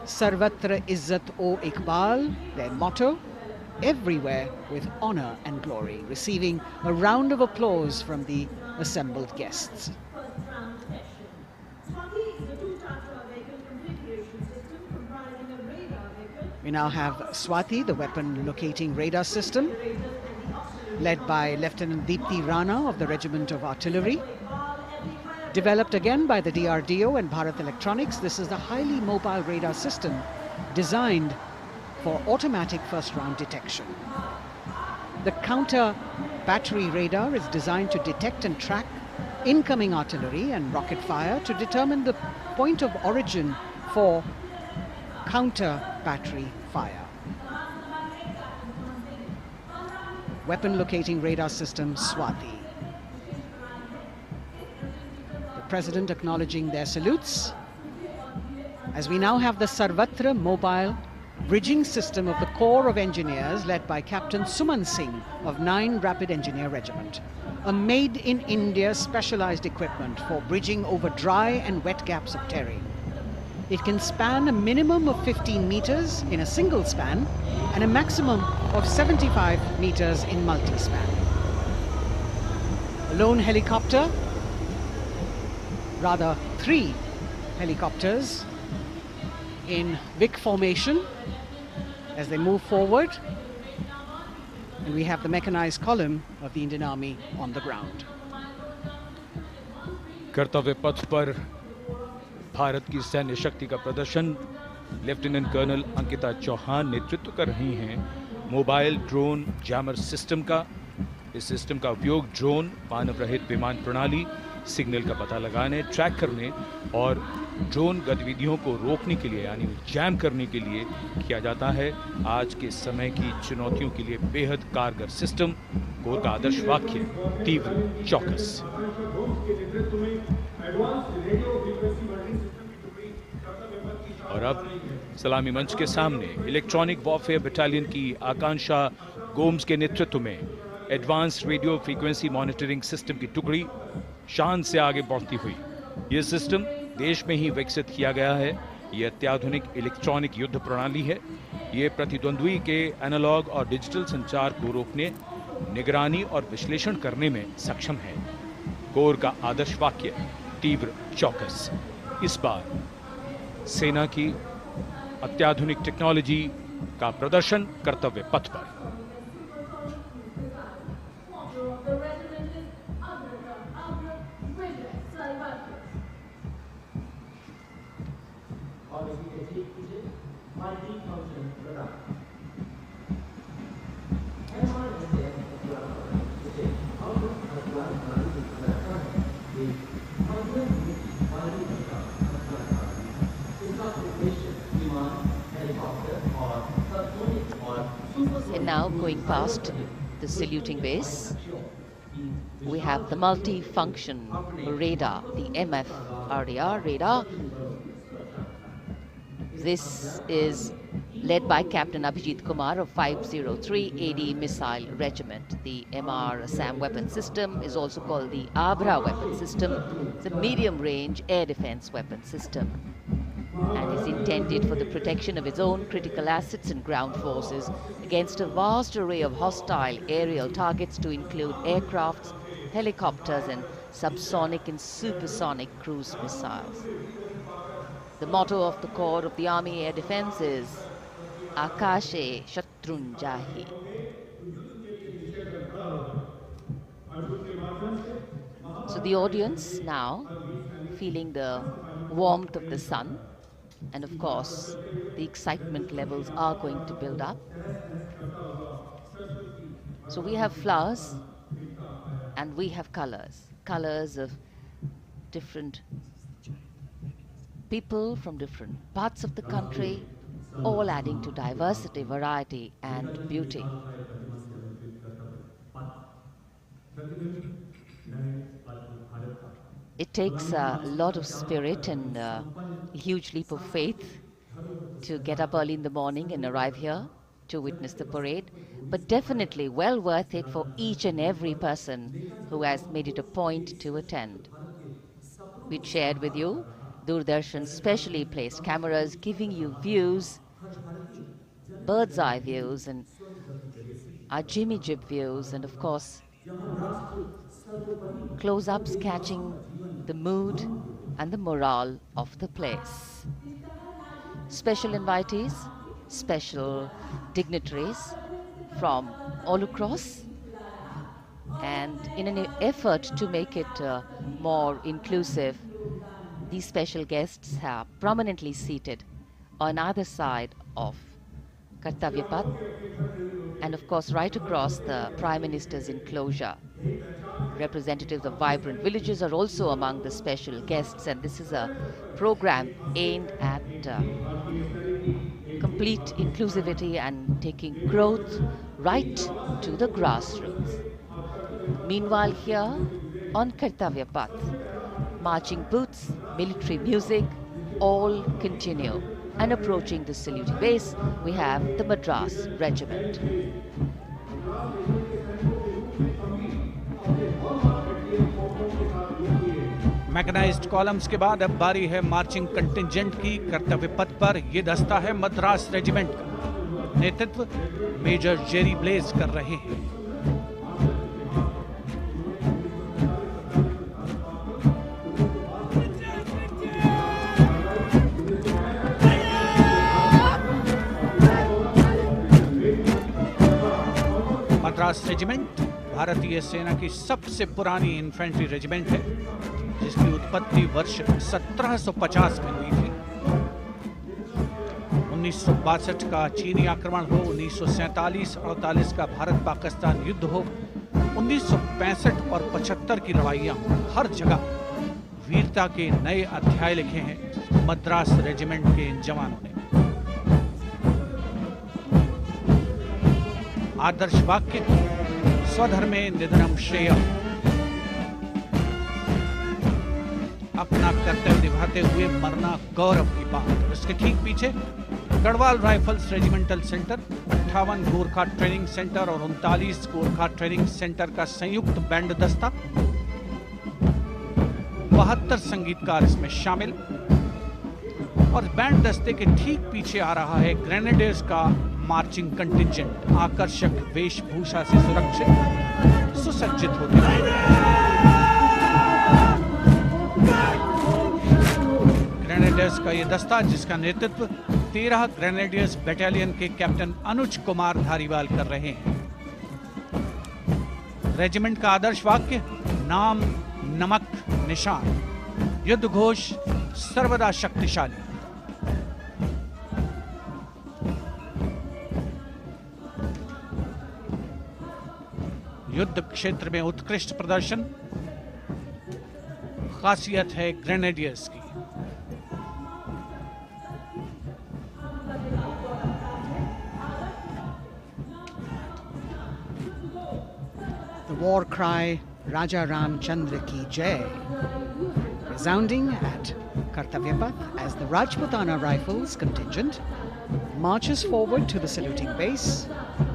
Speaker 1: Sarvatra Izzat O Iqbal, their motto, everywhere with honor and glory, receiving a round of applause from the assembled guests. We now have Swati, the weapon locating radar system, led by Lieutenant Deepthi Rana of the Regiment of Artillery. Developed again by the DRDO and Bharat Electronics, this is a highly mobile radar system designed for automatic first-round detection. The counter battery radar is designed to detect and track incoming artillery and rocket fire to determine the point of origin for counter battery fire. Weapon locating radar system Swati. President acknowledging their salutes, as we now have the Sarvatra mobile bridging system of the Corps of Engineers led by Captain Suman Singh of 9 Rapid Engineer Regiment, a made-in-India specialized equipment for bridging over dry and wet gaps of terrain. It can span a minimum of 15 meters in a single span and a maximum of 75 meters in multi-span. A lone helicopter, rather 3 helicopters in Vic formation as they move forward, and we have the mechanized column of the Indian Army on the ground.
Speaker 3: कर्तव्य पथ पर भारत की सैन्य शक्ति का प्रदर्शन lieutenant colonel Ankita Chauhan नेतृत्व कर रही हैं मोबाइल ड्रोन जैमर सिस्टम का। इस सिस्टम का उपयोग ड्रोन, मानव रहित विमान प्रणाली, सिग्नल का पता लगाने, ट्रैक करने और ड्रोन गतिविधियों को रोकने के लिए यानी जैम करने के लिए किया जाता है। आज के समय की चुनौतियों के लिए बेहद कारगर सिस्टम। कोर का आदर्श वाक्य, तीव्र, चौकस। और अब सलामी मंच के सामने इलेक्ट्रॉनिक वॉरफेयर बटालियन की आकांक्षा गोम्स के नेतृत्व में advance radio frequency monitoring system की टुकड़ी शान से आगे बढ़ती हुई। यह सिस्टम देश में ही विकसित किया गया है। यह अत्याधुनिक इलेक्ट्रॉनिक युद्ध प्रणाली है। यह प्रतिद्वंद्वी के एनालॉग और डिजिटल संचार को रोकने, निगरानी और विश्लेषण करने में सक्षम है। कोर का आदर्श वाक्य तीव्र चौकस। इस बार सेना की अत्याधुनिक टेक्नोलॉजी का प्रदर्शन कर्तव्य पथ पर।
Speaker 21: And now going past the saluting base, we have the multi-function radar, the MFRDR radar. This is led by Captain Abhijit Kumar of 503 AD Missile Regiment. The MR-SAM weapon system is also called the Abra weapon system. It's a medium-range air defense weapon system and is intended for the protection of its own critical assets and ground forces against a vast array of hostile aerial targets to include aircrafts, helicopters and subsonic and supersonic cruise missiles. The motto of the Corps of the Army Air Defense is Akashe Shatrunjahi. So the audience now feeling the warmth of the sun, and of course the excitement levels are going to build up. So we have flowers and we have colors of different people from different parts of the country, all adding to diversity, variety and beauty. It takes a lot of spirit and a huge leap of faith to get up early in the morning and arrive here to witness the parade, but definitely well worth it for each and every person who has made it a point to attend. We shared with you Doordarshan's specially placed cameras giving you views, bird's eye views and our Jimmy Jib views, and of course close-ups catching the mood and the morale of the place. Special invitees, special dignitaries from all across, and in an effort to make it more inclusive, these special guests are prominently seated on either side of Kartavya Path, and of course right across the Prime Minister's enclosure. Representatives of vibrant villages are also among the special guests, and this is a program aimed at complete inclusivity and taking growth right to the grassroots. Meanwhile, here on Kartavya Path, marching boots, military music, all continue. And approaching the saluting base, we have the Madras Regiment.
Speaker 2: Mechanized columns के बाद अब बारी है marching contingent की। कर्तव्य पथ पर ये दस्ता है मद्रास रेजिमेंट का। नेतृत्व मेजर जेरी ब्लेज कर रहे हैं। मद्रास रेजिमेंट भारतीय सेना की सबसे पुरानी इन्फेंट्री रेजिमेंट है, जिसकी उत्पत्ति वर्ष 1750 में हुई थी। 1962 का चीनी आक्रमण हो, 1947-48 का भारत पाकिस्तान युद्ध हो, 1965 और 75 की लड़ाइयां हो, हर जगह वीरता के नए अध्याय लिखे हैं मद्रास रेजिमेंट के इन जवानों ने। आदर्श वाक्य स्वधर्मे निधनम श्रेय, अपना कर्तव्य निभाते हुए मरना गौरव की बात। और इसके ठीक पीछे Garhwal rifles regimental centre 58 Gorkha training centre और 39 गोरखा ट्रेनिंग सेंटर का संयुक्त बैंड दस्ता, 72 संगीतकार इसमें शामिल। और बैंड दस्ते के ठीक पीछे आ रहा है ग्रेनेडियर्स का मार्चिंग कंटिंजेंट, आकर्षक वेशभूषा से सुरक्षित सुसज्जित होते हुए। ग्रेनेडियर्स का यह दस्ता, जिसका नेतृत्व 13 ग्रेनेडियर्स बटालियन के कैप्टन अनुज कुमार धारीवाल कर रहे हैं। रेजिमेंट का आदर्श वाक्य नाम नमक निशान, युद्ध घोष सर्वदा शक्तिशाली। युद्ध क्षेत्र में उत्कृष्ट प्रदर्शन खासियत है ग्रेनेडियर्स की।
Speaker 1: The war cry Raja Ramchandra Ki Jai, resounding at Kartavya Path as the Rajputana Rifles contingent marches forward to the saluting base,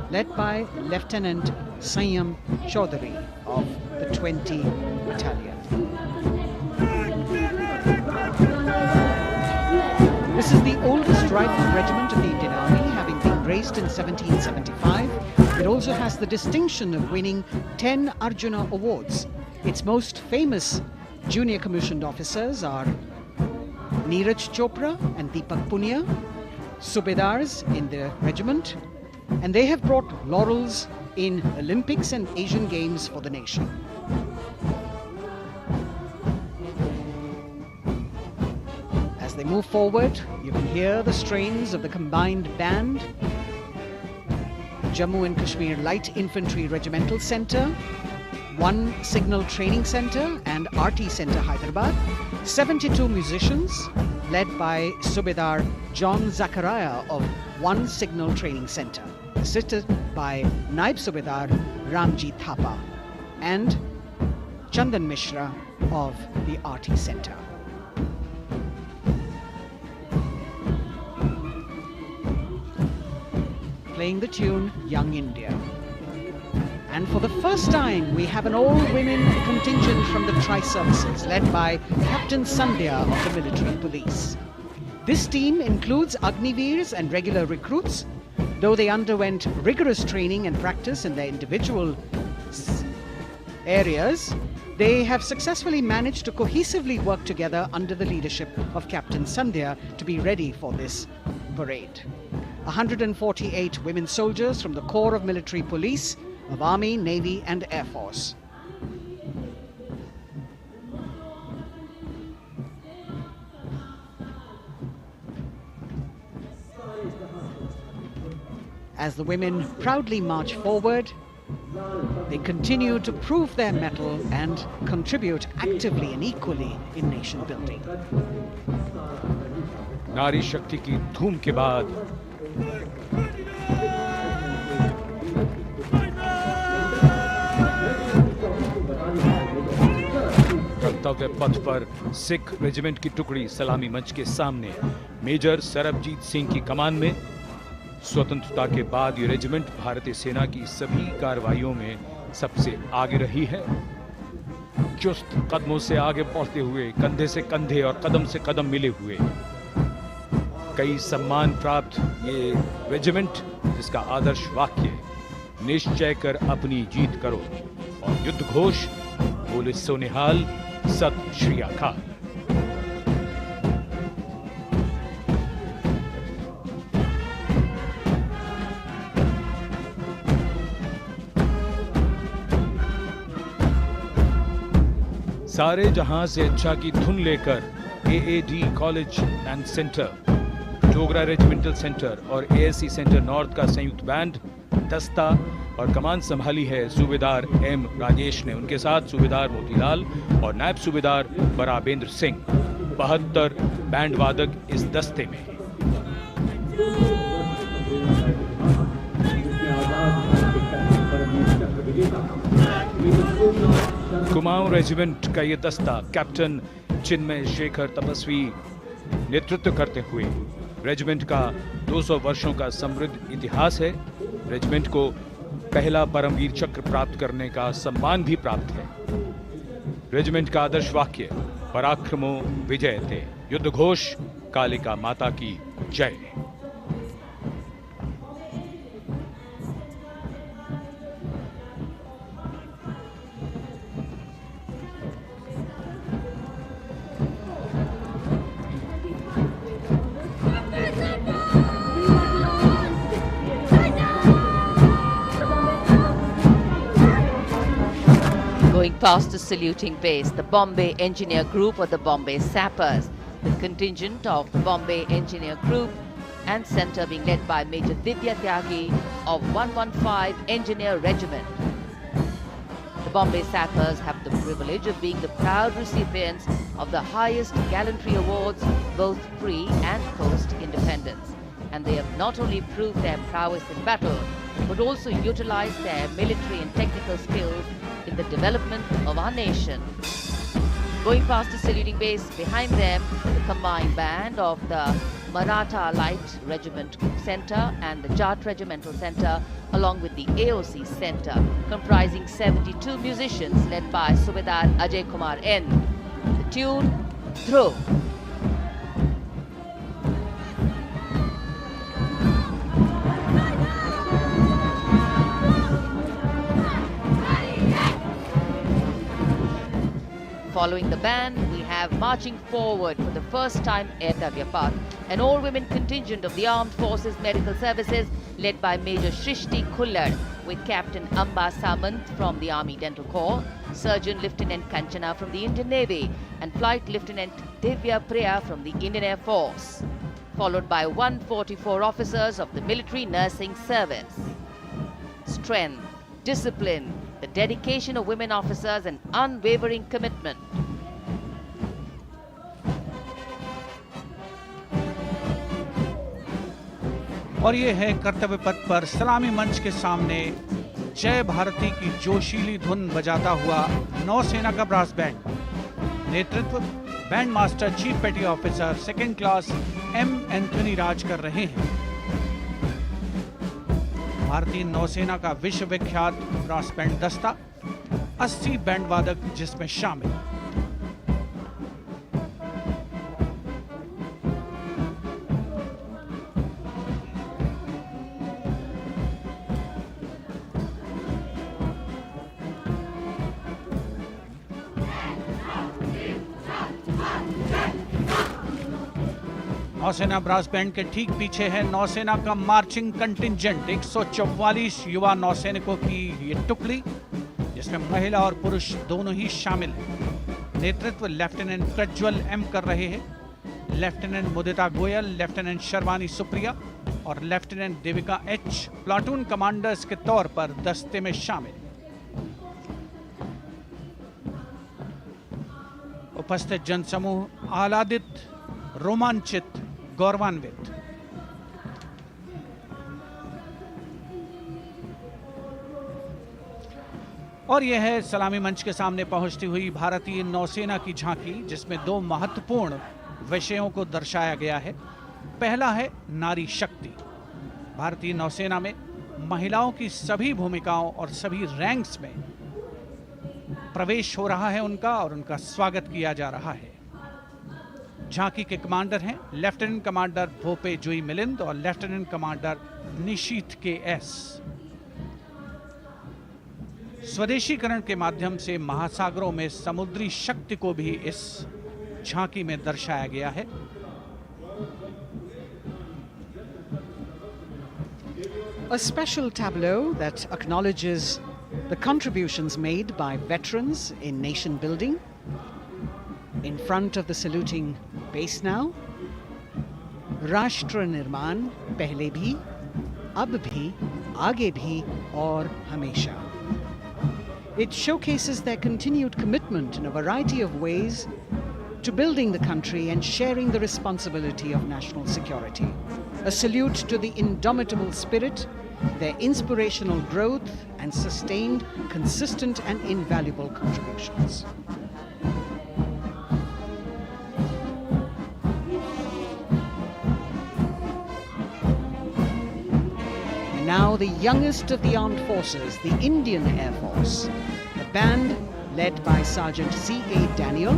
Speaker 1: led by Lieutenant Sanyam Chaudhary of the 20 Battalion. This is the oldest rifle regiment of the Indian Army, having been raised in 1775. It also has the distinction of winning 10 Arjuna Awards. Its most famous junior commissioned officers are Neeraj Chopra and Deepak Punia, Subedars in the regiment, and they have brought laurels in Olympics and Asian Games for the nation. As they move forward, you can hear the strains of the combined band, Jammu and Kashmir Light Infantry Regimental Centre, 1 Signal Training Centre and RT Centre Hyderabad, 72 musicians led by Subedar John Zachariah of 1 Signal Training Centre, assisted by Naib Subedar Ramji Thapa and Chandan Mishra of the RT Centre. Playing the tune Young India. And for the first time, we have an all-women contingent from the Tri-Services, led by Captain Sandhya of the Military Police. This team includes Agniveers and regular recruits. Though they underwent rigorous training and practice in their individual areas, they have successfully managed to cohesively work together under the leadership of Captain Sandhya to be ready for this parade. 148 women soldiers from the Corps of Military Police of Army, Navy and Air Force. As the women proudly march forward, they continue to prove their mettle and contribute actively and equally in nation building.
Speaker 3: नारी शक्ति की धूम के बाद कर्तव्य पथ पर Sikh regiment की टुकड़ी सलामी मंच के सामने मेजर सरबजीत सिंह की कमान में। स्वतंत्रता के बाद ये रेजिमेंट भारतीय सेना की सभी कार्रवाइयों में सबसे आगे रही है। चुस्त कदमों से आगे बढ़ते हुए, कंधे से कंधे और कदम से कदम मिले हुए, कई सम्मान प्राप्त ये रेजिमेंट, जिसका आदर्श वाक्य निश्चय कर अपनी जीत करो और युद्ध घोष बोले सोनिहाल सत श्री अकाल। सारे जहां से अच्छा की धुन लेकर AAD college and centre, Dogra regimental centre और ASC सेंटर नॉर्थ का संयुक्त बैंड दस्ता और कमान संभाली है सूबेदार M राजेश ने। उनके साथ सूबेदार मोतीलाल और नायब सूबेदार बराबेंद्र सिंह। 72 बैंड वादक इस दस्ते में। कुमाऊं रेजिमेंट का ये दस्ता कैप्टन चिन्मय शेखर तपस्वी नेतृत्व करते हुए रेजिमेंट का 200 वर्षों का समृद्ध इतिहास है। रेजिमेंट को पहला परमवीर चक्र प्राप्त करने का सम्मान भी प्राप्त है। रेजिमेंट का आदर्श वाक्य पराक्रमो विजयते, युद्ध घोष कालिका माता की जय।
Speaker 21: Going past the saluting base, the Bombay Engineer Group or the Bombay Sappers, the contingent of the Bombay Engineer Group and Centre being led by Major Divya Tyagi of 115 Engineer Regiment. The Bombay Sappers have the privilege of being the proud recipients of the highest gallantry awards, both pre and post-independence. And they have not only proved their prowess in battle, but also utilized their military and technical skills in the development of our nation. Going past the saluting base, behind them, the combined band of the Maratha Light Regiment Centre and the Jat Regimental Centre, along with the AOC Centre, comprising 72 musicians led by Subedar Ajay Kumar N. The tune, Dhruv. Following the band, we have marching forward for the first time Etavya Path, an all-women contingent of the Armed Forces Medical Services led by Major Shrishti Khullad with Captain Amba Samant from the Army Dental Corps, Surgeon Lieutenant Kanchana from the Indian Navy and Flight Lieutenant Divya Priya from the Indian Air Force, followed by 144 officers of the Military Nursing Service. Strength, discipline, the dedication of women officers and unwavering commitment.
Speaker 2: और ये है कर्तव्य पथ पर सलामी मंच के सामने जय भारती की जोशीली धुन बजाता हुआ नौसेना का ब्रास बैंड। नेतृत्व band master chief petty officer second class M Anthony Raj कर रहे हैं। भारतीय नौसेना का विश्व विख्यात ब्रास बैंड दस्ता 80 बैंड वादक जिसमें शामिल। नौसेना ब्रास बैंड के ठीक पीछे है नौसेना का मार्चिंग कंटिंजेंट 144 युवा नौसैनिकों की ये टुकड़ी, जिसमें महिला और पुरुष दोनों ही शामिल हैं। नेतृत्व लेफ्टिनेंट प्रज्वल एम कर रहे हैं। लेफ्टिनेंट मुदिता गोयल, लेफ्टिनेंट शर्वानी सुप्रिया और lieutenant Devika H platoon commanders के तौर पर दस्ते में शामिल। उपस्थित जनसमूह आह्लादित, रोमांचित, गौरवान्वित। और यह है सलामी मंच के सामने पहुंचती हुई भारतीय नौसेना की झांकी, जिसमें दो महत्वपूर्ण विषयों को दर्शाया गया है। पहला है नारी शक्ति। भारतीय नौसेना में महिलाओं की सभी भूमिकाओं और सभी रैंक्स में प्रवेश हो रहा है उनका, और उनका स्वागत किया जा रहा है। झांकी के कमांडर हैं लेफ्टिनेंट कमांडर भोपे जुई मिलिंद और लेफ्टिनेंट कमांडर निशीथ के एस। स्वदेशीकरण के माध्यम से महासागरों में समुद्री शक्ति को भी इस झांकी में दर्शाया गया है।
Speaker 1: A special tableau that acknowledges the contributions made by veterans in nation building. In front of the saluting base now, राष्ट्र निर्माण पहले भी, अब भी, आगे भी और हमेशा. It showcases their continued commitment in a variety of ways to building the country and sharing the responsibility of national security. A salute to the indomitable spirit, their inspirational growth and sustained, consistent and invaluable contributions. now the youngest of the armed forces, the Indian Air Force. The band, led by Sergeant C.A. Daniel,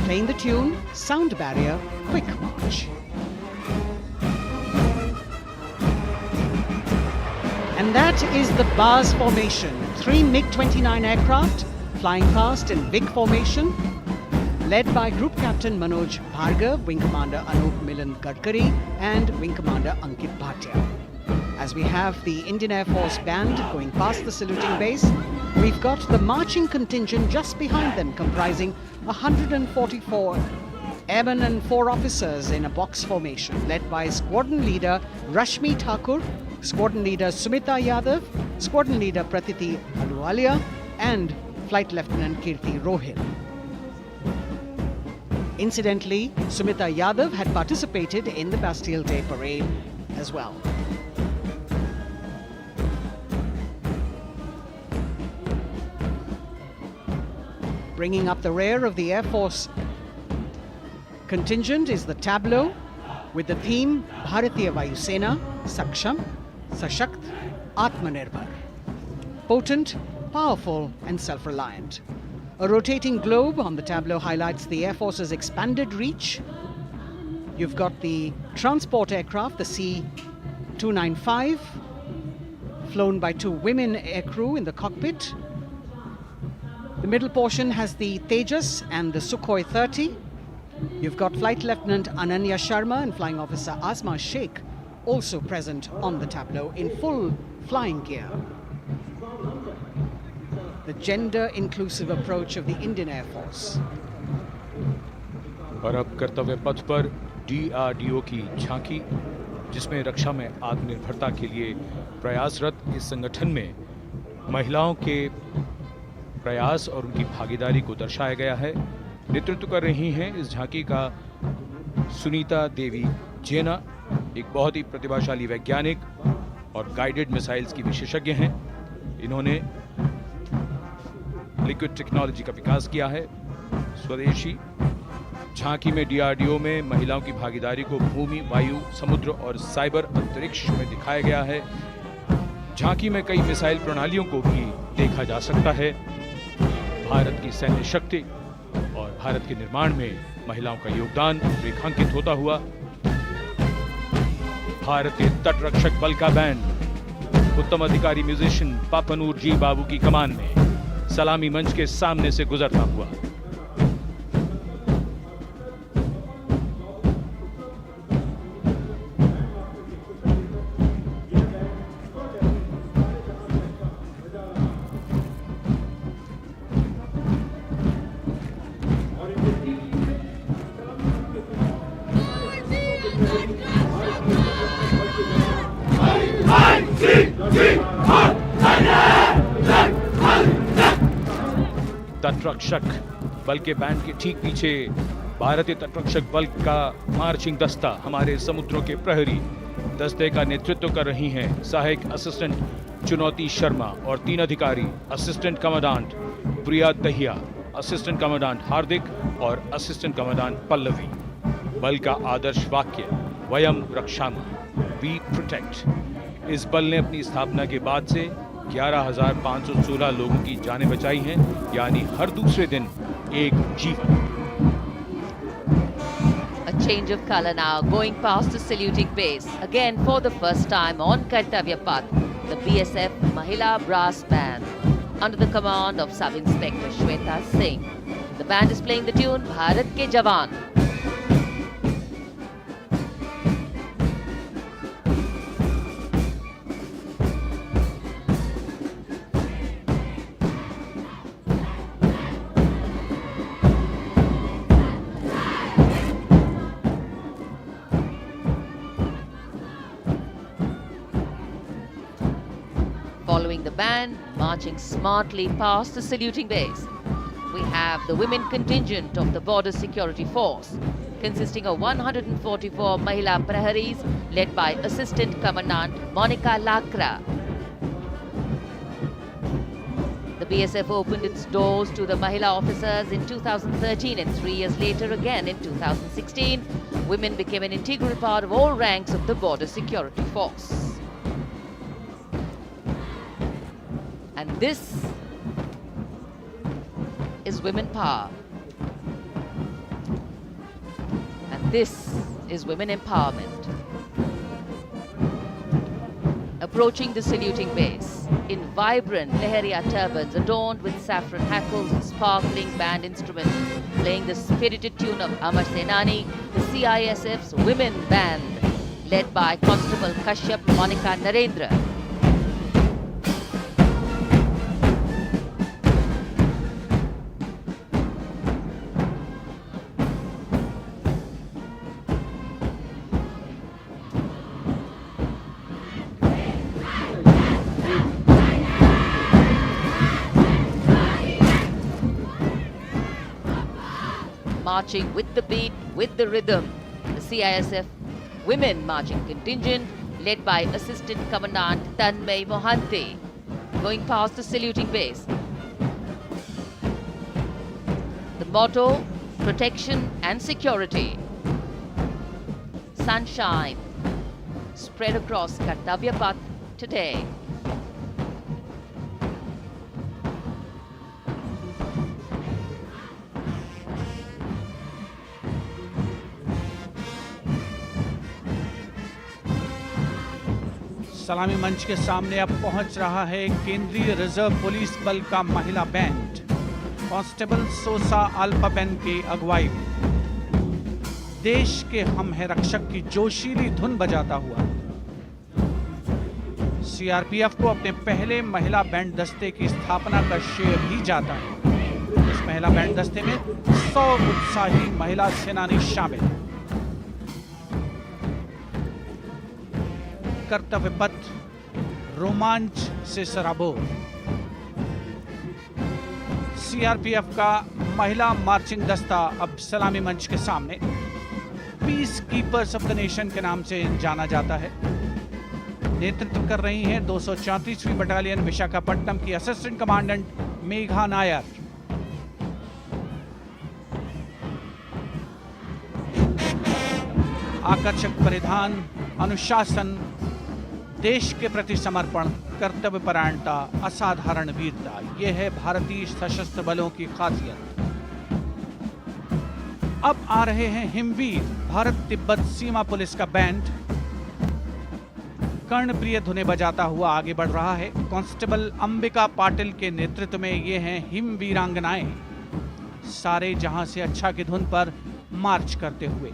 Speaker 1: playing the tune Sound Barrier, Quick March. And that is the bars formation. 3 MiG-29 aircraft flying past in big formation, led by Group Captain Manoj Bhargav, Wing Commander Anup Milan Gadkari, and Wing Commander Ankit Bhatia. As we have the Indian Air Force band going past the saluting base, we've got the marching contingent just behind them, comprising 144 airmen and 4 officers in a box formation, led by Squadron Leader Rashmi Thakur, Squadron Leader Sumita Yadav, Squadron Leader Pratiti Aluwalia, and Flight Lieutenant Kirti Rohil. Incidentally, Sumita Yadav had participated in the Bastille Day parade as well. Bringing up the rear of the Air Force contingent is the tableau with the theme Bharatiya Vayu Sena, Saksham, Sashakt, Atmanirbhar. Potent, powerful and self-reliant. A rotating globe on the tableau highlights the Air Force's expanded reach. You've got the transport aircraft, the C-295, flown by 2 women aircrew in the cockpit. The middle portion has the Tejas and the Sukhoi 30. You've got Flight Lieutenant Ananya Sharma and Flying Officer Asma Sheikh also present on the tableau in full flying gear. The gender-inclusive approach of the Indian Air Force.
Speaker 3: और अब कर्तव्य पथ पर DRDO की झांकी, जिसमें रक्षा में आत्मनिर्भरता के लिए प्रयासरत इस संगठन में महिलाओं के प्रयास और उनकी भागीदारी को दर्शाया गया है। नेतृत्व कर रही हैं इस झांकी का सुनीता देवी जेना, एक बहुत ही प्रतिभाशाली वैज्ञानिक और गाइडेड मिसाइल्स की विशेषज्ञ हैं। इन्होंने लिक्विड टेक्नोलॉजी का विकास किया है, स्वदेशी। झांकी में DRDO में महिलाओं की भागीदारी को भूमि, वायु, समुद्र और साइबर अंतरिक्ष में दिखाया गया है। झांकी में कई मिसाइल प्रणालियों को भी देखा जा सकता है। भारत की सैन्य शक्ति और भारत के निर्माण में महिलाओं का योगदान रेखांकित होता हुआ भारतीय तटरक्षक बल का बैंड उत्तम अधिकारी म्यूजिशियन पापनूर जी बाबू की कमान में सलामी मंच के सामने से गुजरता हुआ। तटरक्षक बल के बैंड के ठीक पीछे भारतीय तटरक्षक बल का मार्चिंग दस्ता, हमारे समुद्रों के प्रहरी दस्ते का नेतृत्व कर रही हैं सहायक असिस्टेंट चुनौती शर्मा और 3 अधिकारी, असिस्टेंट कमांडेंट प्रिया दहिया, असिस्टेंट कमांडेंट हार्दिक और असिस्टेंट कमांडेंट पल्लवी। बल का आदर्श वाक्य वयम रक्षामः, वी प्रोटेक्ट। इस बल ने अपनी स्थापना के बाद से 11,516 लोगों की जानें बचाई हैं, यानी हर दूसरे दिन एक जीवन।
Speaker 21: A change of color now, going past the saluting base. Again, for the first time on Kartavya Path, the BSF Mahila Brass Band, under the command of Sub-Inspector Shweta Singh. The band is playing the tune Bharat Ke Jawan. Following the band, marching smartly past the saluting base, we have the women contingent of the Border Security Force, consisting of 144 Mahila Praharis, led by Assistant Commandant Monica Lakra. The BSF opened its doors to the Mahila officers in 2013 and 3 years later again in 2016. Women became an integral part of all ranks of the border security force. And this is women power. And this is women empowerment. Approaching the saluting base in vibrant Lehariya turbans adorned with saffron hackles and sparkling band instruments, playing the spirited tune of Amar Senani, the CISF's women band, led by Constable Kashyap Monica Narendra. Marching with the beat, with the rhythm, the CISF Women Marching Contingent, led by Assistant Commandant Tanmay Mohanty, going past the saluting base. The motto, protection and security. Sunshine spread across Kartavya Path today.
Speaker 2: सलामी मंच के सामने अब पहुंच रहा है केंद्रीय reserve police बल का महिला बैंड कांस्टेबल सोसा अल्पाबेन की अगुवाई में देश के हम है रक्षक की जोशीली धुन बजाता हुआ सीआरपीएफ को अपने पहले महिला बैंड दस्ते की स्थापना का श्रेय भी जाता है। इस महिला बैंड दस्ते में 100 उत्साही महिला सेनानी शामिल हैं। कर्तव्य पथ रोमांच से सराबोर। सीआरपीएफ का महिला मार्चिंग दस्ता अब सलामी मंच के सामने peace keepers of the nation के नाम से जाना जाता है। नेतृत्व कर रही हैं 234वीं बटालियन विशाखापट्टनम की असिस्टेंट कमांडेंट मेघा नायर। आकर्षक परिधान, अनुशासन, देश के प्रति समर्पण, कर्तव्य परायणता, असाधारण वीरता, यह है भारतीय सशस्त्र बलों की खासियत। अब आ रहे हैं हिमवीर भारत तिब्बत सीमा पुलिस का बैंड कर्णप्रिय धुनें बजाता हुआ आगे बढ़ रहा है। कांस्टेबल अंबिका पाटिल के नेतृत्व में ये हैं हिम वीरांगनाएं, सारे जहां से अच्छा की धुन पर मार्च करते हुए।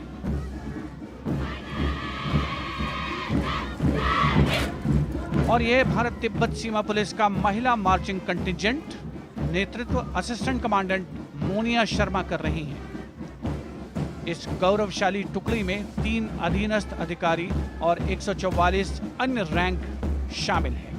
Speaker 2: और यह भारत तिब्बत सीमा पुलिस का महिला मार्चिंग कंटिजेंट, नेतृत्व असिस्टेंट कमांडेंट मोनिया शर्मा कर रही हैं। इस गौरवशाली टुकड़ी में 3 अधीनस्थ अधिकारी और 144 अन्य रैंक शामिल हैं।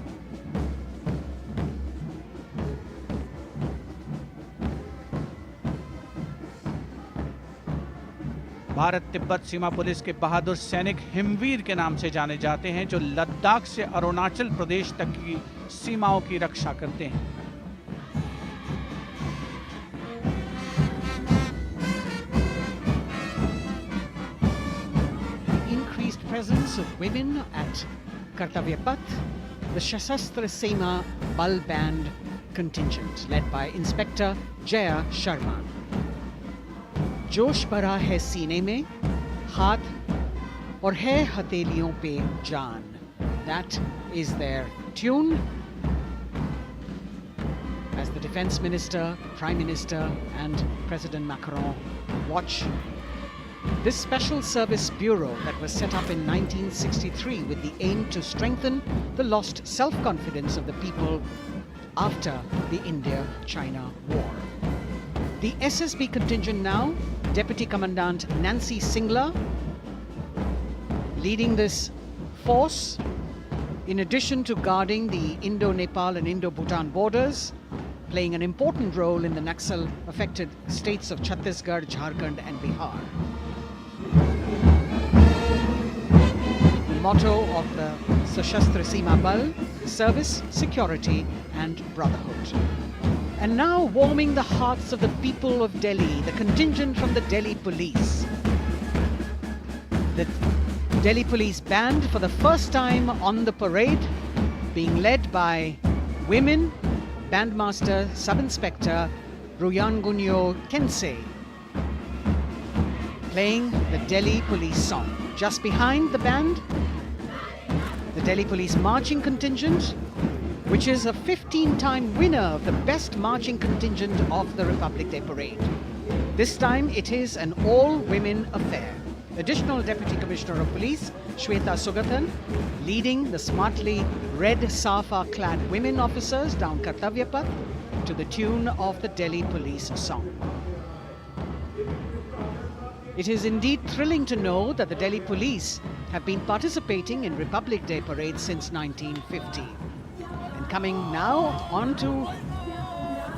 Speaker 2: भारत तिब्बत सीमा पुलिस के बहादुर सैनिक हिमवीर के नाम से जाने जाते हैं, जो लद्दाख से अरुणाचल प्रदेश तक की सीमाओं की रक्षा करते हैं।
Speaker 1: Increased presence of women at Kartavya Path, the Shasastra Seema Bal Band contingent led by Inspector Jaya Sharma. जोश भरा है सीने में, हाथ और है हथेलियों पे जान. That is their tune. As the Defense Minister, Prime Minister and President Macron watch this Special Service Bureau that was set up in 1963 with the aim to strengthen the lost self-confidence of the people after the India-China war. The SSB contingent now, Deputy Commandant Nancy Singla, leading this force, in addition to guarding the Indo-Nepal and Indo-Bhutan borders, playing an important role in the Naxal-affected states of Chhattisgarh, Jharkhand and Bihar. The motto of the Sashastra Seema Bal, service, security, and brotherhood. And now, warming the hearts of the people of Delhi, the contingent from the Delhi Police. The Delhi Police Band, for the first time on the parade, being led by women, Bandmaster Sub-Inspector Ruyangunyo Kensei, playing the Delhi Police song. Just behind the band, the Delhi Police marching contingent, which is a 15-time winner of the best marching contingent of the Republic Day Parade. This time it is an all-women affair. Additional Deputy Commissioner of Police, Shweta Sugathan, leading the smartly red safa-clad women officers down Kartavya Path to the tune of the Delhi Police song. It is indeed thrilling to know that the Delhi Police have been participating in Republic Day parades since 1950. And coming now onto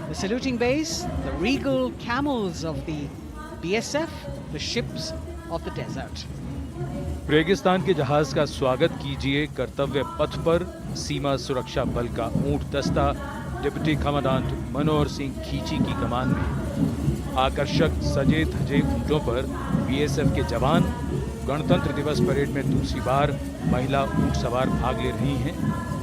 Speaker 1: the saluting base, the regal camels of the BSF, the ships of the desert.
Speaker 3: रेगिस्तान के जहाज का स्वागत कीजिए कर्तव्य पथ पर सीमा सुरक्षा बल का ऊंट दस्ता डिप्टी कमांडेंट मनोहर सिंह खींची की कमान में। आकर्षक सजे धजे ऊंटों पर बीएसएफ के जवान। गणतंत्र दिवस परेड में दूसरी बार महिला ऊंट सवार भाग ले रही हैं।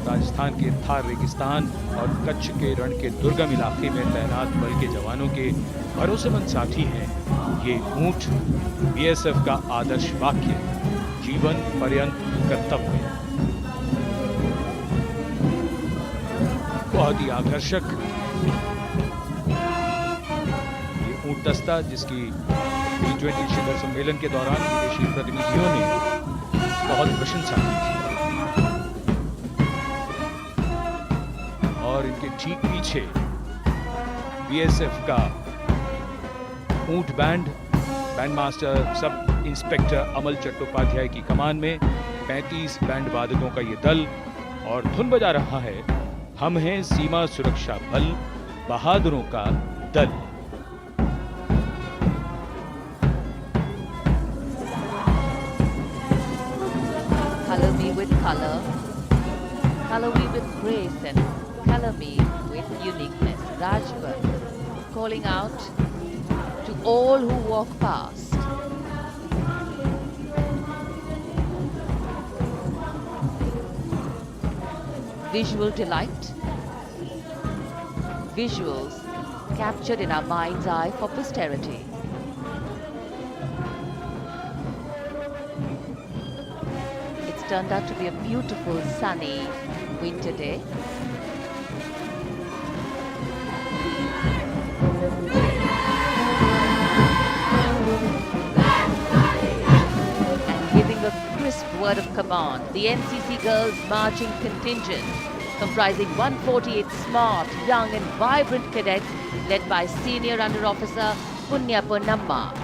Speaker 3: राजस्थान के थार रेगिस्तान और कच्छ के रण के दुर्गम इलाके में तैनात बल के जवानों के भरोसेमंद साथी हैं। ये ऊंट बीएसएफ का आदर्श वाक्य, जीवन पर्यंत कर्तव्य। बहुत ही आकर्षक ये ऊंट दस्ता, जिसकी G20 शिखर सम्मेलन के दौरान विदेशी प्रतिनिधियों ने बहुत प्रशंसा की थी। और इनके ठीक पीछे बीएसएफ का ऊंट band, band master sub inspector Amal Chattopadhyay की कमान में 35 बैंड वादकों का ये दल, और धुन बजा रहा है हम हैं सीमा सुरक्षा बल, बहादुरों का दल।
Speaker 21: Color me with color, color me with grace, and color me with uniqueness. Rajput, calling out to all who walk past. Visual delight, visuals captured in our mind's eye for posterity. It's turned out to be a beautiful sunny winter day. A crisp word of command, the NCC Girls Marching Contingent, comprising 148 smart, young and vibrant cadets led by Senior Under Officer Punya Ponnamma.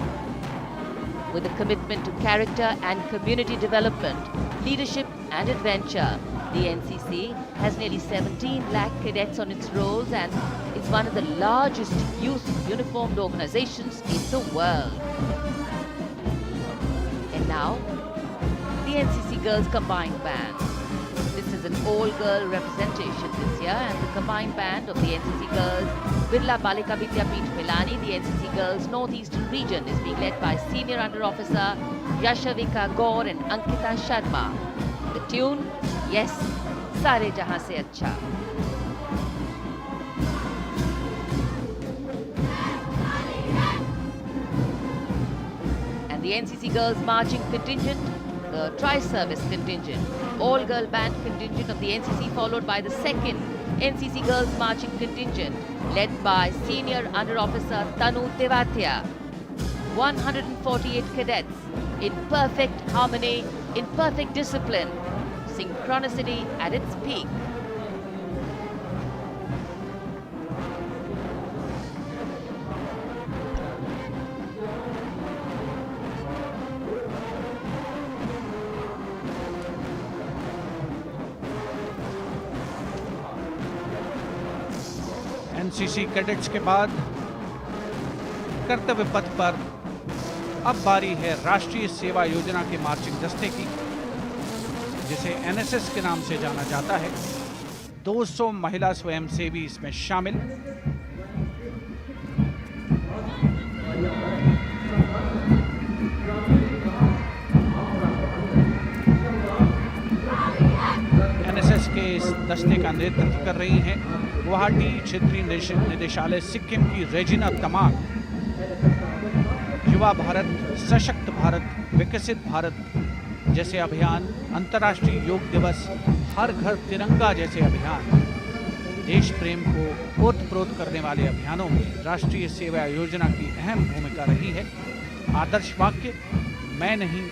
Speaker 21: With a commitment to character and community development, leadership and adventure, the NCC has nearly 17 lakh cadets on its rolls and is one of the largest youth uniformed organizations in the world. And now, the NCC Girls Combined Band. This is an all-girl representation this year, and the combined band of the NCC Girls Birla Balika Vidyapeeth Milani, the NCC Girls Northeastern region, is being led by Senior Under Officer Yashavika Gaur and Ankita Sharma. The tune, yes, Sare Jahan Se Acha. And the NCC Girls Marching Contingent, the Tri-Service Contingent, all-girl band contingent of the NCC, followed by the second NCC Girls Marching Contingent, led by Senior Under Officer Tanu Tewatia. 148 cadets in perfect harmony, in perfect discipline, synchronicity at its peak.
Speaker 2: NCC cadets के बाद कर्तव्य पथ पर अब बारी है राष्ट्रीय सेवा योजना के मार्चिंग दस्ते की, जिसे एनएसएस के नाम से जाना जाता है। 200 महिला स्वयंसेवी इसमें शामिल। एनएसएस के इस दस्ते का नेतृत्व कर रही हैं गुवाहाटी क्षेत्रीय निदेशालय सिक्किम की रेजिना तमांग। युवा भारत, सशक्त भारत, विकसित भारत जैसे अभियान, अंतर्राष्ट्रीय योग दिवस, हर घर तिरंगा जैसे अभियान, देश प्रेम को ओतप्रोत करने वाले अभियानों में राष्ट्रीय सेवा योजना की अहम भूमिका रही है। आदर्श वाक्य, मैं नहीं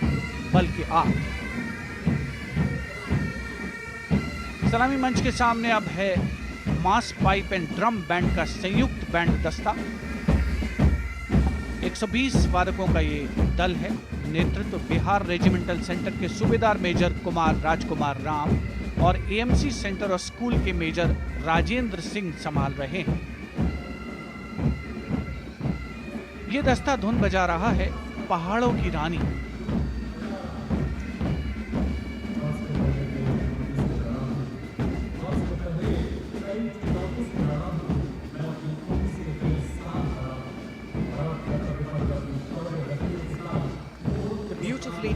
Speaker 2: बल्कि आप। सलामी मंच के सामने अब है मास पाइप एंड ड्रम बैंड का संयुक्त बैंड दस्ता। 120 वादकों का ये दल है। नेतृत्व बिहार रेजिमेंटल सेंटर के सूबेदार मेजर कुमार राजकुमार राम और एएमसी सेंटर और स्कूल के मेजर राजेंद्र सिंह संभाल रहे हैं। ये दस्ता धुन बजा रहा है पहाड़ों की रानी।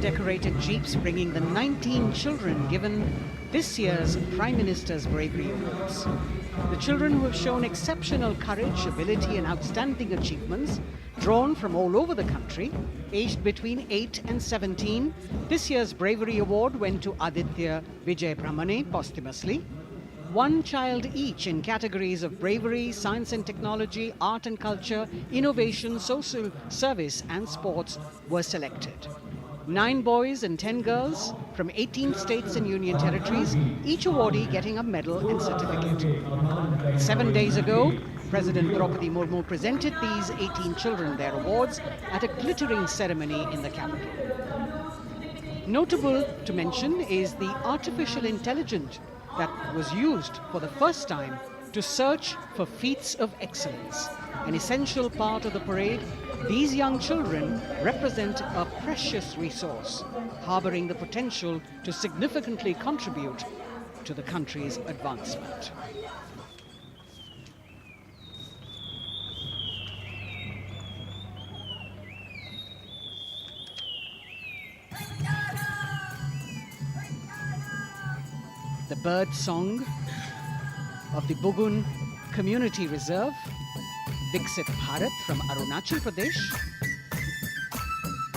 Speaker 1: Decorated jeeps bringing the 19 children given this year's Prime Minister's Bravery Awards. The children who have shown exceptional courage, ability and outstanding achievements, drawn from all over the country, aged between 8 and 17. This year's Bravery Award went to Aditya Vijay Brahmane posthumously. One child each in categories of bravery, science and technology, art and culture, innovation, social service and sports were selected. 9 boys and 10 girls from 18 states and union territories, each awardee getting a medal and certificate. 7 days ago, President Draupadi Murmu presented these 18 children their awards at a glittering ceremony in the capital. Notable to mention is the artificial intelligence that was used for the first time to search for feats of excellence. An essential part of the parade, these young children represent a precious resource, harboring the potential to significantly contribute to the country's advancement. The bird song of the Bugun Community Reserve, Viksit Bharat from Arunachal Pradesh.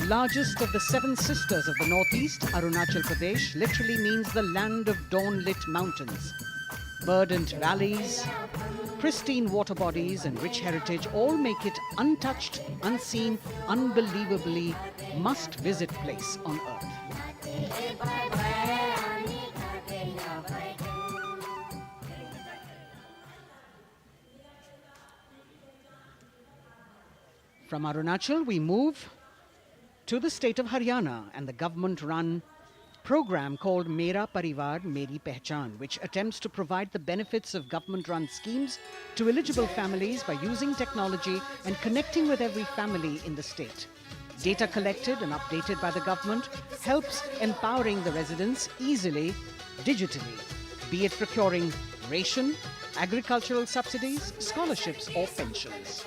Speaker 1: Largest of the 7 sisters of the Northeast, Arunachal Pradesh literally means the land of dawn-lit mountains. Verdant valleys, pristine water bodies and rich heritage all make it untouched, unseen, unbelievably must-visit place on earth. From Arunachal, we move to the state of Haryana and the government-run program called Mera Parivar Meri Pehchan, which attempts to provide the benefits of government-run schemes to eligible families by using technology and connecting with every family in the state. Data collected and updated by the government helps empowering the residents easily, digitally, be it procuring ration, agricultural subsidies, scholarships or pensions.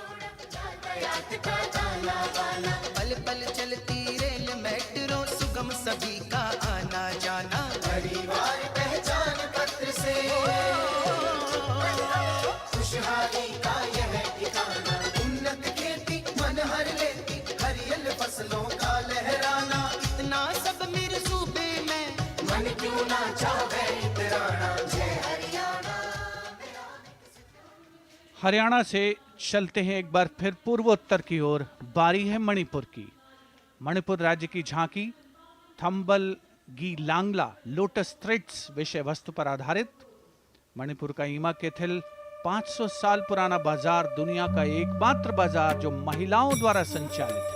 Speaker 8: पल पल चलती rail metro सुगम सभी का आना जाना परिवार पहचान पत्र से खुशहाली का यह ठिकाना उन्नत खेती मन हर लेती हरियल फसलों का लहराना इतना सब मेरे सूबे में मन क्यों ना चाहे इतराना जय हरियाणा।
Speaker 2: हरियाणा से चलते हैं एक बार फिर पूर्वोत्तर की ओर। बारी है मणिपुर की। मणिपुर राज्य की झांकी थंबल गी लांगला लोटस थ्रेड्स विषय वस्तु पर आधारित। मणिपुर का ईमा केथिल 500 साल पुराना बाजार, दुनिया का एकमात्र बाजार जो महिलाओं द्वारा संचालित है।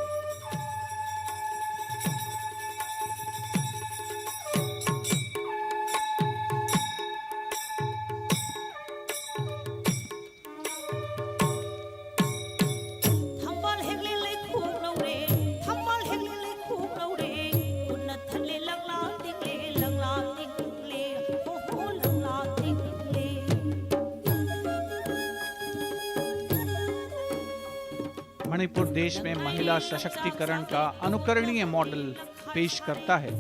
Speaker 2: मणिपुर देश में महिला सशक्तिकरण का अनुकरणीय मॉडल पेश करता है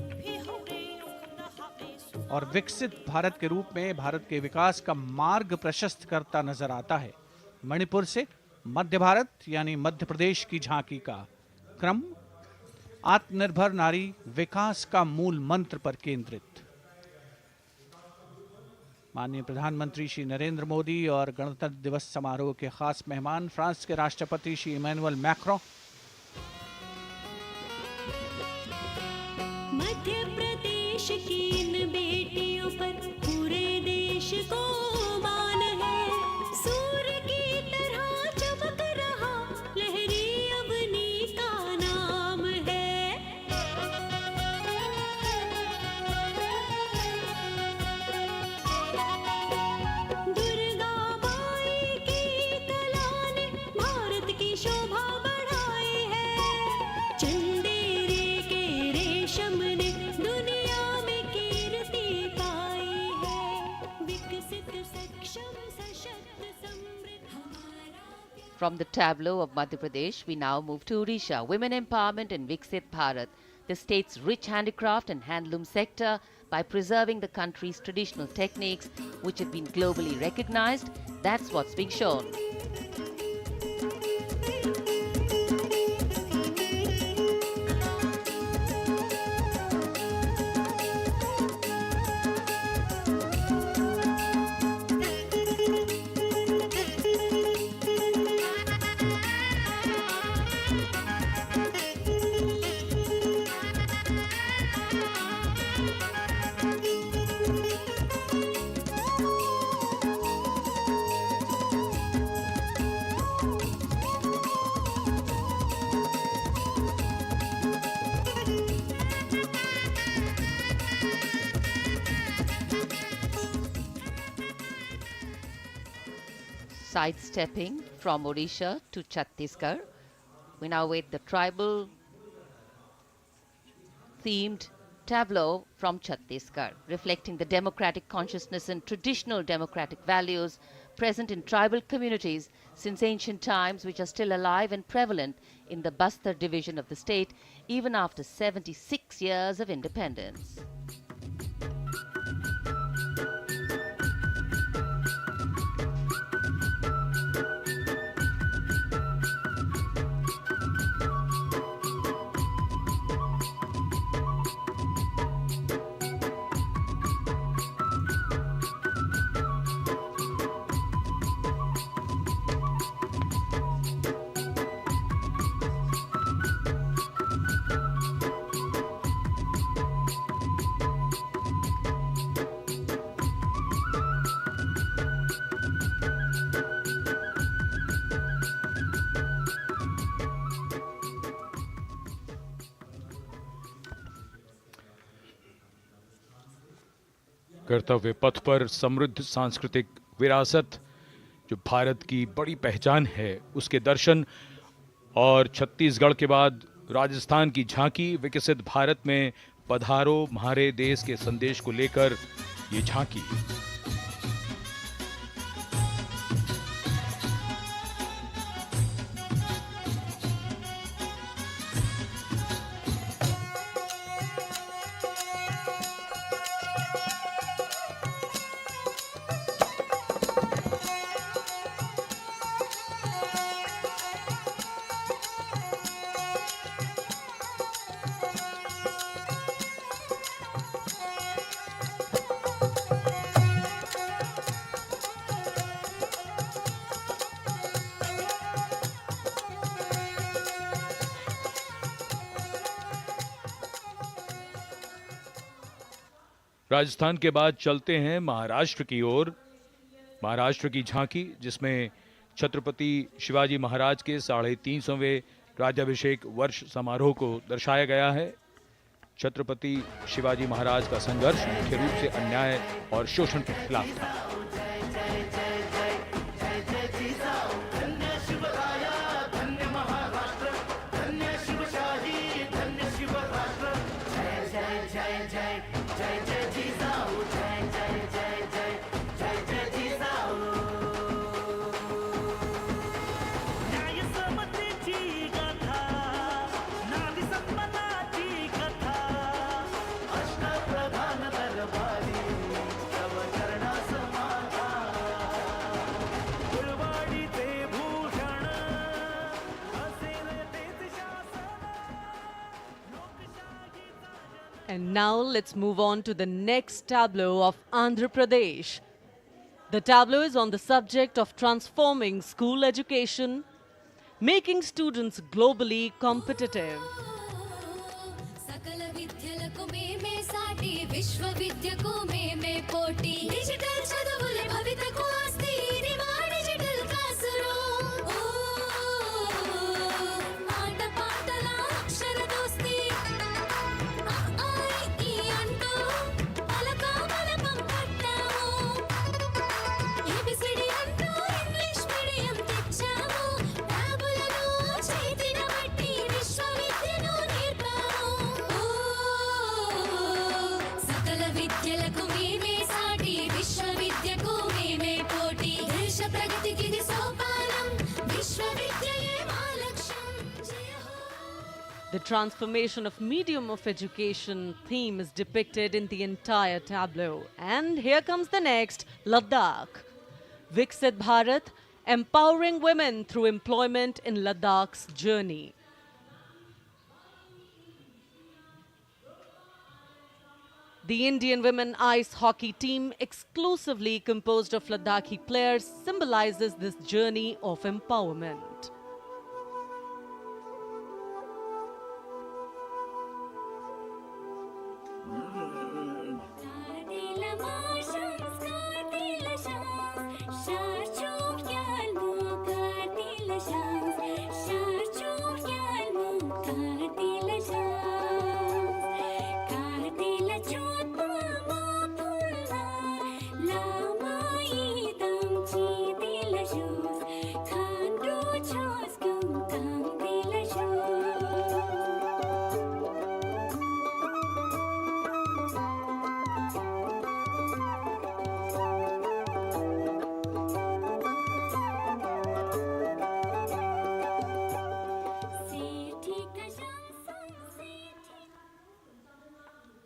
Speaker 2: और विकसित भारत के रूप में भारत के विकास का मार्ग प्रशस्त करता नजर आता है। मणिपुर से मध्य भारत यानी मध्य प्रदेश की झांकी का क्रम आत्मनिर्भर नारी विकास का मूल मंत्र पर केंद्रित। माननीय प्रधानमंत्री श्री नरेंद्र मोदी और गणतंत्र दिवस समारोह के खास मेहमान फ्रांस के राष्ट्रपति श्री इमैनुअल मैक्रों,
Speaker 9: मध्य प्रदेश की इन बेटियों पर पूरे देश को मान है। सूर्य की तरह चमक रहा लहरी अवनी का नाम है। दुर्गा माई की कला ने भारत की शोभा बढ़ाई है। चंदेरे के रेशम ने दुनिया में कीर्ति पाई है। विकसित सक्षम सशक्त समृद्ध हमारा
Speaker 21: From the tableau of Madhya Pradesh, we now move to Odisha. Women empowerment in Viksit Bharat, the state's rich handicraft and handloom sector, by preserving the country's traditional techniques, which have been globally recognized. That's what's being shown. Sidestepping from Odisha to Chhattisgarh, we now wait the tribal themed tableau from Chhattisgarh, reflecting the democratic consciousness and traditional democratic values present in tribal communities since ancient times, which are still alive and prevalent in the Bastar division of the state, even after 76 years of independence.
Speaker 3: कर्तव्य पथ पर समृद्ध सांस्कृतिक विरासत जो भारत की बड़ी पहचान है उसके दर्शन, और छत्तीसगढ़ के बाद राजस्थान की झांकी विकसित भारत में पधारो म्हारे देश के संदेश को लेकर ये झांकी। राजस्थान के बाद चलते हैं महाराष्ट्र की ओर। महाराष्ट्र की झांकी जिसमें छत्रपति शिवाजी महाराज के 350वें राज्याभिषेक वर्ष समारोह को दर्शाया गया है। छत्रपति शिवाजी महाराज का संघर्ष मुख्य रूप से अन्याय और शोषण के खिलाफ था।
Speaker 12: And now let's move on to the next tableau of Andhra Pradesh. The tableau is on the subject of transforming school education, making students globally competitive.
Speaker 9: सकल विद्यలకు మేమే సాటి విశ్వవిద్యకు మేమే పోటీ డిజిటల్ చదువుల భవితకు ఆస్తి ఇది మా డిజిటల్ క్లాస్ రూమ్ ఆట పాటల అక్షర దోస్తి ఈ అంటూ పలక బలపం పట్టాము ఏబిసిడి అంటూ ఇంగ్లీష్ మీడియం తెచ్చాము ట్యాబులను చేతిన బట్టి విశ్వవిద్యను నేర్పాము సకల విద్యలకు మేమే సాటి విశ్వవిద్యకు మేమే పోటీ దేశ ప్రగతికి ఇది సోపానం విశ్వవిద్యయే మా లక్ష్యం జయ హో.
Speaker 12: The transformation of medium of education theme is depicted in the entire tableau. And here comes the next, Ladakh. Viksit Bharat, empowering women through employment in Ladakh's journey. The Indian women ice hockey team, exclusively composed of Ladakhi players, symbolizes this journey of empowerment.
Speaker 9: Kartila marshals, kartila shams, sharchuk yalmu, kartila shams, sharchuk yalmu, kartila shams, kartila chotma mapulna, lamai damchi dila shoes, khandro chos kum dila shoes.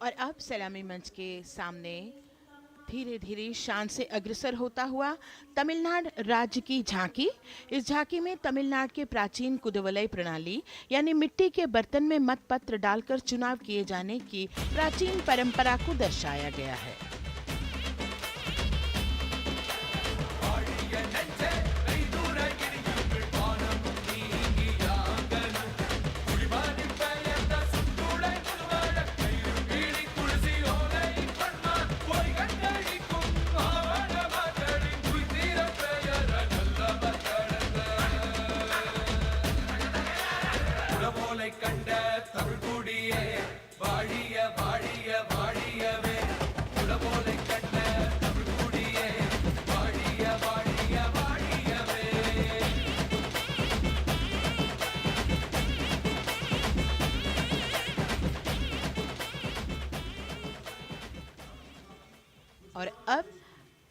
Speaker 14: और अब सलामी मंच के सामने धीरे धीरे शान से अग्रसर होता हुआ तमिलनाडु राज्य की झांकी। इस झांकी में तमिलनाडु के प्राचीन कुदवलय प्रणाली यानी मिट्टी के बर्तन में मतपत्र डालकर चुनाव किए जाने की प्राचीन परंपरा को दर्शाया गया है। और अब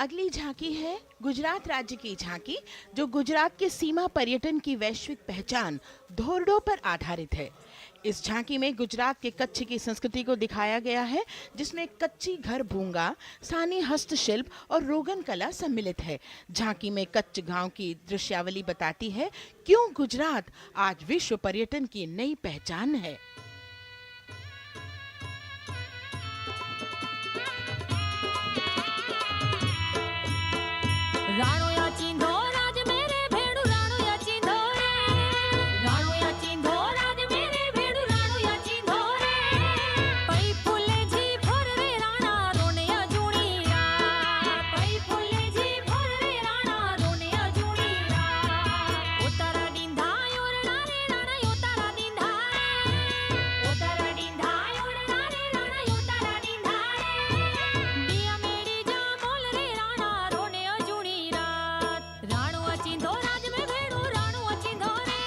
Speaker 14: अगली झांकी है गुजरात राज्य की झांकी, जो गुजरात के सीमा पर्यटन की वैश्विक पहचान धोरडो पर आधारित है। इस झांकी में गुजरात के कच्छ की संस्कृति को दिखाया गया है, जिसमें कच्ची घर भूंगा, स्थानीय हस्तशिल्प और रोगन कला सम्मिलित है। झांकी में कच्छ गांव की दृश्यावली बताती है क्यों गुजरात आज विश्व पर्यटन की नई पहचान है।
Speaker 9: राणो या चिंधो राज मेरे भेड़ू राणो या चिंधो रे राणो या चिंधो राज मेरे भेड़ू राणो या चिंधो रे पई फुले जी भोर रे राणा रोने या जुणी पई फुले जी भोर रे राणा रोने या जुणी उतारा डिंधा योरना रे राणा उतारा डिंधा उतारा डिंधा योरना रे राणा उतारा डिंधा बिया मेरी जा मोल रे राणा रोने या जुणी राणो अचिंधो राज में भेड़ू राणो अचिंधो रे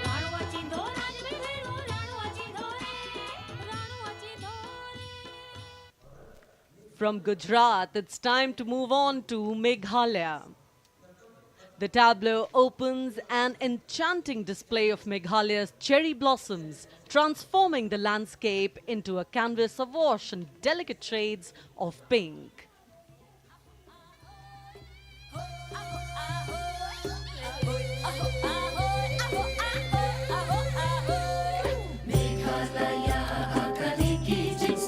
Speaker 9: राणो अचिंधो राज में भेड़ू राणो अचिंधो रे राणो अचिंधो रे।
Speaker 12: From Gujarat, it's time to move on to Meghalaya. The tableau opens an enchanting display of Meghalaya's cherry blossoms, transforming the landscape into a canvas awash in delicate shades of pink.
Speaker 9: Meghalaya Akali की जिस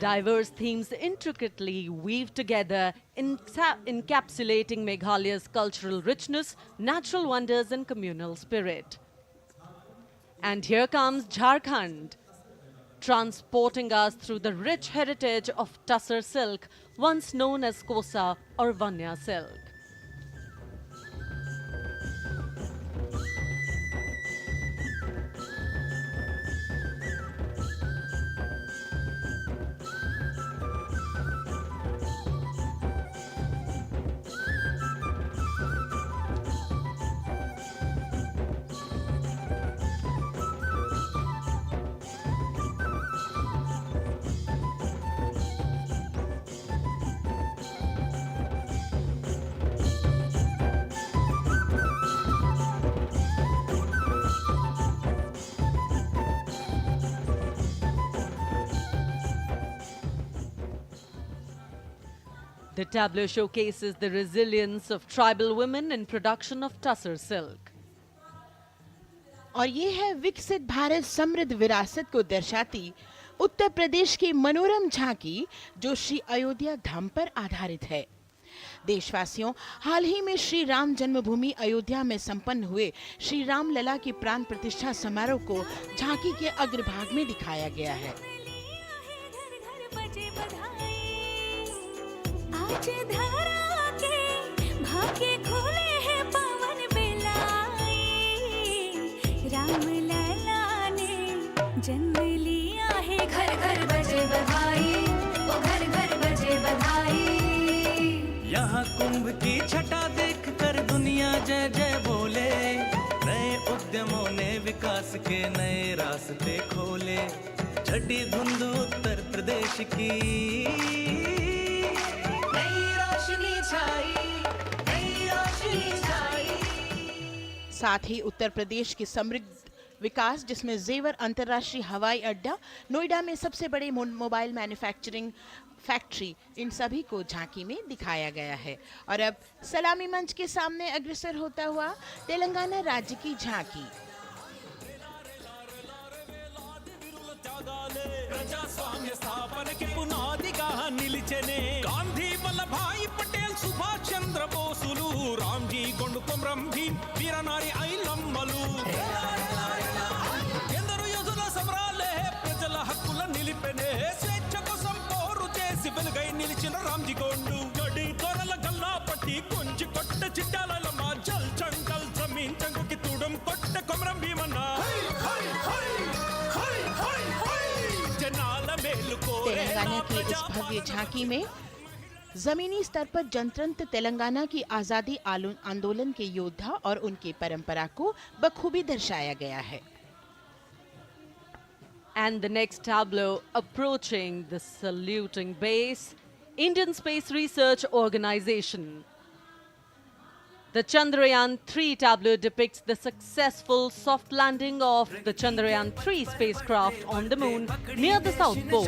Speaker 12: diverse themes intricately weave together, encapsulating Meghalaya's cultural richness, natural wonders, and communal spirit. And here comes Jharkhand, transporting us through the rich heritage of Tussar silk, once known as Kosa or Vanya silk. The tableau showcases the resilience of tribal women in production of Tussar silk.
Speaker 14: और ये है विकसित भारत समृद्ध विरासत को दर्शाती उत्तर प्रदेश की मनोरम झांकी, जो श्री अयोध्या धाम पर आधारित है। देशवासियों, हाल ही में श्री राम जन्मभूमि अयोध्या में संपन्न हुए श्री राम लला की प्राण प्रतिष्ठा समारोह को झांकी के अग्रभाग में दिखाया गया है।
Speaker 9: आज धरा के भाग्य खोले हैं पवन बेलाई, राम लला ने जन्म लिया है, घर घर बजे बधाई, ओ घर घर बजे बधाई।
Speaker 8: यहाँ कुंभ की छटा देख कर दुनिया जय जय बोले, नए उद्यमों ने विकास के नए रास्ते खोले, छठी धुंध उत्तर प्रदेश की
Speaker 14: साथ ही उत्तर प्रदेश की समृद्ध विकास, जिसमें जेवर अंतर्राष्ट्रीय हवाई अड्डा, नोएडा में सबसे बड़े मोबाइल मैन्युफैक्चरिंग फैक्ट्री, इन सभी को झांकी में दिखाया गया है। और अब सलामी मंच के सामने अग्रसर होता हुआ तेलंगाना राज्य की झांकी।
Speaker 13: ప్రజాస్వామ్య స్థాపనకి పునాదిగా నిలిచెనే గాంధీ వల్లభాయ్ పటేల్ సుభాష్ చంద్ర బోసులు రామ్జీ గొండు కొమరం భీమ్ వీరనారి ఐలమ్మలు ఎందరో యోధుల సమరాలే ప్రజల హక్కుల నిలిపెనే స్వేచ్ఛ కోసం పోరు చేసి వెలుగై నిలిచిన రామ్జీ గొండు గడి దొరల గల్లా పట్టి కొంచి కొట్ట చిట్టాలమ్మ జల్ చంకల్ జమీన్ చంగుకి తుడం కొట్ట కొమరం భీమన్న
Speaker 14: तेलंगाना की इस भव्य झांकी में जमीनी स्तर पर जनतंत्र तेलंगाना की आजादी आंदोलन के योद्धा और उनकी परंपरा को बखूबी दर्शाया गया है।
Speaker 12: And the next tableau approaching the saluting base, Indian Space Research Organization. The Chandrayaan-3 tableau depicts the successful soft landing of the Chandrayaan-3 spacecraft on the moon near the South Pole.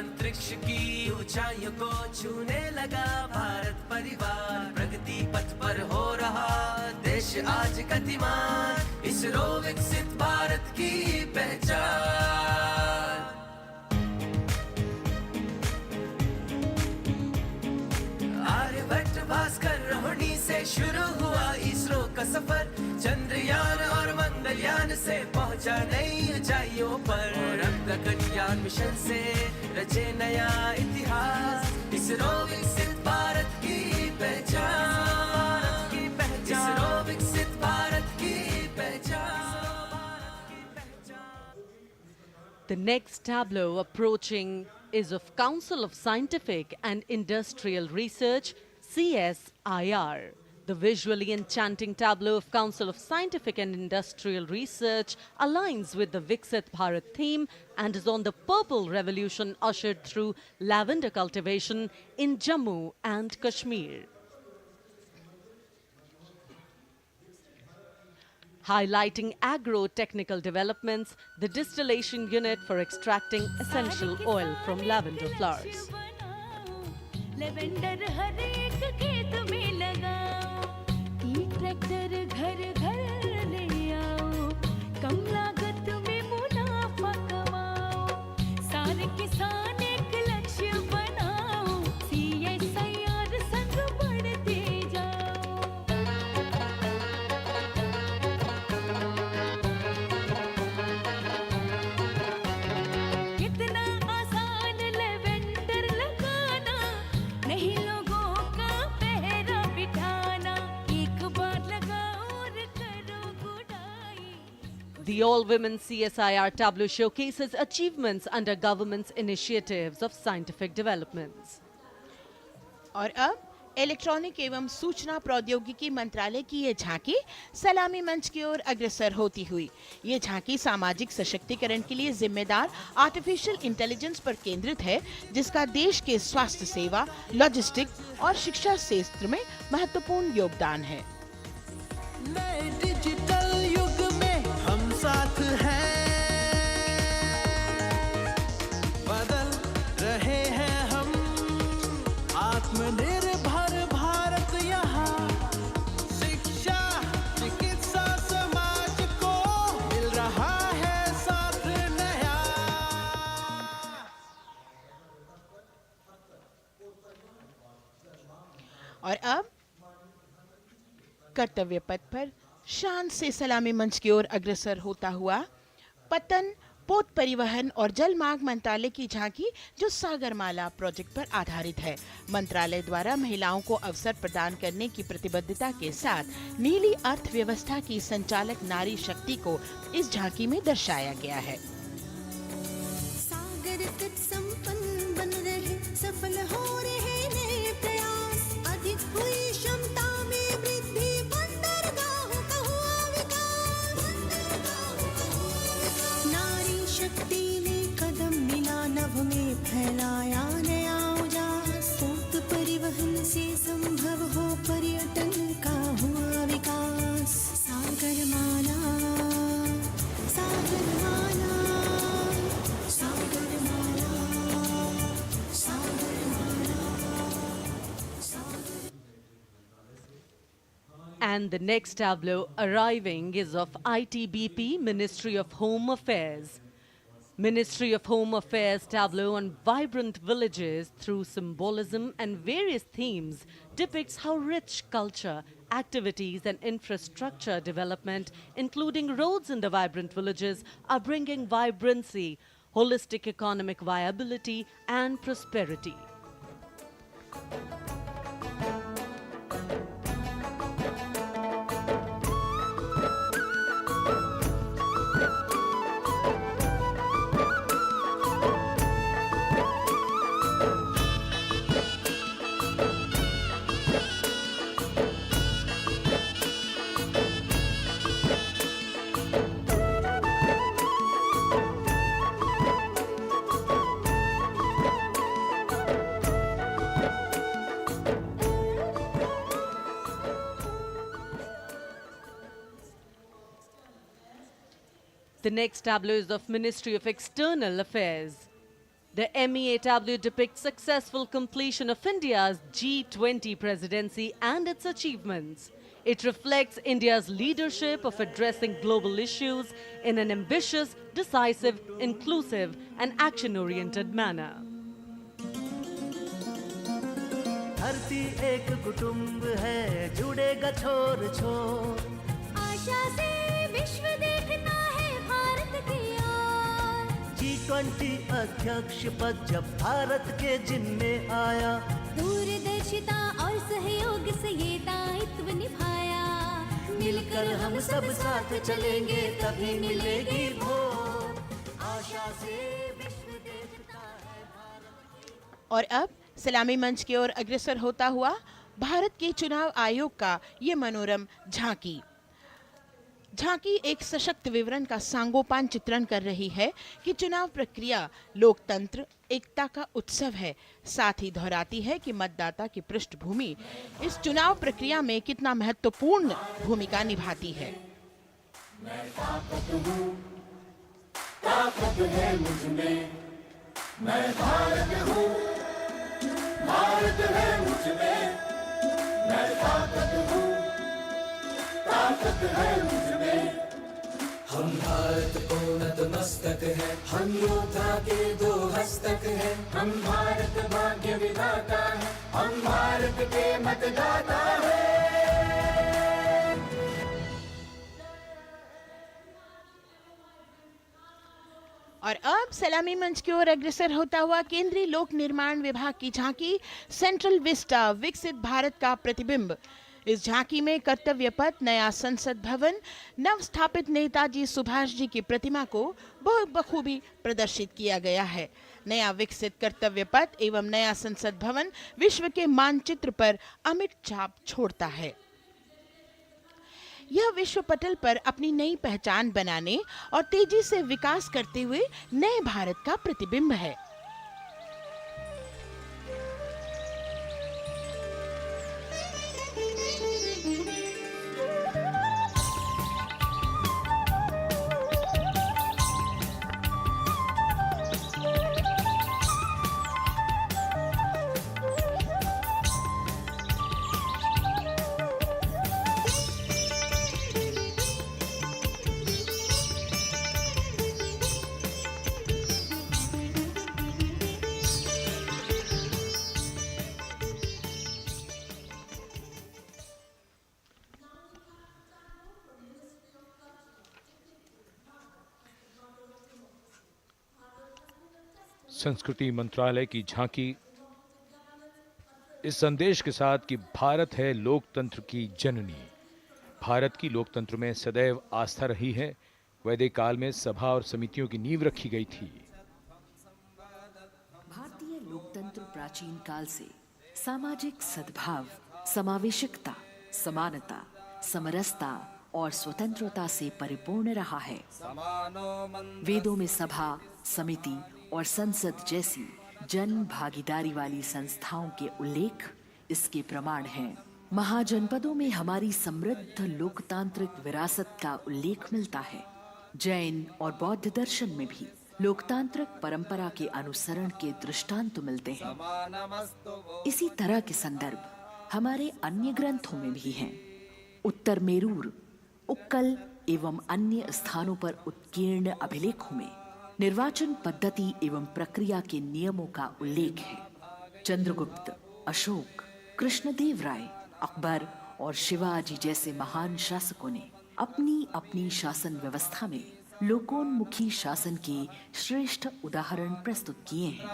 Speaker 8: अंतरिक्ष की ऊंचाइयों को छूने लगा भारत परिवार, प्रगति पथ पर हो रहा देश आज गतिमान, इसरो विकसित भारत की पहचान। आर्यभट्ट भास्कर रोहिणी से शुरू हुआ इसरो का सफर, चंद्रयान और मंगलयान से पहुंचा नई ऊंचाइयों पर, और अब गगनयान मिशन से रचे नया इतिहास, इसरो विकसित भारत की पहचान, इसरो विकसित भारत की पहचान।
Speaker 12: The next tableau approaching is of Council of Scientific and Industrial Research, CSIR. The visually enchanting tableau of Council of Scientific and Industrial Research aligns with the Viksit Bharat theme and is on the purple revolution ushered through lavender cultivation in Jammu and Kashmir. Highlighting agro-technical developments, the distillation unit for extracting essential oil from lavender flowers.
Speaker 9: Lavender हर एक खेत में लगाओ, ई tractor घर घर ले आओ, कम लागत में मुनाफा कमाओ, सारे किसान एक
Speaker 12: The all-women CSIR tableau showcases achievements under government's initiatives of scientific developments.
Speaker 14: और अब इलेक्ट्रॉनिक एवं सूचना प्रौद्योगिकी मंत्रालय की ये झांकी सलामी मंच की ओर अग्रसर होती हुई। ये झांकी सामाजिक सशक्तिकरण के लिए जिम्मेदार आर्टिफिशियल इंटेलिजेंस पर केंद्रित है, जिसका देश के स्वास्थ्य सेवा, लॉजिस्टिक और शिक्षा क्षेत्र में महत्वपूर्ण योगदान है।
Speaker 8: नए डिजिटल युग में हम साथ हैं, बदल रहे हैं हम, आत्मनिर्भर भारत यहाँ, शिक्षा चिकित्सा समाज को मिल रहा है साथ नया।
Speaker 14: और अब कर्तव्य पथ पर शान से सलामी मंच की ओर अग्रसर होता हुआ पतन, पोत परिवहन और जल मार्ग मंत्रालय की झांकी, जो सागरमाला प्रोजेक्ट पर आधारित है। मंत्रालय द्वारा महिलाओं को अवसर प्रदान करने की प्रतिबद्धता के साथ नीली अर्थव्यवस्था की संचालक नारी शक्ति को इस झांकी में दर्शाया गया है।
Speaker 9: सागर तट संपन्न बन रहे, सफल हो रहे नए प्रयास, अधिक हुई क्षमता में वृद्धि, बंदरगाहों का हुआ विकास, नारी शक्ति ने कदम मिला नभ में, फैलाया नया उजास, पोत परिवहन से संभव हो पर्यटन का हुआ विकास। सागरमाला, सागरमाला, सागरमाला, सागरमाला, सागर।
Speaker 12: And the next tableau arriving is of ITBP, Ministry of Home Affairs. Ministry of Home Affairs tableau on vibrant villages through symbolism and various themes depicts how rich culture, activities and infrastructure development, including roads in the vibrant villages, are bringing vibrancy, holistic economic viability and prosperity. The next tableau is of Ministry of External Affairs. The MEA tableau depicts successful completion of India's G20 presidency and its achievements. It reflects India's leadership of addressing global issues in an ambitious, decisive, inclusive and action-oriented manner.
Speaker 8: धरती एक कुटुंब है, जुड़ेगा छोर छोर,
Speaker 9: आशा से विश्व देखता है भारत की ओर।
Speaker 8: G20 अध्यक्ष पद जब भारत के जिम्मे आया,
Speaker 9: दूरदर्शिता और सहयोग से ये दायित्व निभाया,
Speaker 8: मिलकर हम सब साथ चलेंगे तभी मिलेगी भोर, आशा से विश्व देखता है भारत।
Speaker 14: और अब सलामी मंच की ओर अग्रसर होता हुआ भारत के चुनाव आयोग का ये मनोरम झांकी एक सशक्त विवरण का सांगोपान चित्रण कर रही है कि चुनाव प्रक्रिया लोकतंत्र, एकता का उत्सव है। साथ ही दोहराती है कि मतदाता की पृष्ठभूमि इस चुनाव प्रक्रिया में कितना महत्वपूर्ण भूमिका निभाती है।
Speaker 8: मैं ताकत है मुझ में, मैं भारत हूँ, भारत है मुझ में, मैं ताकत हूँ, ताकत है मुझ में। हम भारत को नतमस्तक है, हम योद्धा के दो हस्तक है, हम भारत भाग्य विधाता है, हम भारत के मतदाता है।
Speaker 14: और अब सलामी मंच की ओर अग्रसर होता हुआ केंद्रीय लोक निर्माण विभाग की झांकी सेंट्रल विस्टा, विकसित भारत का प्रतिबिंब। इस झांकी में कर्तव्य पथ, नया संसद भवन, नव स्थापित नेताजी सुभाष जी की प्रतिमा को बहुत बखूबी प्रदर्शित किया गया है। नया विकसित कर्तव्य पथ एवं नया संसद भवन विश्व के मानचित्र पर अमिट छाप छोड़ता है। यह विश्व पटल पर अपनी नई पहचान बनाने और तेजी से विकास करते हुए नए भारत का प्रतिबिंब है।
Speaker 3: संस्कृति मंत्रालय की झांकी इस संदेश के साथ कि भारत है लोकतंत्र की जननी। भारत की लोकतंत्र में सदैव आस्था रही है। वैदिक काल में सभा और समितियों की नींव रखी गई थी।
Speaker 15: भारतीय लोकतंत्र प्राचीन काल से सामाजिक सद्भाव, समावेशकता, समानता, समरसता और स्वतंत्रता से परिपूर्ण रहा है। वेदों में सभा, समिति और संसद जैसी जन भागीदारी वाली संस्थाओं के उल्लेख इसके प्रमाण हैं। महाजनपदों में हमारी समृद्ध लोकतांत्रिक विरासत का उल्लेख मिलता है। जैन और बौद्ध दर्शन में भी लोकतांत्रिक परंपरा के अनुसरण के दृष्टांत मिलते हैं। इसी तरह के संदर्भ हमारे अन्य ग्रंथों में भी हैं। उत्तर मेरूर, उक्कल एवं अन्य स्थानों पर उत्कीर्ण अभिलेखों में निर्वाचन पद्धति एवं प्रक्रिया के नियमों का उल्लेख है। चंद्रगुप्त, अशोक, कृष्णदेव राय, अकबर और शिवाजी जैसे महान शासकों ने अपनी अपनी शासन व्यवस्था में लोकोन्मुखी शासन के श्रेष्ठ उदाहरण प्रस्तुत किए हैं।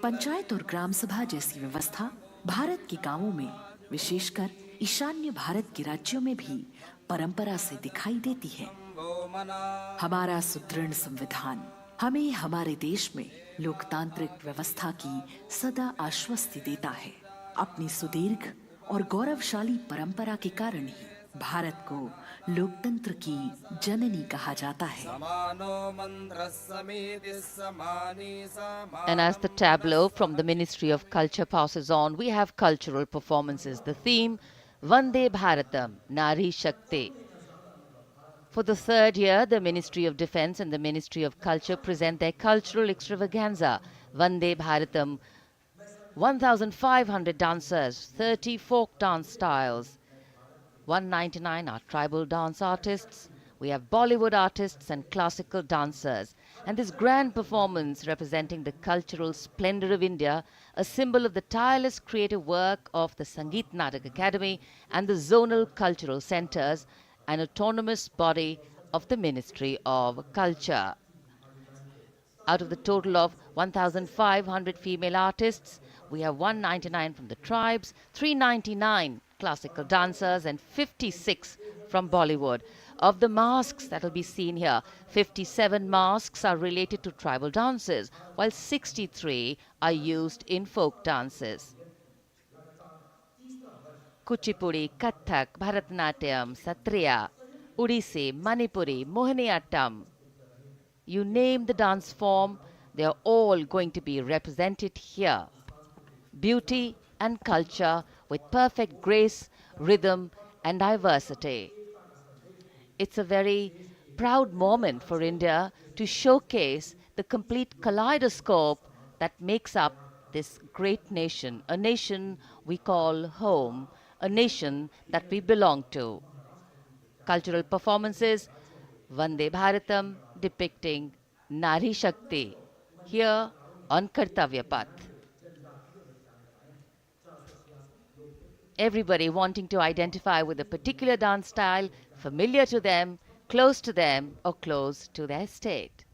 Speaker 15: पंचायत और ग्राम सभा जैसी व्यवस्था भारत के गांवों में, विशेषकर ईशान्य भारत के राज्यों में भी परंपरा से दिखाई देती है। हमारा सुदृढ़ संविधान हमें हमारे देश में लोकतांत्रिक व्यवस्था की सदा आश्वस्ति देता है। अपनी सुदीर्घ और गौरवशाली परंपरा के कारण ही भारत को लोकतंत्र की जननी कहा जाता है।
Speaker 21: And as the tableau from the Ministry of Culture passes on, we have cultural performances. The theme, Vande Bharatam, Nari Shakti. For the third year, the Ministry of Defence and the Ministry of Culture present their cultural extravaganza, Vande Bharatam. 1,500 dancers, 30 folk dance styles, 199 are tribal dance artists. We have Bollywood artists and classical dancers. And this grand performance representing the cultural splendor of India, a symbol of the tireless creative work of the Sangeet Natak Academy and the zonal cultural centers, an autonomous body of the Ministry of Culture. Out of the total of 1,500 female artists, we have 199 from the tribes, 399 classical dancers and 56 from Bollywood. Of the masks that will be seen here, 57 masks are related to tribal dances, while 63 are used in folk dances. Kuchipudi, Kathak, Bharatanatyam, Satriya, Odissi, Manipuri, Mohiniyattam. You name the dance form, they are all going to be represented here. Beauty and culture with perfect grace, rhythm and diversity. It's a very proud moment for India to showcase the complete kaleidoscope that makes up this great nation, a nation we call home, a nation that we belong to. Cultural performances, Vande Bharatam depicting Nari Shakti, here on Kartavya Path. Everybody wanting to identify with a particular dance style, familiar to them, close to them, or close to their state.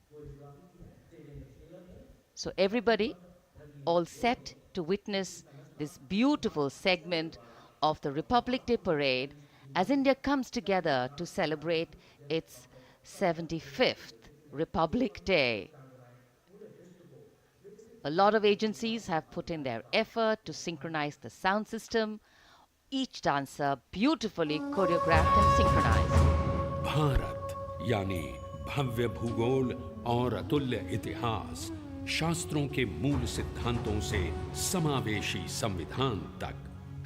Speaker 21: So everybody all set to witness this beautiful segment of the Republic Day parade as India comes together to celebrate its 75th Republic Day. A lot of agencies have put in their effort to synchronize the sound system, each dancer beautifully choreographed and synchronized.
Speaker 19: Bharat यानी भव्य भूगोल और अतुल्य इतिहास, शास्त्रों के मूल सिद्धांतों से समावेशी संविधान तक,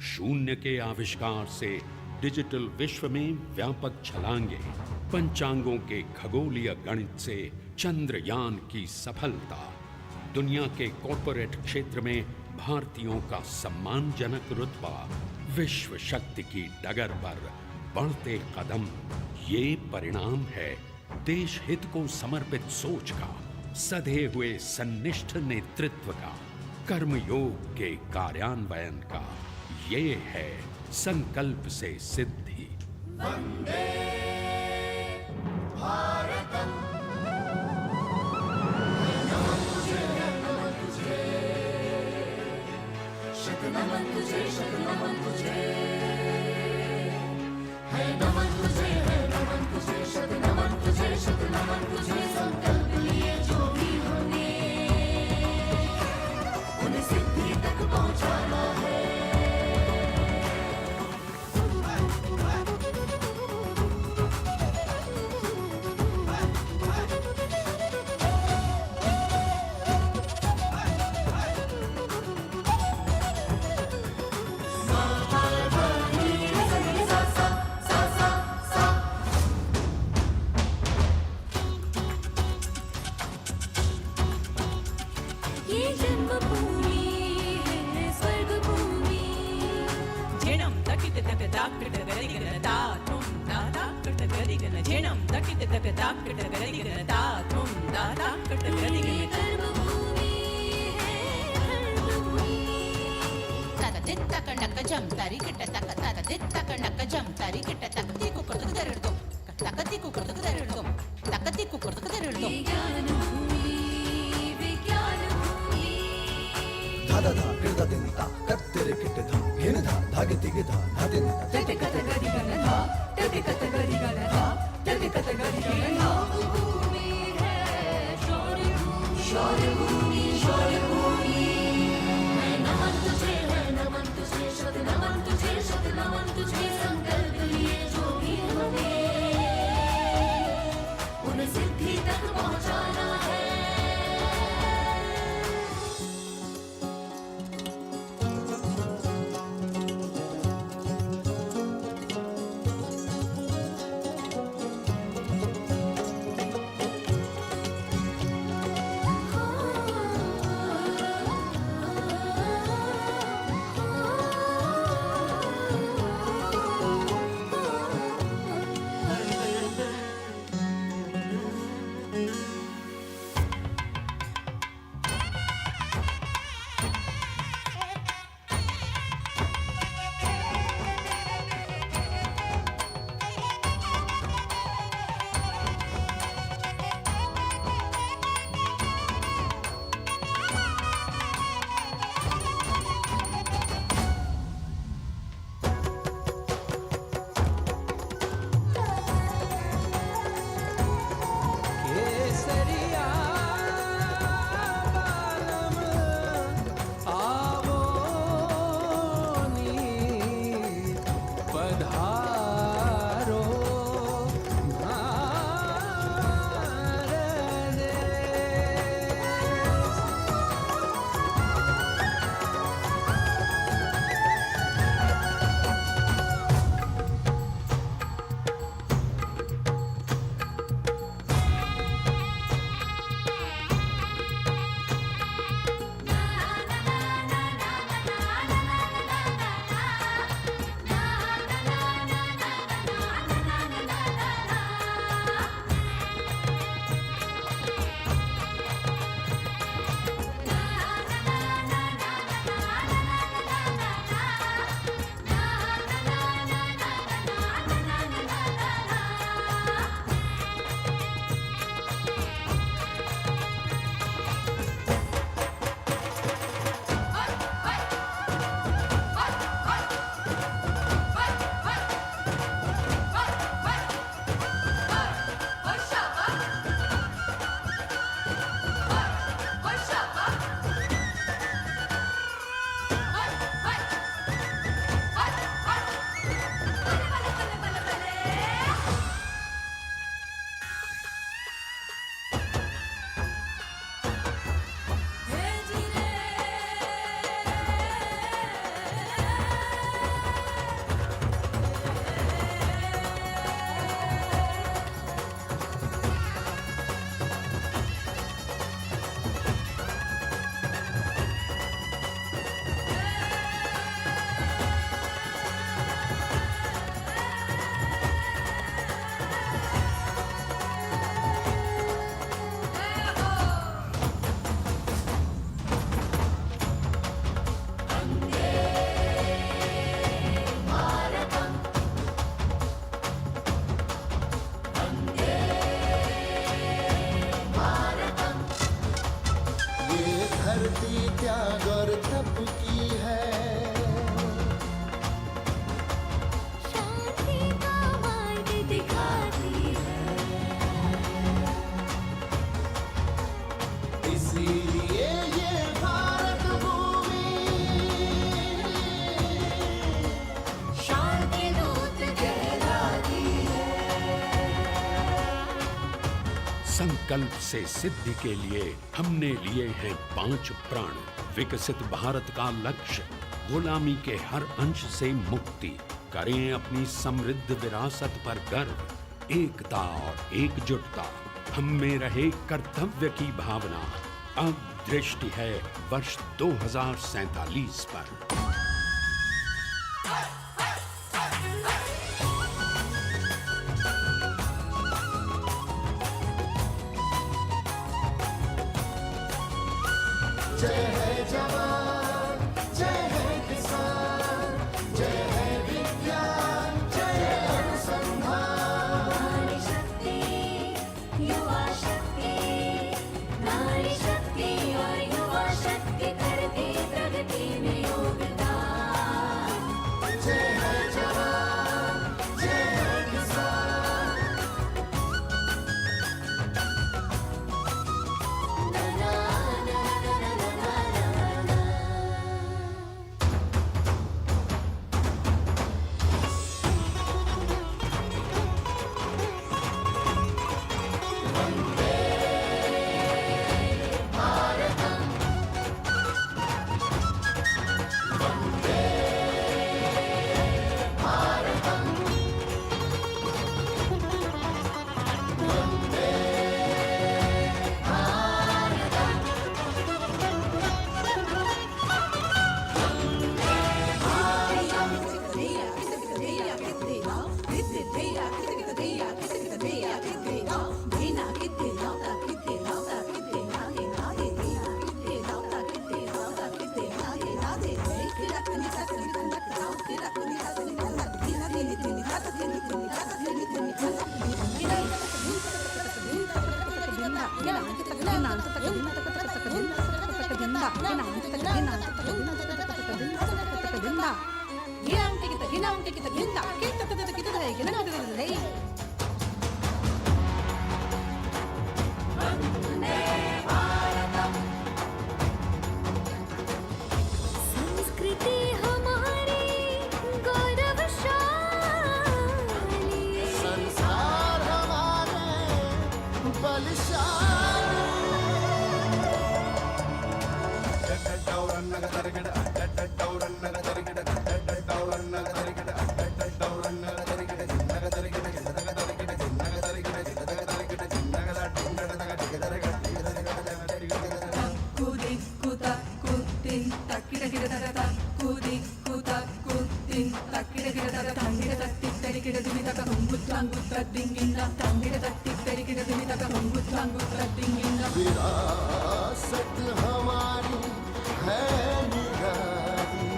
Speaker 19: शून्य के आविष्कार से डिजिटल विश्व में व्यापक छलांगे, पंचांगों के खगोलीय गणित से चंद्रयान की सफलता, दुनिया के कॉर्पोरेट क्षेत्र में भारतीयों का सम्मानजनक रुतबा, विश्व शक्ति की डगर पर बढ़ते कदम, ये परिणाम है देश हित को समर्पित सोच का, सधे हुए सन्निष्ठ नेतृत्व का, कर्मयोग के कार्यान्वयन का। ये है संकल्प से सिद्धि।
Speaker 8: वंदे भारतम। नमन तुझे, नमन तुझे, शत नमन तुझे, शत नमन तुझे, है नमन तुझे, है नमन तुझे, शत नमन तुझे, शत नमन तुझे। संकल्प लिए जो भी हमने उन्हें सिद्धि तक पहुंचाना है। धरती त्याग और तप की है।
Speaker 9: शांति का मार्ग दिखाती है।
Speaker 8: इसीलिए ये भारत भूमि
Speaker 9: शांति दूत कहलाती है।
Speaker 19: संकल्प से सिद्धि के लिए हमने लिए हैं 5 प्राण। विकसित भारत का लक्ष्य, गुलामी के हर अंश से मुक्ति। करें अपनी समृद्ध विरासत पर गर्व। एकता और एकजुटता, हम में रहे कर्तव्य की भावना। अब दृष्टि है वर्ष 2047 पर।
Speaker 8: जय है जवान, जय है किसान, जय है विज्ञान, जय अनुसंधान।
Speaker 9: नारी शक्ति, युवा शक्ति, नारी शक्ति और युवा शक्ति करती प्रगति में योगदान।
Speaker 8: जय है जवान, जय है किसान।
Speaker 9: संस्कृति हमारी गौरवशाली,
Speaker 8: संस्कार हमारे बलशाली। विरासत हमारी है निराली।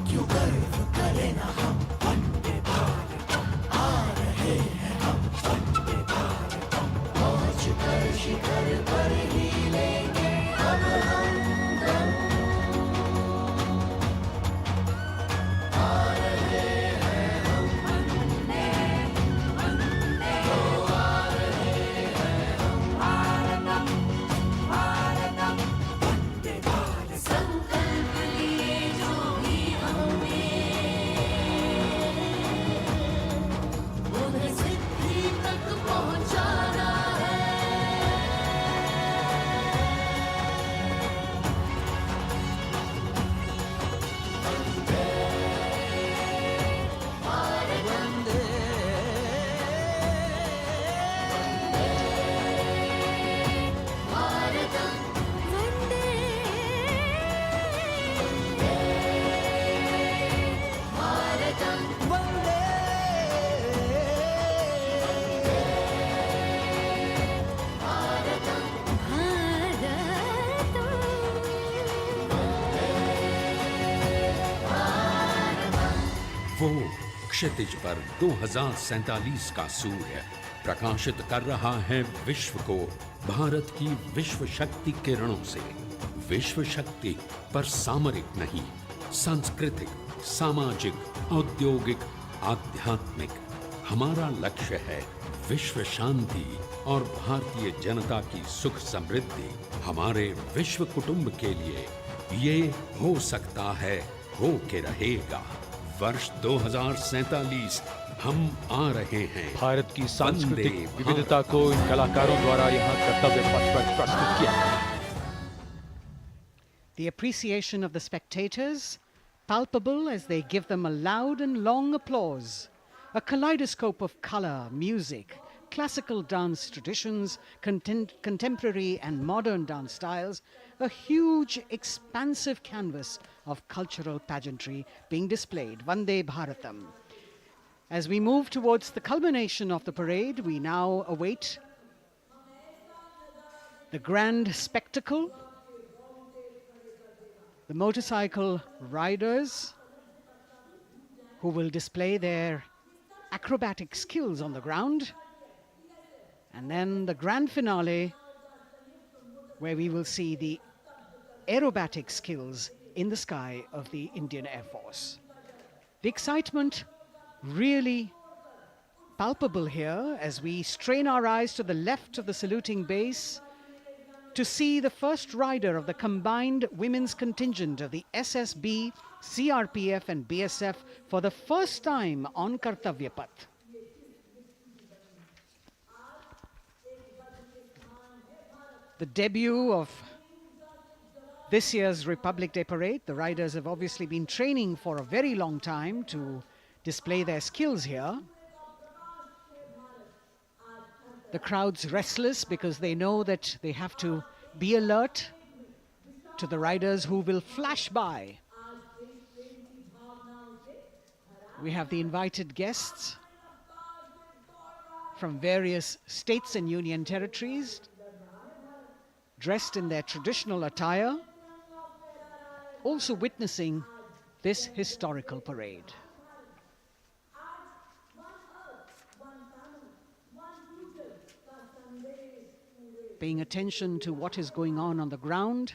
Speaker 8: क्यों गर्व करें ना हम वंदे भारतम, आ रहे हैं हम वंदे भारतम। पहुंच कर शिखर पर ही लेंगे अब हम दम। आ रहे हैं हम वंदे, वंदे, आ रहे हैं हम भारतम, भारतम, वंदे भारत। संकल्प लिए जो भी हमने, उन्हें सिद्धि तक पहुंचाना है।
Speaker 19: वो क्षितिज पर 2047 का सूर्य प्रकाशित कर रहा है विश्व को भारत की विश्व शक्ति किरणों से। विश्व शक्ति पर सामरिक नहीं, सांस्कृतिक, सामाजिक, औद्योगिक, आध्यात्मिक। हमारा लक्ष्य है विश्व शांति और भारतीय जनता की सुख समृद्धि। हमारे विश्व कुटुंब के लिए ये हो सकता है, हो के रहेगा। वर्ष 2047 हम आ रहे हैं।
Speaker 3: भारत की सांस्कृतिक विविधता को इन कलाकारों द्वारा यहाँ कर्तव्य पथ पर प्रस्तुत किया गया।
Speaker 1: The appreciation of the spectators, palpable as they give them a loud and long applause. A kaleidoscope of color, music, classical dance traditions, contemporary and modern dance styles, a huge, expansive canvas of cultural pageantry being displayed, Vande Bharatam. As we move towards the culmination of the parade, we now await the grand spectacle. The motorcycle riders who will display their acrobatic skills on the ground, and then the grand finale where we will see the aerobatic skills in the sky of the Indian Air Force. The excitement really palpable here as we strain our eyes to the left of the saluting base to see the first rider of the combined women's contingent of the SSB, CRPF and BSF for the first time on Kartavya Path. The debut of this year's Republic Day Parade. The riders have obviously been training for a very long time to display their skills here. The crowd's restless because they know that they have to be alert to the riders who will flash by. We have the invited guests from various states and union territories, dressed in their traditional attire, also witnessing this historical parade. Paying attention to what is going on the ground,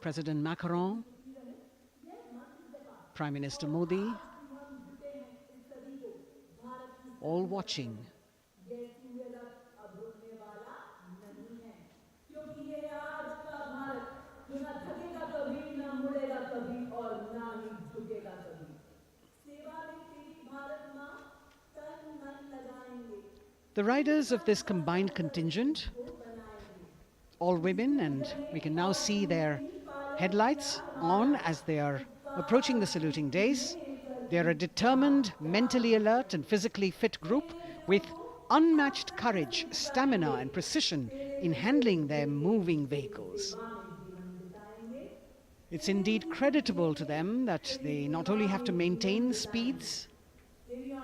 Speaker 1: President Macron, Prime Minister Modi, all watching. The riders of this combined contingent, all women, and we can now see their headlights on as they are approaching the saluting days. They are a determined, mentally alert and physically fit group with unmatched courage, stamina and precision in handling their moving vehicles. It's indeed creditable to them that they not only have to maintain speeds,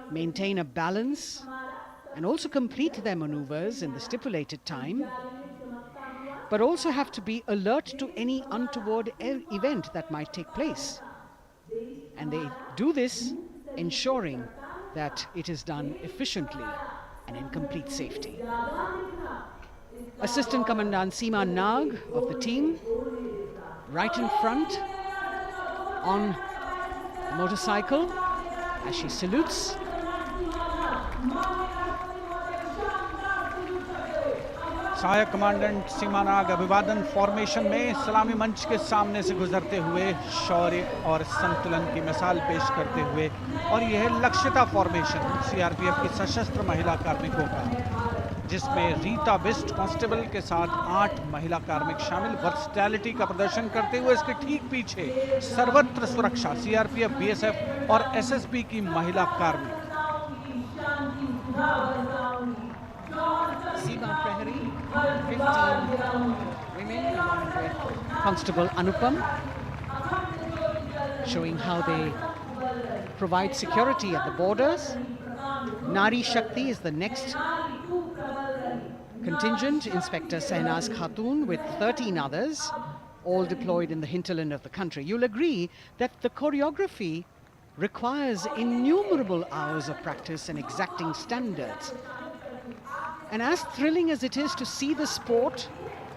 Speaker 1: maintain a balance, and also complete their maneuvers in the stipulated time, but also have to be alert to any untoward event that might take place. And they do this ensuring that it is done efficiently and in complete safety. Assistant Commandant Seema Nag of the team, right in front on a motorcycle as she salutes.
Speaker 2: सहायक commandant सीमा नाग अभिवादन formation में सलामी मंच के सामने से गुजरते हुए शौर्य और संतुलन की मिसाल पेश करते हुए, और यह लक्ष्यता फॉर्मेशन सीआरपीएफ की सशस्त्र महिला कार्मिकों का, जिसमें रीता बिस्ट कांस्टेबल के साथ 8 महिला कार्मिक शामिल, वर्सटैलिटी का प्रदर्शन करते हुए इसके ठीक पीछे सर्वत्र सुरक्षा सीआरपीएफ, बीएसएफ और एसएसबी की महिला कार्मिक।
Speaker 1: Seema Prahari, 15 women along with Constable Anupam, showing how they provide security at the borders. Nari Shakti is the next contingent, Inspector Sehnaz Khatun with 13 others, all deployed in the hinterland of the country. You'll agree that the choreography requires innumerable hours of practice and exacting standards. And as thrilling as it is to see the sport,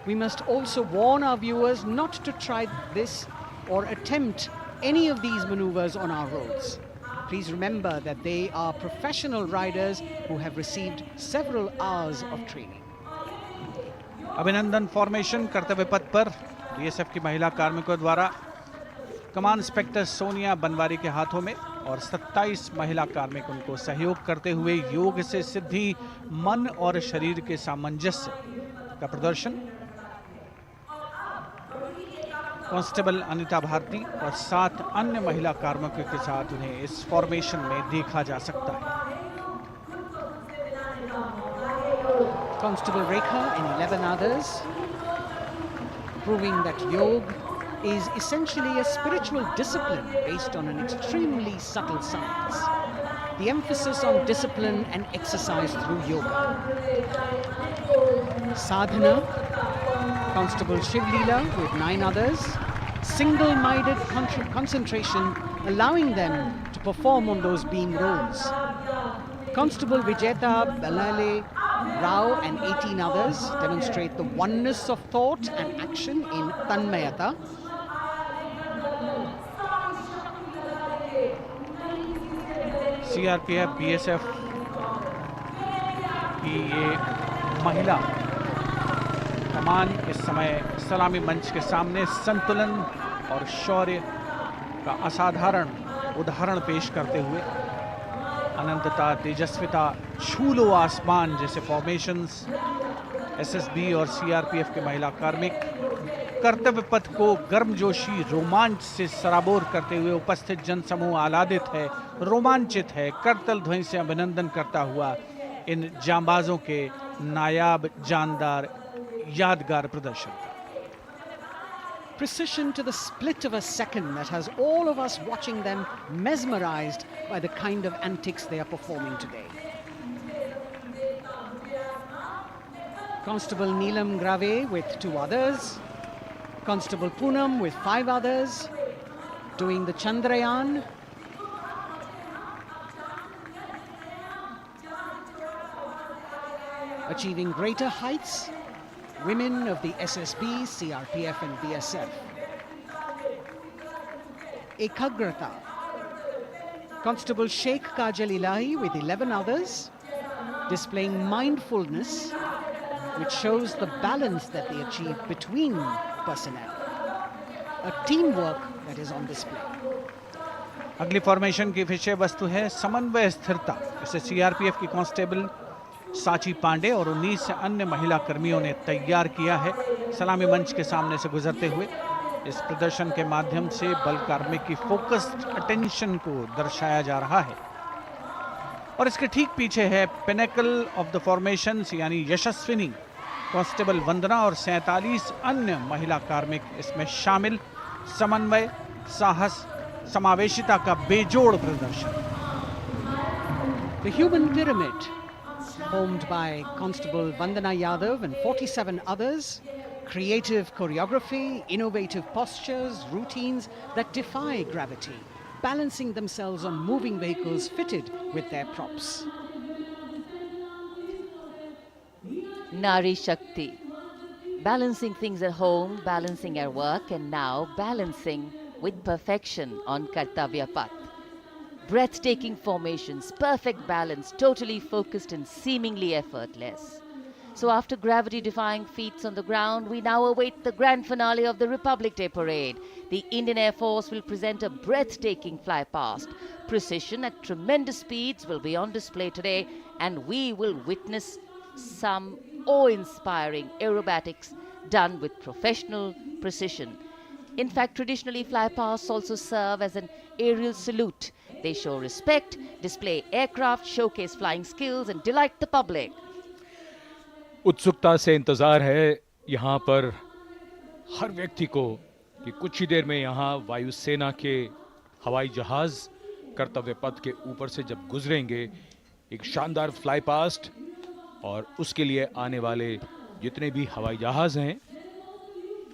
Speaker 1: we must also warn our viewers not to try this or attempt any of these maneuvers on our roads. Please remember that they are professional riders who have received several hours of training.
Speaker 2: अभिनंदन formation कर्तव्य पथ पर BSF की महिला कार्मिकों द्वारा कमान inspector Sonia Banwari के हाथों में और 27 महिला कार्मिक उनको सहयोग करते हुए योग से सिद्धि मन और शरीर के सामंजस्य का प्रदर्शन। कांस्टेबल अनिता भारती और 7 अन्य महिला कार्मिकों के साथ उन्हें इस फॉर्मेशन में देखा जा सकता है।
Speaker 1: Constable Rekha and 11 others, proving that yoga is essentially a spiritual discipline based on an extremely subtle science. The emphasis on discipline and exercise through yoga. Sadhana, Constable Shivleela with 9 others, single-minded concentration allowing them to perform on those beam roles. Constable Vijeta Balale Rao and 18 others demonstrate the oneness of thought and action in Tanmayata.
Speaker 2: CRPF BSF की ये महिला कमान इस समय सलामी मंच के सामने संतुलन और शौर्य का असाधारण उदाहरण पेश करते हुए अनंतता, तेजस्विता, छू लो आसमान जैसे फॉर्मेशंस एसएसबी और सीआरपीएफ के महिला कार्मिक कर्तव्य पथ को गर्मजोशी रोमांच से सराबोर करते हुए उपस्थित जनसमूह आह्लादित है, रोमांचित है, करतल ध्वनि से अभिनंदन करता हुआ इन जांबाजों के नायाब, जानदार, यादगार प्रदर्शन का।
Speaker 1: Precision to the split of a second that has all of us watching them mesmerized by the kind of antics they are performing today. Constable Neelam Grave with 2 others, Constable Poonam with 5 others, doing the Chandrayaan. Achieving greater heights, women of the SSB, CRPF and BSF. Ekagrata, Constable Sheikh Kajal Ilahi with 11 others, displaying mindfulness, which shows the balance that they achieve between personnel. A teamwork that is on display.
Speaker 2: अगली formation की विषय वस्तु है समन्वय स्थिरता। इसे CRPF की constable साची पांडे और 19 अन्य महिला कर्मियों ने तैयार किया है। सलामी मंच के सामने से गुजरते हुए इस प्रदर्शन के माध्यम से बल कार्मिक की फोकस्ड अटेंशन को दर्शाया जा रहा है और इसके ठीक पीछे है पिनेकल ऑफ द फॉर्मेशंस यानी यशस्विनी कांस्टेबल वंदना और 47 अन्य महिला कार्मिक इसमें शामिल। समन्वय, साहस, समावेशिता का बेजोड़ प्रदर्शन।
Speaker 1: The human pyramid, formed by Constable Vandana Yadav and 47 others, creative choreography, innovative postures, routines that defy gravity, balancing themselves on moving vehicles fitted with their props.
Speaker 21: Nari Shakti, balancing things at home, balancing at work, and now balancing with perfection on Kartavya Path. Breathtaking formations, perfect balance, totally focused and seemingly effortless. So after gravity-defying feats on the ground, we now await the grand finale of the Republic Day Parade. The Indian Air Force will present a breathtaking fly-past. Precision at tremendous speeds will be on display today, and we will witness some awe-inspiring aerobatics done with professional precision. In fact, traditionally, fly-pasts also serve as an aerial salute. They show respect, display aircraft, showcase flying skills, and delight the public.
Speaker 3: उत्सुकता से इंतजार है यहाँ पर हर व्यक्ति को कि कुछ ही देर में यहाँ वायुसेना के हवाई जहाज कर्तव्य पथ के ऊपर से जब गुजरेंगे, एक शानदार फ्लाई पास्ट, और उसके लिए आने वाले जितने भी हवाई जहाज हैं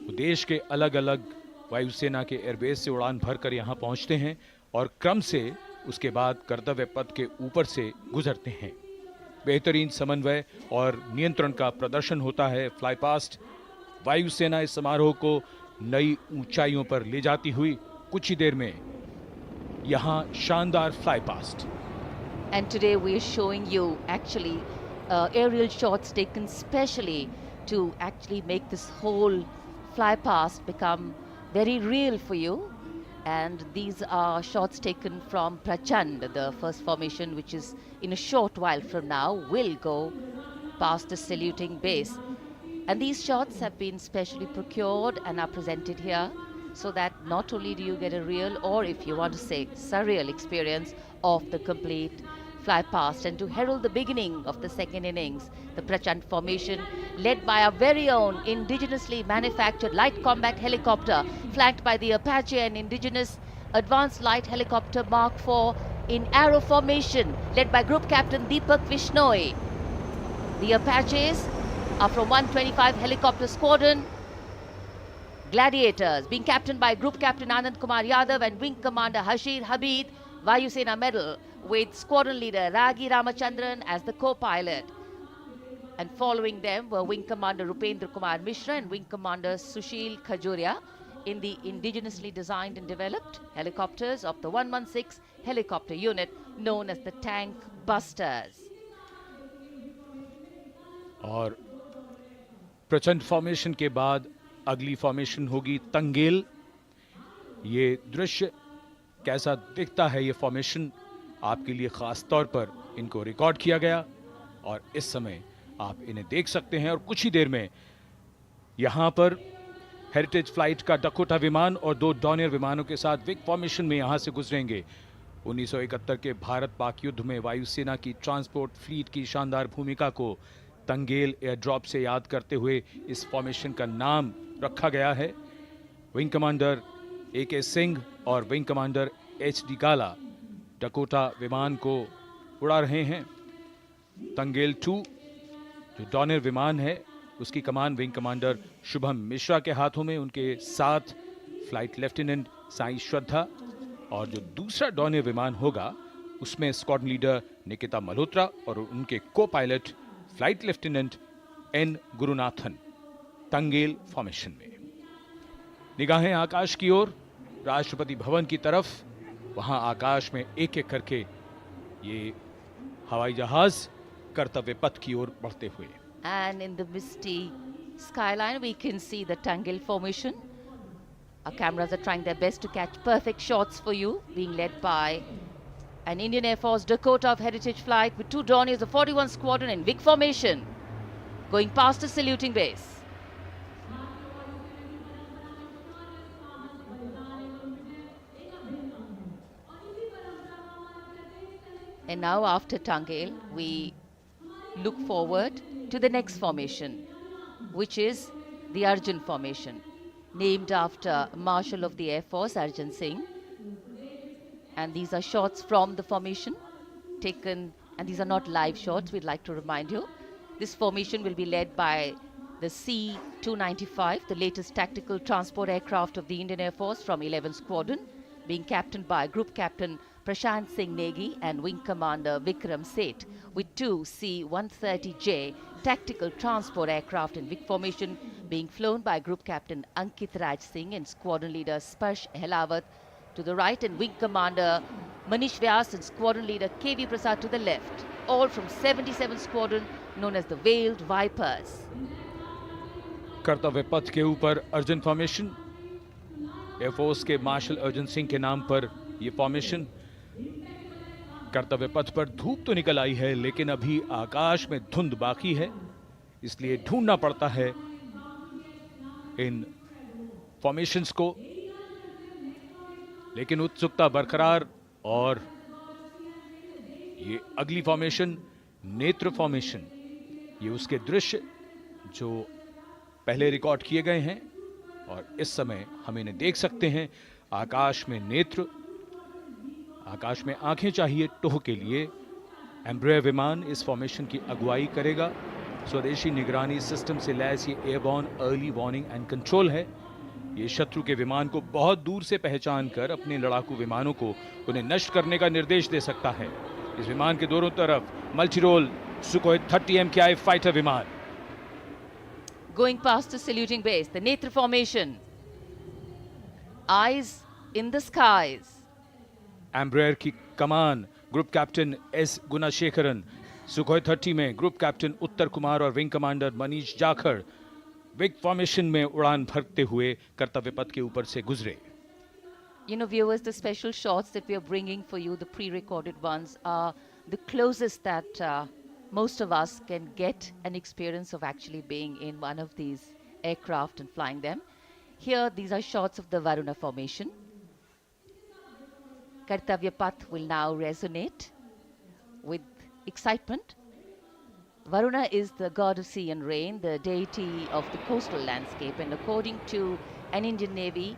Speaker 3: वो देश के अलग अलग वायुसेना के एयरबेस से उड़ान भरकर यहाँ पहुँचते हैं और क्रम से उसके बाद कर्तव्य पथ के ऊपर से गुजरते हैं। बेहतरीन समन्वय और नियंत्रण का प्रदर्शन होता है। फ्लाई पास्ट वायुसेना इस समारोह को नई ऊंचाइयों पर ले जाती हुई कुछ ही देर में यहां शानदार fly past.
Speaker 21: And today we are showing you actually aerial shots taken specially to actually make this whole fly past become very real for you. And these are shots taken from Prachand, the first formation, which is in a short while from now will go past the saluting base. And these shots have been specially procured and are presented here so that not only do you get a real, or if you want to say surreal experience of the complete fly past, and to herald the beginning of the second innings, the Prachand formation led by our very own indigenously manufactured light combat helicopter flanked by the Apache and indigenous advanced light helicopter Mark IV in arrow formation led by Group Captain Deepak Vishnoi. The Apaches are from 125 Helicopter Squadron. Gladiators being captained by Group Captain Anand Kumar Yadav and Wing Commander Hashir Habib, Vayusena Medal, with Squadron Leader Ragi Ramachandran as the co-pilot. And following them were Wing Commander Rupendra Kumar Mishra and Wing Commander Sushil Khajuria in the indigenously designed and developed helicopters of the 116 helicopter unit known as the Tank Busters.
Speaker 3: और प्रचंड formation के बाद अगली formation होगी तंगेल। ये दृश्य कैसा दिखता है, ये फॉर्मेशन आपके लिए खास तौर पर इनको रिकॉर्ड किया गया और इस समय आप इन्हें देख सकते हैं। और कुछ ही देर में यहां पर हेरिटेज फ्लाइट का डकोटा विमान और 2 डॉनियर विमानों के साथ विक फॉर्मेशन में यहां से गुजरेंगे। 1971 के भारत पाक युद्ध में वायुसेना की ट्रांसपोर्ट फ्लीट की शानदार भूमिका को तंगेल एयर ड्रॉप से याद करते हुए इस फॉर्मेशन का नाम रखा गया है। विंग कमांडर AK सिंह और विंग कमांडर HD काला डकोटा विमान को उड़ा रहे हैं। तंगेल 2 जो डॉनियर विमान है उसकी कमान विंग कमांडर शुभम मिश्रा के हाथों में, उनके साथ फ्लाइट लेफ्टिनेंट साई श्रद्धा, और जो दूसरा डॉनियर विमान होगा उसमें स्क्वाड्रन लीडर निकिता मल्होत्रा और उनके copilot flight lieutenant N Gurunathan. Tangail formation में निगाहें आकाश की ओर, राष्ट्रपति भवन की तरफ। वहां आकाश में एक एक करके ये हवाई जहाज कर्तव्य पथ की ओर बढ़ते हुए।
Speaker 21: And in the misty skyline we can see the Tangel formation. Our cameras are trying their best to catch perfect shots for you, being led by an Indian Air Force Dakota of Heritage Flight with 2 Dorniers of 41 Squadron in Vic formation, going past the saluting base. And now after Tangel, we look forward to the next formation, which is the Arjun formation, named after Marshal of the Air Force Arjun Singh. And these are shots from the formation taken, and these are not live shots, we'd like to remind you. This formation will be led by the C-295, the latest tactical transport aircraft of the Indian Air Force from 11 Squadron, being captained by Group Captain Prashant Singh Negi and Wing Commander Vikram Seth, with 2 C-130J tactical transport aircraft in Vic formation being flown by Group Captain Ankit Raj Singh and Squadron Leader Sparsh Helawat to the right, and Wing Commander Manish Vyas and Squadron Leader KV Prasad to the left, all from 77 Squadron known as the Veiled Vipers.
Speaker 3: कर्तव्य पथ के ऊपर Arjun formation, air force के martial Arjun Singh के नाम पर यह formation. कर्तव्य पथ पर धूप तो निकल आई है लेकिन अभी आकाश में धुंध बाकी है, इसलिए ढूंढना पड़ता है इन फॉर्मेशंस को, लेकिन उत्सुकता बरकरार। और ये अगली फॉर्मेशन नेत्र फॉर्मेशन, ये उसके दृश्य जो पहले रिकॉर्ड किए गए हैं और इस समय हम इन्हें देख सकते हैं। आकाश में नेत्र, आकाश में आंखें चाहिए टोह के लिए। एम्ब्रेयर विमान इस फॉर्मेशन की अगुवाई करेगा। स्वदेशी निगरानी सिस्टम से लैस ये airborne early warning and control है। ये शत्रु के विमान को बहुत दूर से पहचान कर अपने लड़ाकू विमानों को उन्हें नष्ट करने का निर्देश दे सकता है। इस विमान के दोनों तरफ मल्टीरोल सुखोई 30 MKI फाइटर विमान।
Speaker 21: Going past the saluting base, the Netra formation. Eyes in the skies.
Speaker 3: Embraer की कमान group captain S Gunasekaran, Sukhoi 30 में ग्रुप कैप्टन उत्तर कुमार और wing commander Manish Jakhar vic formation में उड़ान भरते हुए कर्तव्य पथ के ऊपर से गुजरे।
Speaker 21: You know, viewers, the special shots that we are bringing for you, the pre-recorded ones, are the closest that most of us can get an experience of actually being in one of these aircraft and flying them. Here, these are shots of the Varuna formation. Kartavya Path will now resonate with excitement. Varuna is the god of sea and rain, the deity of the coastal landscape, and according to an Indian Navy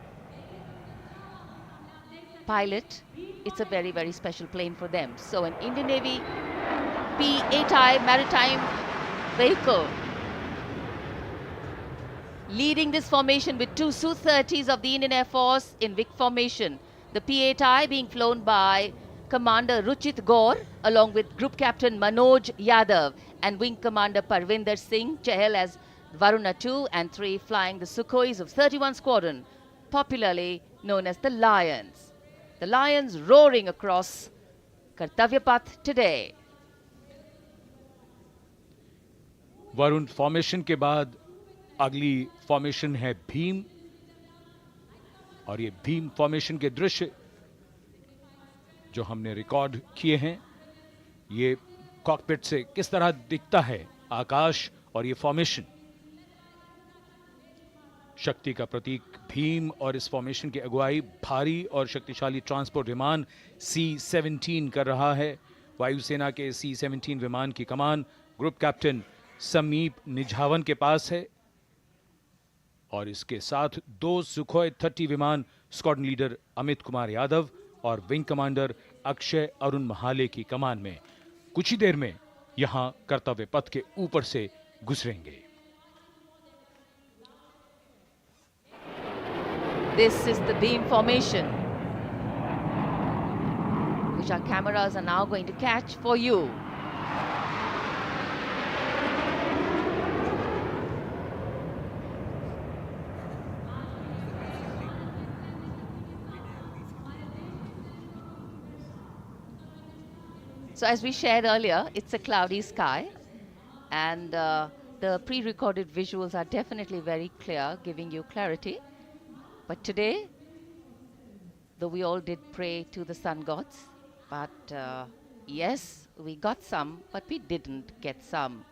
Speaker 21: pilot, it's a very, very special plane for them. So an Indian Navy P-8I maritime vehicle leading this formation with two Su-30s of the Indian Air Force in Vic formation. The P-8I being flown by Commander Ruchit Gaur along with Group Captain Manoj Yadav and Wing Commander Parvinder Singh Chahal as Varuna 2 and 3 flying the Sukhois of 31 Squadron, popularly known as the Lions. The Lions roaring across Kartavya Path today.
Speaker 3: Varun formation के बाद अगली formation है भीम, और ये Bhim formation के दृश्य जो हमने रिकॉर्ड किए हैं, ये कॉकपिट से किस तरह दिखता है आकाश और ये फॉर्मेशन। शक्ति का प्रतीक भीम और इस फॉर्मेशन की अगुवाई भारी और शक्तिशाली ट्रांसपोर्ट विमान C-17 कर रहा है। वायुसेना के C-17 विमान की कमान ग्रुप कैप्टन समीप निझावन के पास है और इसके साथ दो सुखोई 30 विमान स्क्वाड्रन लीडर अमित कुमार यादव और विंग कमांडर अक्षय अरुण महाले की कमान में कुछ ही देर में यहां कर्तव्य पथ के ऊपर से गुजरेंगे।
Speaker 21: This is the beam formation, which our cameras are now going to catch for you. So as we shared earlier, it's a cloudy sky, and the pre-recorded visuals are definitely very clear, giving you clarity. But today, though we all did pray to the sun gods, but yes, we got some, but we didn't get some.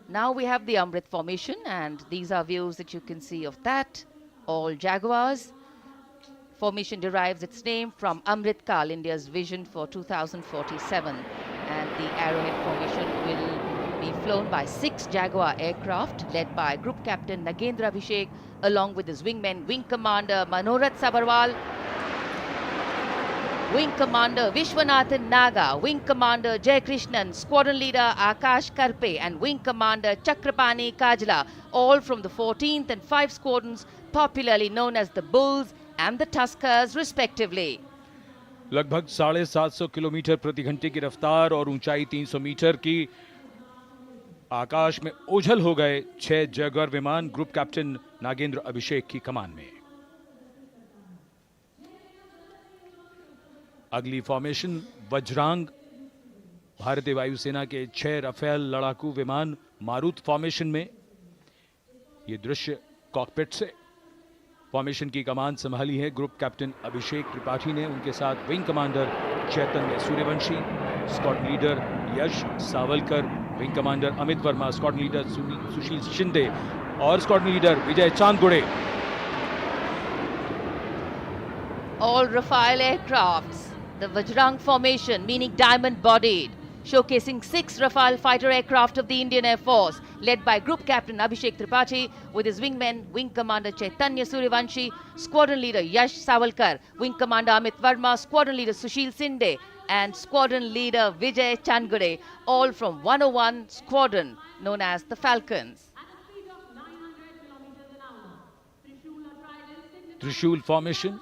Speaker 21: Now we have the Amrit formation, and these are views that you can see of that. All Jaguars. Formation derives its name from Amrit Kal, India's vision for 2047. And the Arrowhead formation will be flown by 6 Jaguar aircraft led by Group Captain Nagendra Abhishek along with his wingmen, Wing Commander Manorat Sabarwal, Wing Commander Vishwanathan Naga, Wing Commander Jay Krishnan, Squadron Leader Akash Karpe and Wing Commander Chakrapani Kajla, all from the 14th and 5 squadrons popularly known as the Bulls and the Tuskers respectively.
Speaker 3: लगभग 750 kilometre प्रति घंटे की रफ्तार और ऊंचाई 300 metre की आकाश में ओझल हो गए 6 जैगुआर विमान ग्रुप कैप्टन नागेंद्र अभिषेक की कमान में। अगली फॉर्मेशन वज्रांग, भारतीय वायुसेना के 6 राफेल लड़ाकू विमान मारुत फॉर्मेशन में। ये दृश्य कॉकपिट से। फॉर्मेशन की कमान संभाली है ग्रुप कैप्टन अभिषेक त्रिपाठी ने, उनके साथ wing commander Chaitanya Suryavanshi, squadron leader Yash Sawalkar, wing commander Amit Verma, squadron leader Sushil Shinde और squadron leader Vijay Chandgude.
Speaker 21: All Rafale aircrafts, the Vajrang formation, meaning diamond-bodied, showcasing 6 Rafale fighter aircraft of the Indian Air Force, led by Group Captain Abhishek Tripathi with his wingmen, Wing Commander Chaitanya Suryavanshi, Squadron Leader Yash Savalkar, Wing Commander Amit Verma, Squadron Leader Sushil Sinde, and squadron leader Vijay Changure, all from 101 Squadron known as the Falcons.
Speaker 3: त्रिशूल formation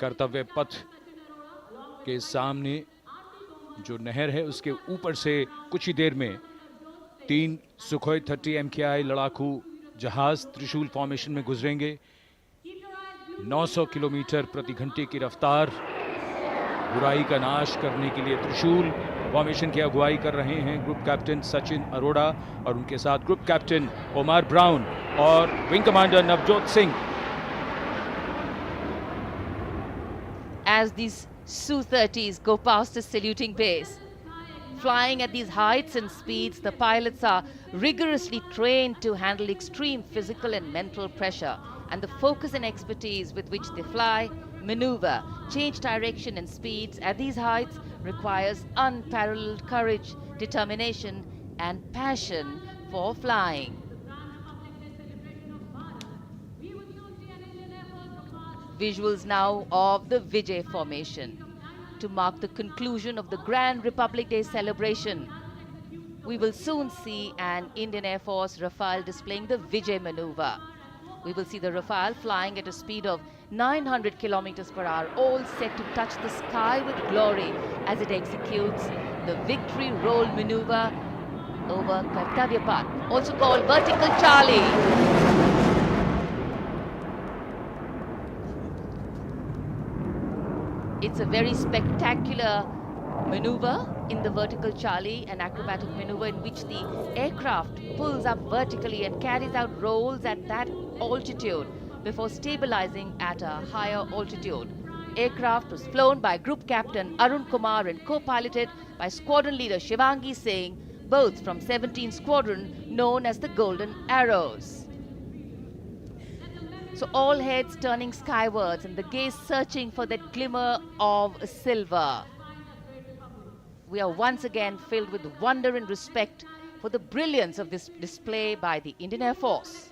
Speaker 3: कर्तव्य पथ के सामने जो नहर है उसके ऊपर से कुछ ही देर में 3 सुखोई 30 MKI लड़ाकू जहाज त्रिशूल फॉर्मेशन में गुजरेंगे। 900 किलोमीटर प्रति घंटे की रफ्तार, बुराई का नाश करने के लिए त्रिशूल फॉर्मेशन की अगुवाई कर रहे हैं ग्रुप कैप्टन सचिन अरोड़ा और उनके साथ ग्रुप कैप्टन ओमार ब्राउन और wing commander Navjot Singh.
Speaker 21: As these Su-30s go past the saluting base, flying at these heights and speeds, the pilots are rigorously trained to handle extreme physical and mental pressure, and the focus and expertise with which they fly, maneuver, change direction and speeds at these heights requires unparalleled courage, determination and passion for flying. Visuals now of the Vijay formation to mark the conclusion of the Grand Republic Day celebration. We will soon see an Indian Air Force Rafale displaying the Vijay maneuver. We will see the Rafale flying at a speed of 900 kilometers per hour, all set to touch the sky with glory as it executes the victory roll maneuver over Kartavya Path, also called Vertical Charlie. It's a very spectacular maneuver in the Vertical Charlie, an acrobatic maneuver in which the aircraft pulls up vertically and carries out rolls at that altitude before stabilizing at a higher altitude. Aircraft was flown by Group Captain Arun Kumar and co-piloted by Squadron Leader Shivangi Singh, both from 17 Squadron known as the Golden Arrows. So all heads turning skywards and the gaze searching for that glimmer of silver. We are once again filled with wonder and respect for the brilliance of this display by the Indian Air Force.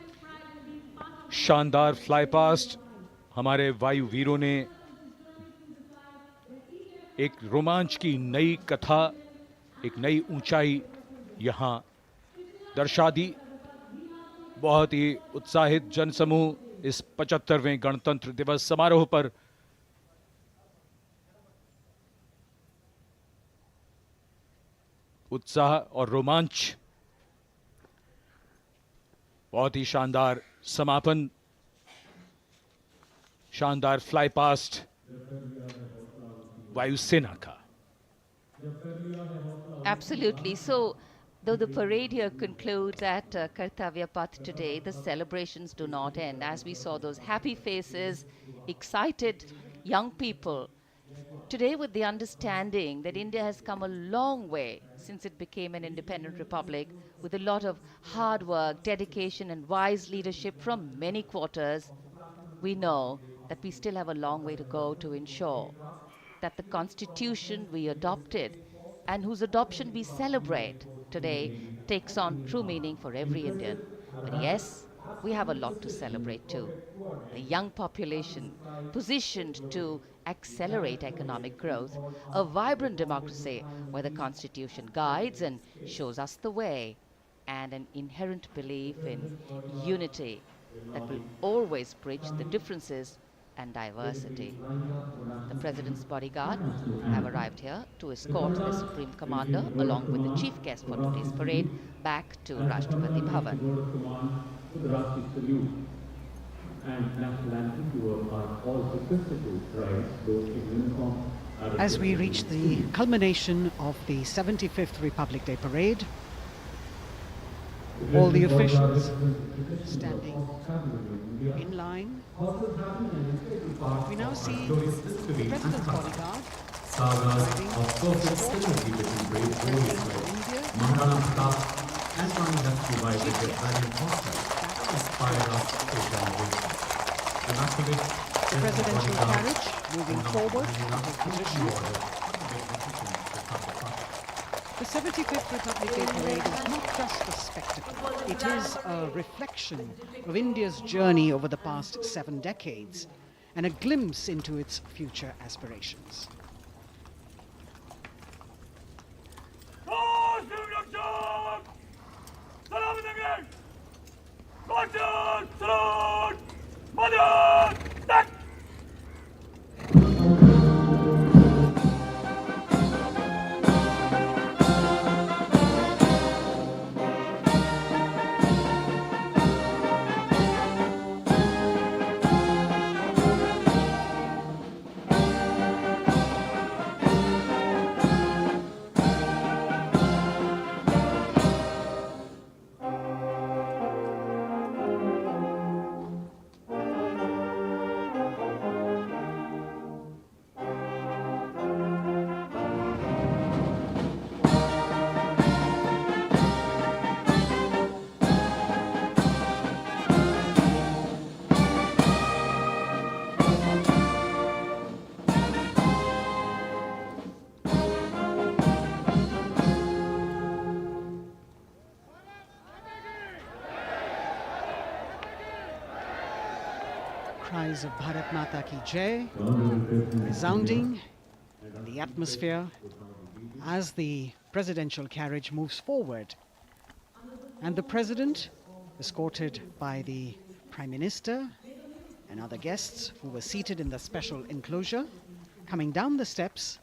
Speaker 3: शानदार fly past हमारे वायु वीरों ने एक रोमांच की नई कथा, एक नई ऊंचाई यहां दर्शा दी। बहुत ही उत्साहित जनसमूह इस 75वें गणतंत्र दिवस समारोह पर उत्साह और रोमांच, बहुत ही शानदार समापन, शानदार फ्लाई पास्ट वायुसेना का।
Speaker 21: Absolutely. So, though the parade here concludes at Kartavya Path today, the celebrations do not end. As we saw those happy faces, excited young people, today with the understanding that India has come a long way since it became an independent republic, with a lot of hard work, dedication and wise leadership from many quarters, we know that we still have a long way to go to ensure that the constitution we adopted and whose adoption we celebrate today takes on true meaning for every Indian. But yes, we have a lot to celebrate too. The young population positioned to accelerate economic growth, a vibrant democracy where the constitution guides and shows us the way, and an inherent belief in unity that will always bridge the differences and diversity. The President's bodyguard have arrived here to escort the Supreme Commander along with the chief guest for today's parade back to Rashtrapati Bhavan.
Speaker 1: As we reach the culmination of the 75th Republic Day parade, all the officials standing in line. We now see the President's bodyguard arriving
Speaker 7: Maharana Pratap and Rani Lakshmibai with their driving horses inspired us to generation.
Speaker 1: the presidential carriage moving forward to take position. The 75th Republic Day parade is not just a spectacle. It is a reflection of India's journey over the past 7 decades and a glimpse into its future aspirations. Cries of Bharat Mata Ki Jai resounding in the atmosphere as the presidential carriage moves forward. And the president, escorted by the Prime Minister and other guests who were seated in the special enclosure, coming down the steps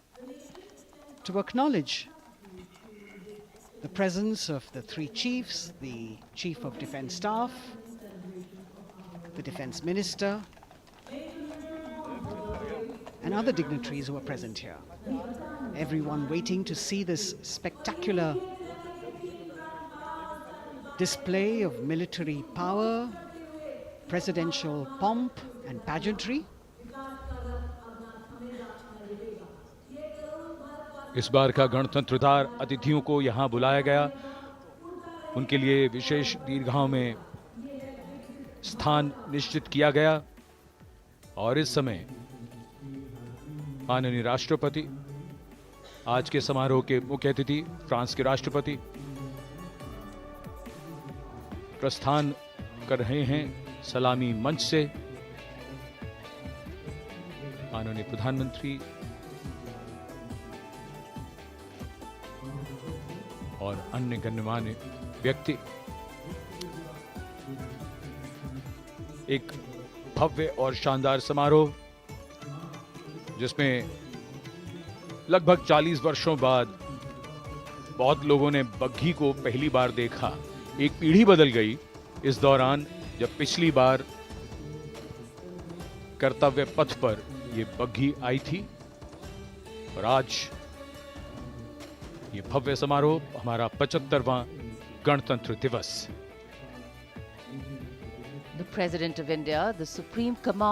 Speaker 1: to acknowledge the presence of the three chiefs, the Chief of Defence Staff, the Defence Minister, and other dignitaries who are present here. Everyone waiting to see this spectacular display of military power, presidential pomp and pageantry.
Speaker 3: इस बार का गणतंत्रदार अतिथियों को यहां बुलाया गया, उनके लिए विशेष दीर्घाओं में स्थान निश्चित किया गया और इस समय माननीय राष्ट्रपति, आज के समारोह के मुख्य अतिथि फ्रांस के राष्ट्रपति प्रस्थान कर रहे हैं सलामी मंच से। माननीय प्रधानमंत्री और अन्य गण्यमान्य व्यक्ति एक भव्य और शानदार समारोह जिसमें लगभग 40 वर्षों बाद बहुत लोगों ने बग्घी को पहली बार देखा। एक पीढ़ी बदल गई इस दौरान, जब पिछली बार कर्तव्य पथ पर ये बग्घी आई थी और आज ये भव्य समारोह हमारा 75वां गणतंत्र दिवस।
Speaker 21: The President of India, the Supreme Commander